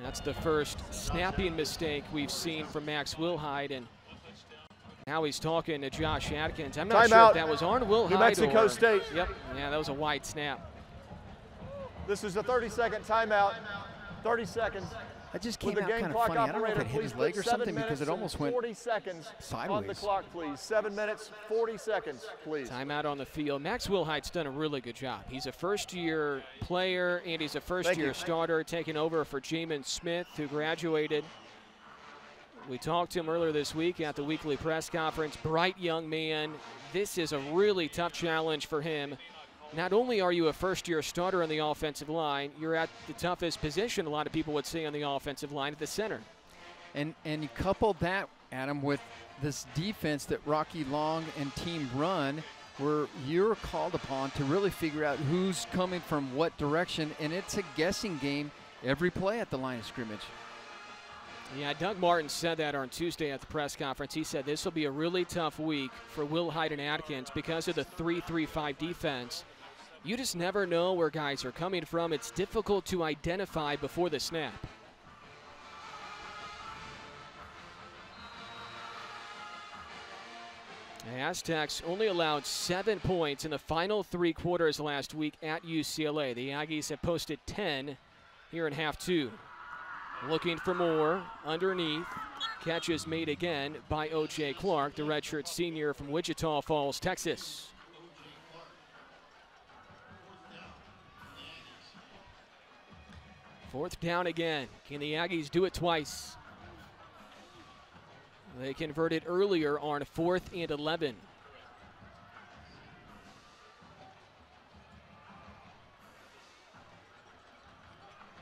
That's the first snapping mistake we've seen from Max Wilhide, and now he's talking to Josh Atkins. I'm not sure if that was on Wilhide New Mexico State. Yep, yeah, that was a wide snap. This is a 30-second timeout. 30 seconds. That just came out kind of funny. I don't know if it hit his leg or something because it almost went 40 seconds sideways. On the clock, please. 7 minutes, 40 seconds, please. Timeout on the field. Max Wilhide's done a really good job. He's a first-year player, and he's a first-year starter, taking over for Jamin Smith, who graduated. We talked to him earlier this week at the weekly press conference. Bright young man. This is a really tough challenge for him not only are you a first-year starter on the offensive line, you're at the toughest position, a lot of people would say, on the offensive line at the center. And you couple that, Adam, with this defense that Rocky Long and team run, where you're called upon to really figure out who's coming from what direction, and it's a guessing game every play at the line of scrimmage. Yeah, Doug Martin said that on Tuesday at the press conference. He said this will be a really tough week for Will Hyde and Atkins because of the 3-3-5 defense. You just never know where guys are coming from. It's difficult to identify before the snap. The Aztecs only allowed 7 points in the final 3 quarters last week at UCLA. The Aggies have posted 10 here in half 2. Looking for more underneath. Catch is made again by O.J. Clark, the redshirt senior from Wichita Falls, Texas. Fourth down again. Can the Aggies do it twice? They converted earlier on 4th and 11.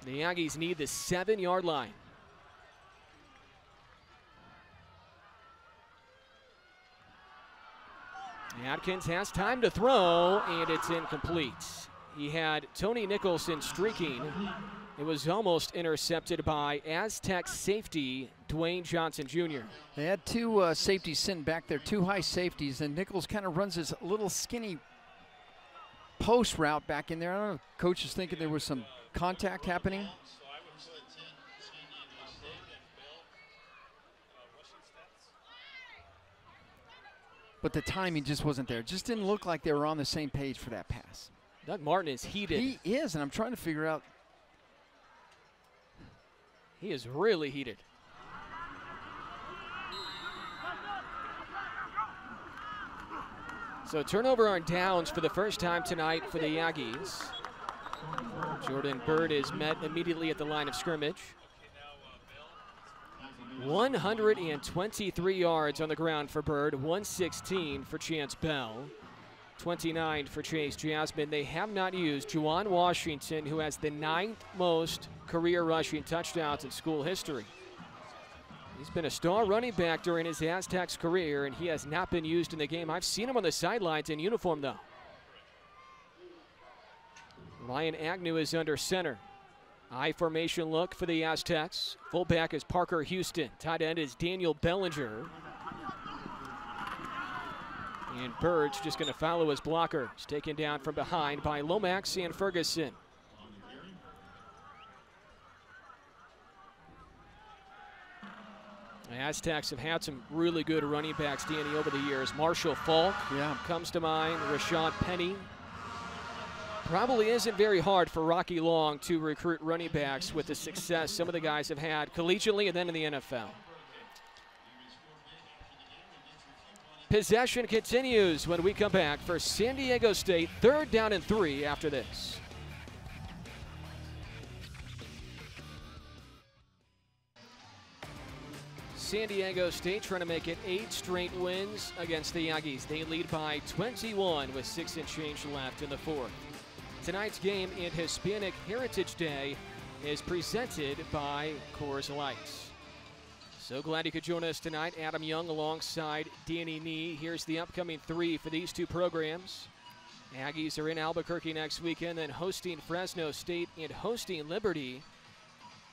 The Aggies need the 7-yard line. Atkins has time to throw, and it's incomplete. He had Tony Nicholson streaking. It was almost intercepted by Aztec safety Dwayne Johnson Jr. They had 2 safeties sitting back there, 2 high safeties, and Nichols kind of runs this little skinny post route back in there. I don't know, coach is thinking there was some contact happening. But the timing just wasn't there. It just didn't look like they were on the same page for that pass. Doug Martin is heated. He is, and I'm trying to figure out. He is really heated. So turnover on downs for the first time tonight for the Aggies. Jordan Byrd is met immediately at the line of scrimmage. 123 yards on the ground for Byrd, 116 for Chance Bell, 29 for Chase Jasmine. They have not used Juwan Washington, who has the 9th most career rushing touchdowns in school history. He's been a star running back during his Aztecs career, and he has not been used in the game. I've seen him on the sidelines in uniform, though. Ryan Agnew is under center. I formation look for the Aztecs. Fullback is Parker Houston. Tight end is Daniel Bellinger. And Bird's just going to follow his blocker. He's taken down from behind by Lomax and Ferguson. The Aztecs have had some really good running backs, Danny, over the years. Marshall Falk comes to mind. Rashad Penny. Probably isn't very hard for Rocky Long to recruit running backs with the success some of the guys have had collegiately and then in the NFL. Possession continues when we come back for San Diego State. 3rd down and 3 after this. San Diego State trying to make it 8 straight wins against the Aggies. They lead by 21 with 6 and change left in the 4th. Tonight's game in Hispanic Heritage Day is presented by Coors Light. So glad you could join us tonight. Adam Young alongside Danny Nee. Here's the upcoming 3 for these 2 programs. Aggies are in Albuquerque next weekend, then hosting Fresno State and hosting Liberty.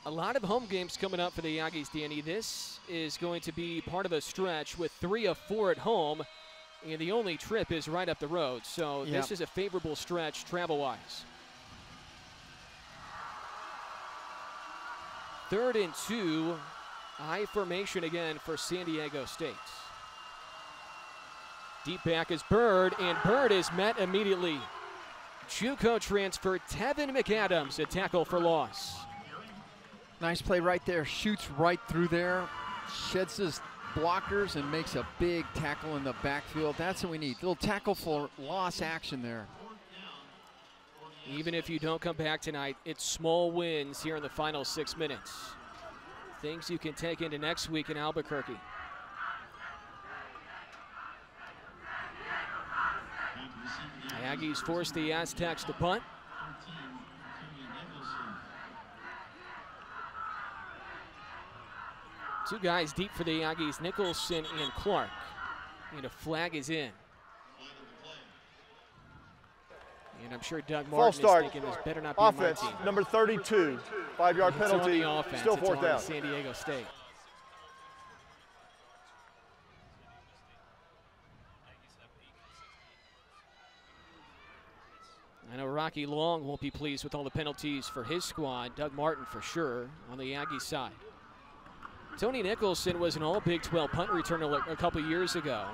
A lot of home games coming up for the Aggies, Danny. This is going to be part of a stretch with 3 of 4 at home. And the only trip is right up the road. So this is a favorable stretch travel-wise. 3rd and 2. I formation again for San Diego State. Deep back is Byrd, and Byrd is met immediately. JUCO transfer Tevin McAdams, a tackle for loss. Nice play right there. Shoots right through there. Sheds his blockers and makes a big tackle in the backfield. That's what we need. Little tackle for loss action there. Even if you don't come back tonight, it's small wins here in the final 6 minutes. Things you can take into next week in Albuquerque. The Aggies force the Aztecs to punt. Two guys deep for the Aggies, Nicholson and Clark. And a flag is in. And I'm sure Doug Martin is thinking this better not be offense, my team. number 32, 5-yard penalty, Offense, still fourth down. San Diego State. I know Rocky Long won't be pleased with all the penalties for his squad. Doug Martin for sure on the Aggie side. Tony Nicholson was an all Big 12 punt returner a couple years ago.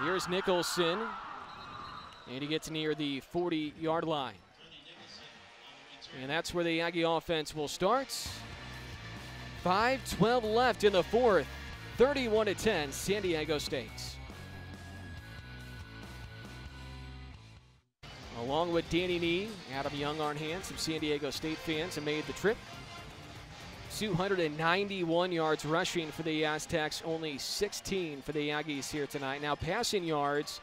Here's Nicholson, and he gets near the 40-yard line. And that's where the Aggie offense will start. 5:12 left in the fourth, 31-10, San Diego State. Along with Danny Nee, Adam Young on hand, some San Diego State fans have made the trip. 291 yards rushing for the Aztecs, only 16 for the Aggies here tonight. Now passing yards,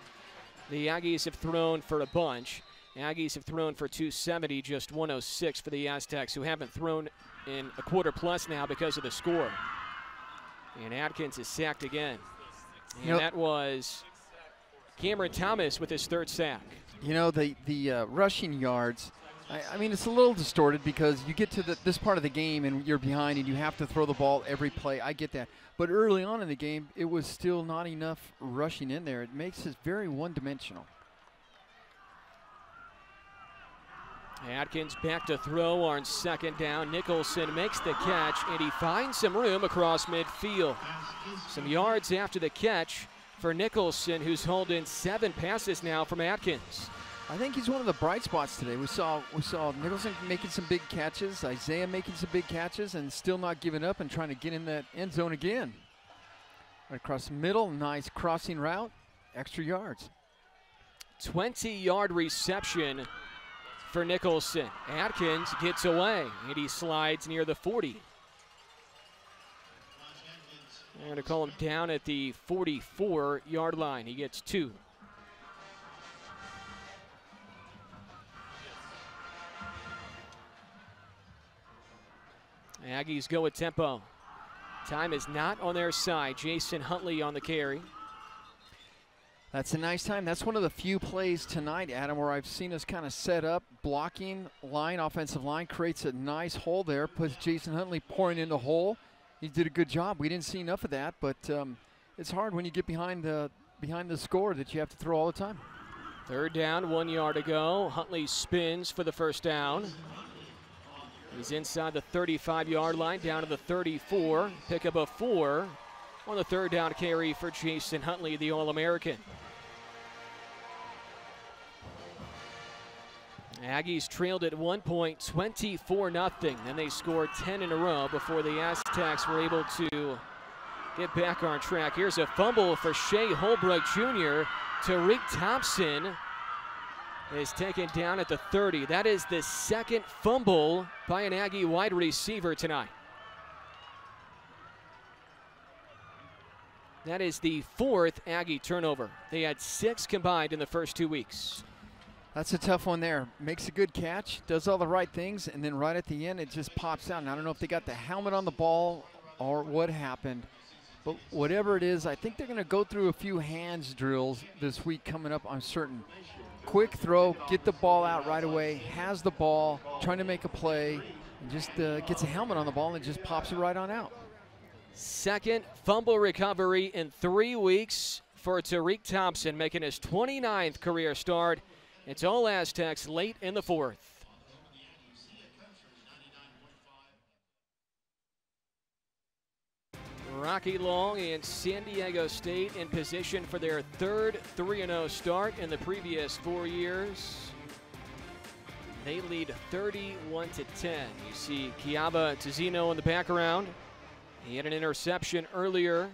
the Aggies have thrown for a bunch. Aggies have thrown for 270, just 106 for the Aztecs, who haven't thrown in a quarter plus now because of the score. And Atkins is sacked again. And that was Cameron Thomas with his third sack. You know, the rushing yards, I mean, it's a little distorted because you get to this part of the game and you're behind and you have to throw the ball every play. I get that. But early on in the game, it was still not enough rushing in there. It makes it very one-dimensional. Atkins back to throw on second down. Nicholson makes the catch, and he finds some room across midfield. Some yards after the catch for Nicholson, who's hauled in 7 passes now from Atkins. I think he's one of the bright spots today. We saw Nicholson making some big catches, Isaiah making some big catches, and still not giving up and trying to get in that end zone again. Right across the middle, nice crossing route, extra yards. 20-yard reception for Nicholson. Atkins gets away, and he slides near the 40. They're going to call him down at the 44-yard line. He gets 2. Aggies go with tempo. Time is not on their side. Jason Huntley on the carry. That's a nice time. That's one of the few plays tonight, Adam, where I've seen us kind of set up, blocking line, offensive line, creates a nice hole there, puts Jason Huntley pouring in the hole. He did a good job. We didn't see enough of that, but it's hard when you get behind the score that you have to throw all the time. Third down, 1 yard to go. Huntley spins for the first down. He's inside the 35-yard line, down to the 34. Pick up a 4 on the third down carry for Jason Huntley, the All-American. Aggies trailed at one point, 24-0. Then they scored 10 in a row before the Aztecs were able to get back on track. Here's a fumble for Shea Holbrook Jr. Tariq Thompson is taken down at the 30. That is the second fumble by an Aggie wide receiver tonight. That is the 4th Aggie turnover. They had 6 combined in the first 2 weeks. That's a tough one there. Makes a good catch, does all the right things, and then right at the end it just pops out. And I don't know if they got the helmet on the ball or what happened, but whatever it is, I think they're going to go through a few hands drills this week coming up, I'm certain. Quick throw, get the ball out right away, has the ball, trying to make a play, and just gets a helmet on the ball and just pops it right on out. Second fumble recovery in 3 weeks for Tariq Thompson, making his 29th career start. It's all Aztecs late in the 4th. Rocky Long and San Diego State in position for their third 3-0 start in the previous 4 years. They lead 31-10. You see Kiaba Tizino in the background. He had an interception earlier.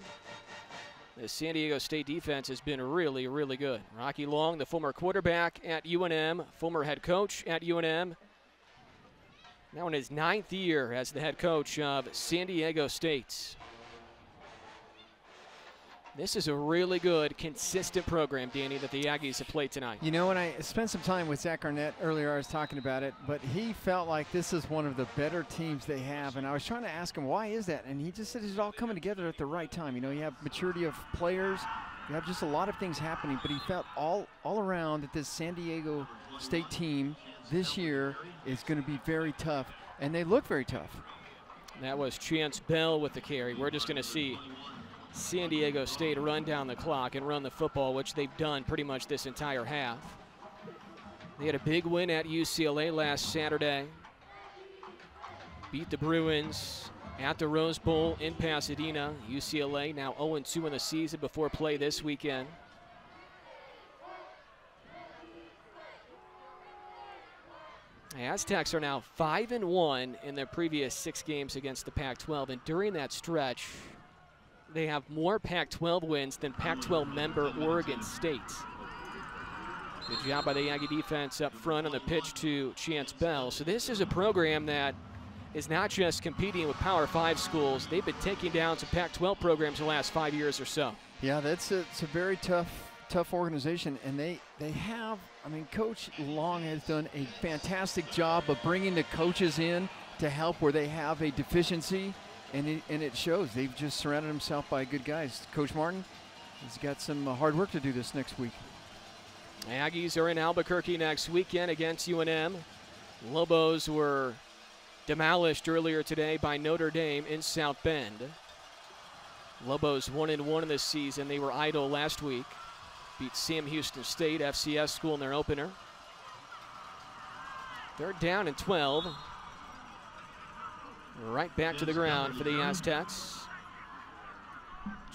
The San Diego State defense has been really, really good. Rocky Long, the former quarterback at UNM, former head coach at UNM. Now in his 9th year as the head coach of San Diego State. This is a really good, consistent program, Danny, that the Aggies have played tonight. You know, when I spent some time with Zach Arnett earlier, I was talking about it, but he felt like this is one of the better teams they have. And I was trying to ask him, why is that? And he just said it's all coming together at the right time. You know, you have maturity of players, you have just a lot of things happening, but he felt all around that this San Diego State team this year is going to be very tough, and they look very tough. That was Chance Bell with the carry. We're just going to see San Diego State run down the clock and run the football, which they've done pretty much this entire half. They had a big win at UCLA last Saturday. Beat the Bruins at the Rose Bowl in Pasadena. UCLA now 0-2 in the season before play this weekend. The Aztecs are now 5-1 in their previous 6 games against the Pac-12, and during that stretch, they have more Pac-12 wins than Pac-12 member Oregon State. Good job by the Aggie defense up front on the pitch to Chance Bell. So this is a program that is not just competing with Power 5 schools. They've been taking down some Pac-12 programs the last 5 years or so. Yeah, it's a very tough organization, and they have, I mean, Coach Long has done a fantastic job of bringing the coaches in to help where they have a deficiency. And it shows. They've just surrounded himself by good guys. Coach Martin has got some hard work to do this next week. Aggies are in Albuquerque next weekend against UNM. Lobos were demolished earlier today by Notre Dame in South Bend. Lobos 1-1 in this season. They were idle last week. Beat Sam Houston State, FCS school, in their opener. Third down and 12. Right back to the ground for the Aztecs.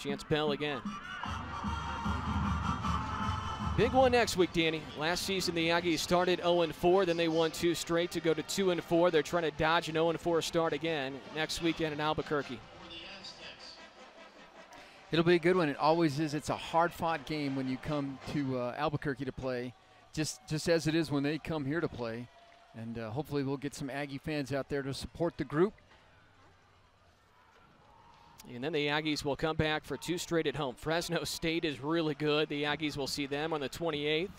Chance Bell again. Big one next week, Danny. Last season, the Aggies started 0-4, then they won 2 straight to go to 2-4. They're trying to dodge an 0-4 start again next weekend in Albuquerque. It'll be a good one. It always is. It's a hard-fought game when you come to Albuquerque to play, just as it is when they come here to play. And hopefully we'll get some Aggie fans out there to support the group. And then the Aggies will come back for 2 straight at home. Fresno State is really good. The Aggies will see them on the 28th.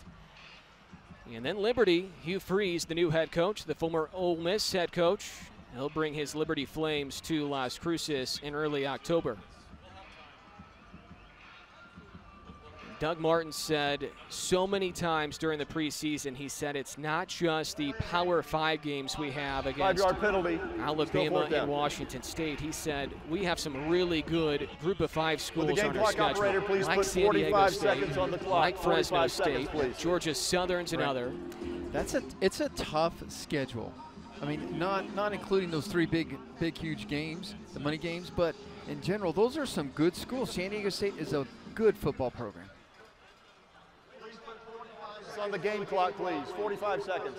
And then Liberty, Hugh Freeze, the new head coach, the former Ole Miss head coach. He'll bring his Liberty Flames to Las Cruces in early October. Doug Martin said so many times during the preseason, he said it's not just the Power 5 games we have against 5-yard penalty. Alabama and Washington State. He said we have some really good Group of 5 schools on our schedule. Operator, please like put San 45 Diego State, seconds on the clock. like Fresno seconds, State, Georgia Southern's another. It's a tough schedule. I mean, not including those 3 big, huge games, the money games, but in general, those are some good schools. San Diego State is a good football program. On the game clock, please. 45 seconds.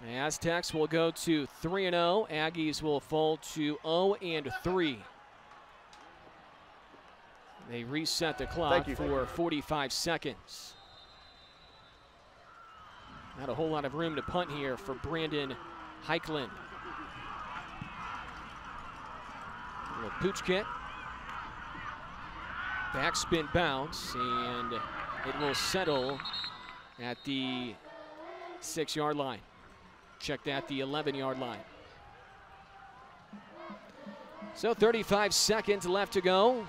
The Aztecs will go to 3-0. Aggies will fall to 0-3. They reset the clock for 45 seconds. Not a whole lot of room to punt here for Brandon Heiklin. A little pooch kick. Backspin bounce, and it will settle at the 6-yard line. Check that, the 11-yard line. So 35 seconds left to go.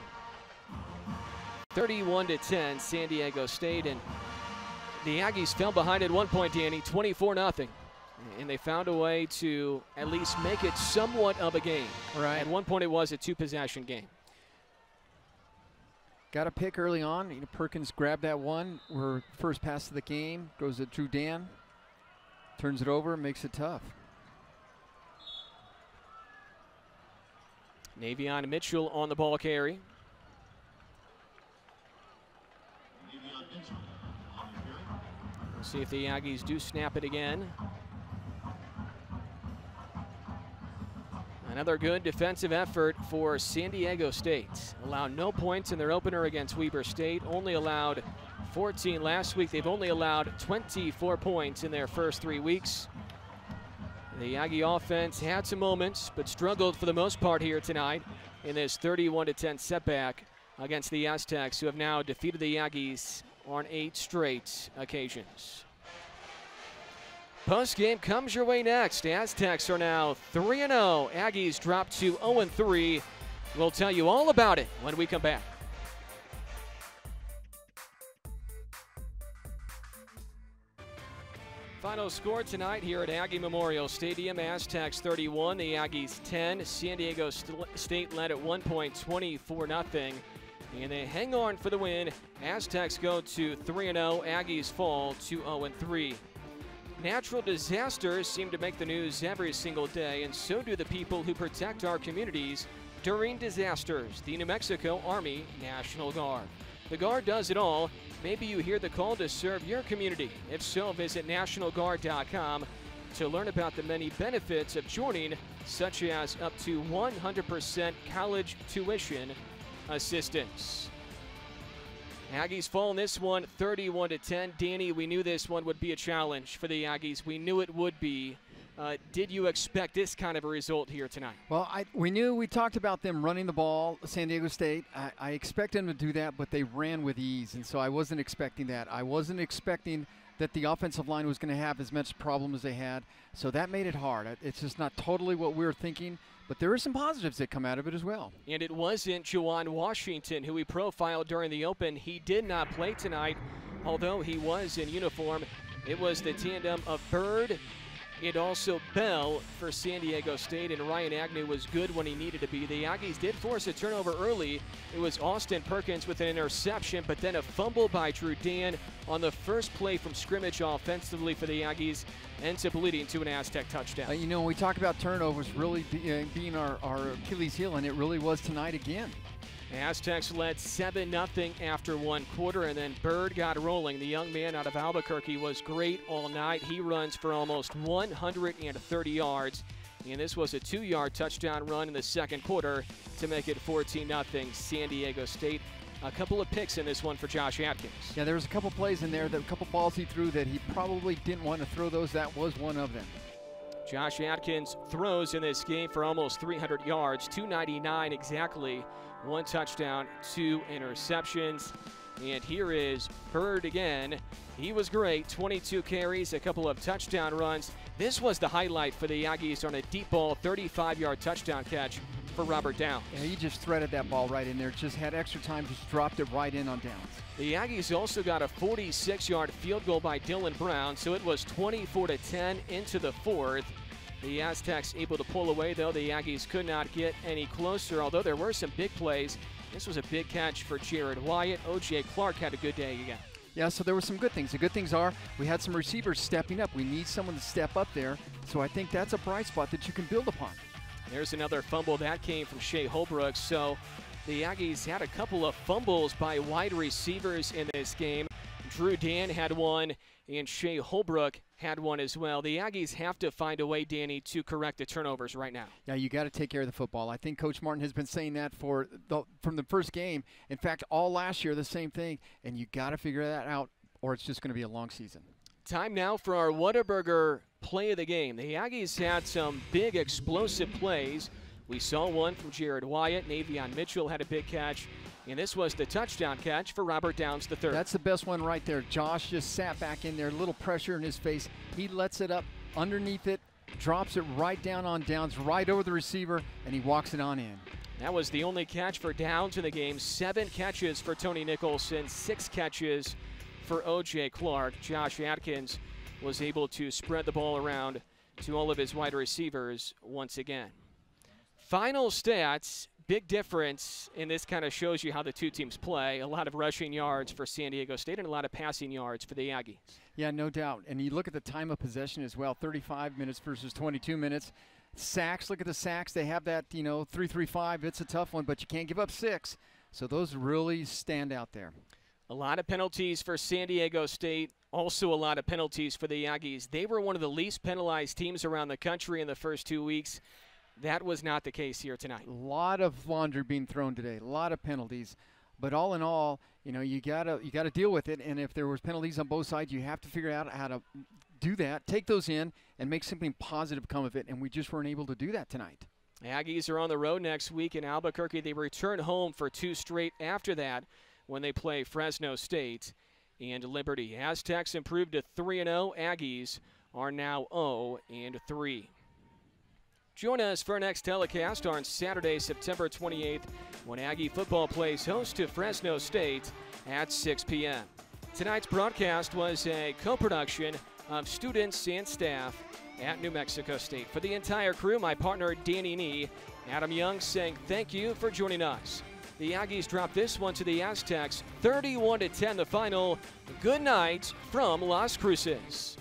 31-10, San Diego State, and the Aggies fell behind at one point, Danny, 24-0. And they found a way to at least make it somewhat of a game. Right. At one point it was a 2-possession game. Got a pick early on. You know, Perkins grabbed that one. Where first pass of the game goes to Drew Dan. Turns it over, makes it tough. Navion Mitchell on the ball carry. We'll see if the Aggies do snap it again. Another good defensive effort for San Diego State. Allowed no points in their opener against Weber State. Only allowed 14 last week. They've only allowed 24 points in their first 3 weeks. The Aggie offense had some moments, but struggled for the most part here tonight in this 31-10 setback against the Aztecs, who have now defeated the Aggies on 8 straight occasions. Post-game comes your way next. Aztecs are now 3-0. Aggies drop to 0-3. We'll tell you all about it when we come back. Final score tonight here at Aggie Memorial Stadium, Aztecs 31, the Aggies 10. San Diego State led at 1 point, 24-0. And they hang on for the win. Aztecs go to 3-0, Aggies fall to 0-3. Natural disasters seem to make the news every single day, and so do the people who protect our communities during disasters, the New Mexico Army National Guard. The Guard does it all. Maybe you hear the call to serve your community. If so, visit nationalguard.com to learn about the many benefits of joining, such as up to 100% college tuition assistance. Aggies fall in this one 31-10. Danny, we knew this one would be a challenge for the Aggies. We knew it would be. Did you expect this kind of a result here tonight? Well, we talked about them running the ball, San Diego State. I expect them to do that, but they ran with ease, and so I wasn't expecting that. I wasn't expecting that the offensive line was going to have as much problem as they had, so that made it hard. It's just not totally what we were thinking, but there are some positives that come out of it as well. And it wasn't Juwan Washington, who we profiled during the Open. He did not play tonight, although he was in uniform. It was the tandem of Bird and also Bell for San Diego State, and Ryan Agnew was good when he needed to be. The Aggies did force a turnover early. It was Austin Perkins with an interception, but then a fumble by Drew Dan on the first play from scrimmage offensively for the Aggies ends up leading to an Aztec touchdown. You know, we talk about turnovers really being our Achilles heel, and it really was tonight again. Aztecs led 7-0 after 1 quarter, and then Bird got rolling. The young man out of Albuquerque was great all night. He runs for almost 130 yards, and this was a 2-yard touchdown run in the second quarter to make it 14-0 San Diego State. A couple of picks in this one for Josh Atkins. Yeah, there was a couple plays in there, a couple balls he threw that he probably didn't want to throw those. That was one of them. Josh Atkins throws in this game for almost 300 yards, 299 exactly. 1 touchdown, 2 interceptions. And here is Bird again. He was great, 22 carries, a couple of touchdown runs. This was the highlight for the Aggies on a deep ball, 35-yard touchdown catch for Robert Downs. Yeah, he just threaded that ball right in there. Just had extra time, just dropped it right in on Downs. The Aggies also got a 46-yard field goal by Dylan Brown, so it was 24-10 into the fourth. The Aztecs able to pull away, though. The Aggies could not get any closer, although there were some big plays. This was a big catch for Jared Wyatt. O.J. Clark had a good day again. Yeah, so there were some good things. The good things are we had some receivers stepping up. We need someone to step up there, so I think that's a bright spot that you can build upon. There's another fumble. That came from Shea Holbrook. So the Aggies had a couple of fumbles by wide receivers in this game. Drew Dan had one, and Shea Holbrook had one as well. The Aggies have to find a way, Danny, to correct the turnovers right now. Yeah, you got to take care of the football. I think Coach Martin has been saying that from the first game. In fact, all last year, the same thing. And you got to figure that out, or it's just going to be a long season. Time now for our Whataburger play of the game. The Aggies had some big explosive plays. We saw one from Jared Wyatt. Navion Mitchell had a big catch. And this was the touchdown catch for Robert Downs III. That's the best one right there. Josh just sat back in there, a little pressure in his face. He lets it up underneath it, drops it right down on Downs, right over the receiver, and he walks it on in. That was the only catch for Downs in the game. 7 catches for Tony Nicholson, 6 catches for O.J. Clark. Josh Atkins was able to spread the ball around to all of his wide receivers once again. Final stats. Big difference, and this kind of shows you how the two teams play. A lot of rushing yards for San Diego State and a lot of passing yards for the Aggies. Yeah, no doubt. And you look at the time of possession as well, 35 minutes versus 22 minutes. Sacks, look at the sacks. They have that, 3-3-5. It's a tough one, but you can't give up 6. So those really stand out there. A lot of penalties for San Diego State. Also a lot of penalties for the Aggies. They were one of the least penalized teams around the country in the first 2 weeks. That was not the case here tonight. A lot of laundry being thrown today, a lot of penalties. But all in all, you gotta deal with it. And if there was penalties on both sides, you have to figure out how to do that, take those in, and make something positive come of it, and we just weren't able to do that tonight. Aggies are on the road next week in Albuquerque. They return home for 2 straight after that when they play Fresno State and Liberty. Aztecs improved to 3-0. Aggies are now 0-3. Join us for our next telecast on Saturday, September 28th, when Aggie football plays host to Fresno State at 6 p.m. Tonight's broadcast was a co-production of students and staff at New Mexico State. For the entire crew, my partner Danny Nee, Adam Young saying thank you for joining us. The Aggies drop this one to the Aztecs, 31-10 the final. Good night from Las Cruces.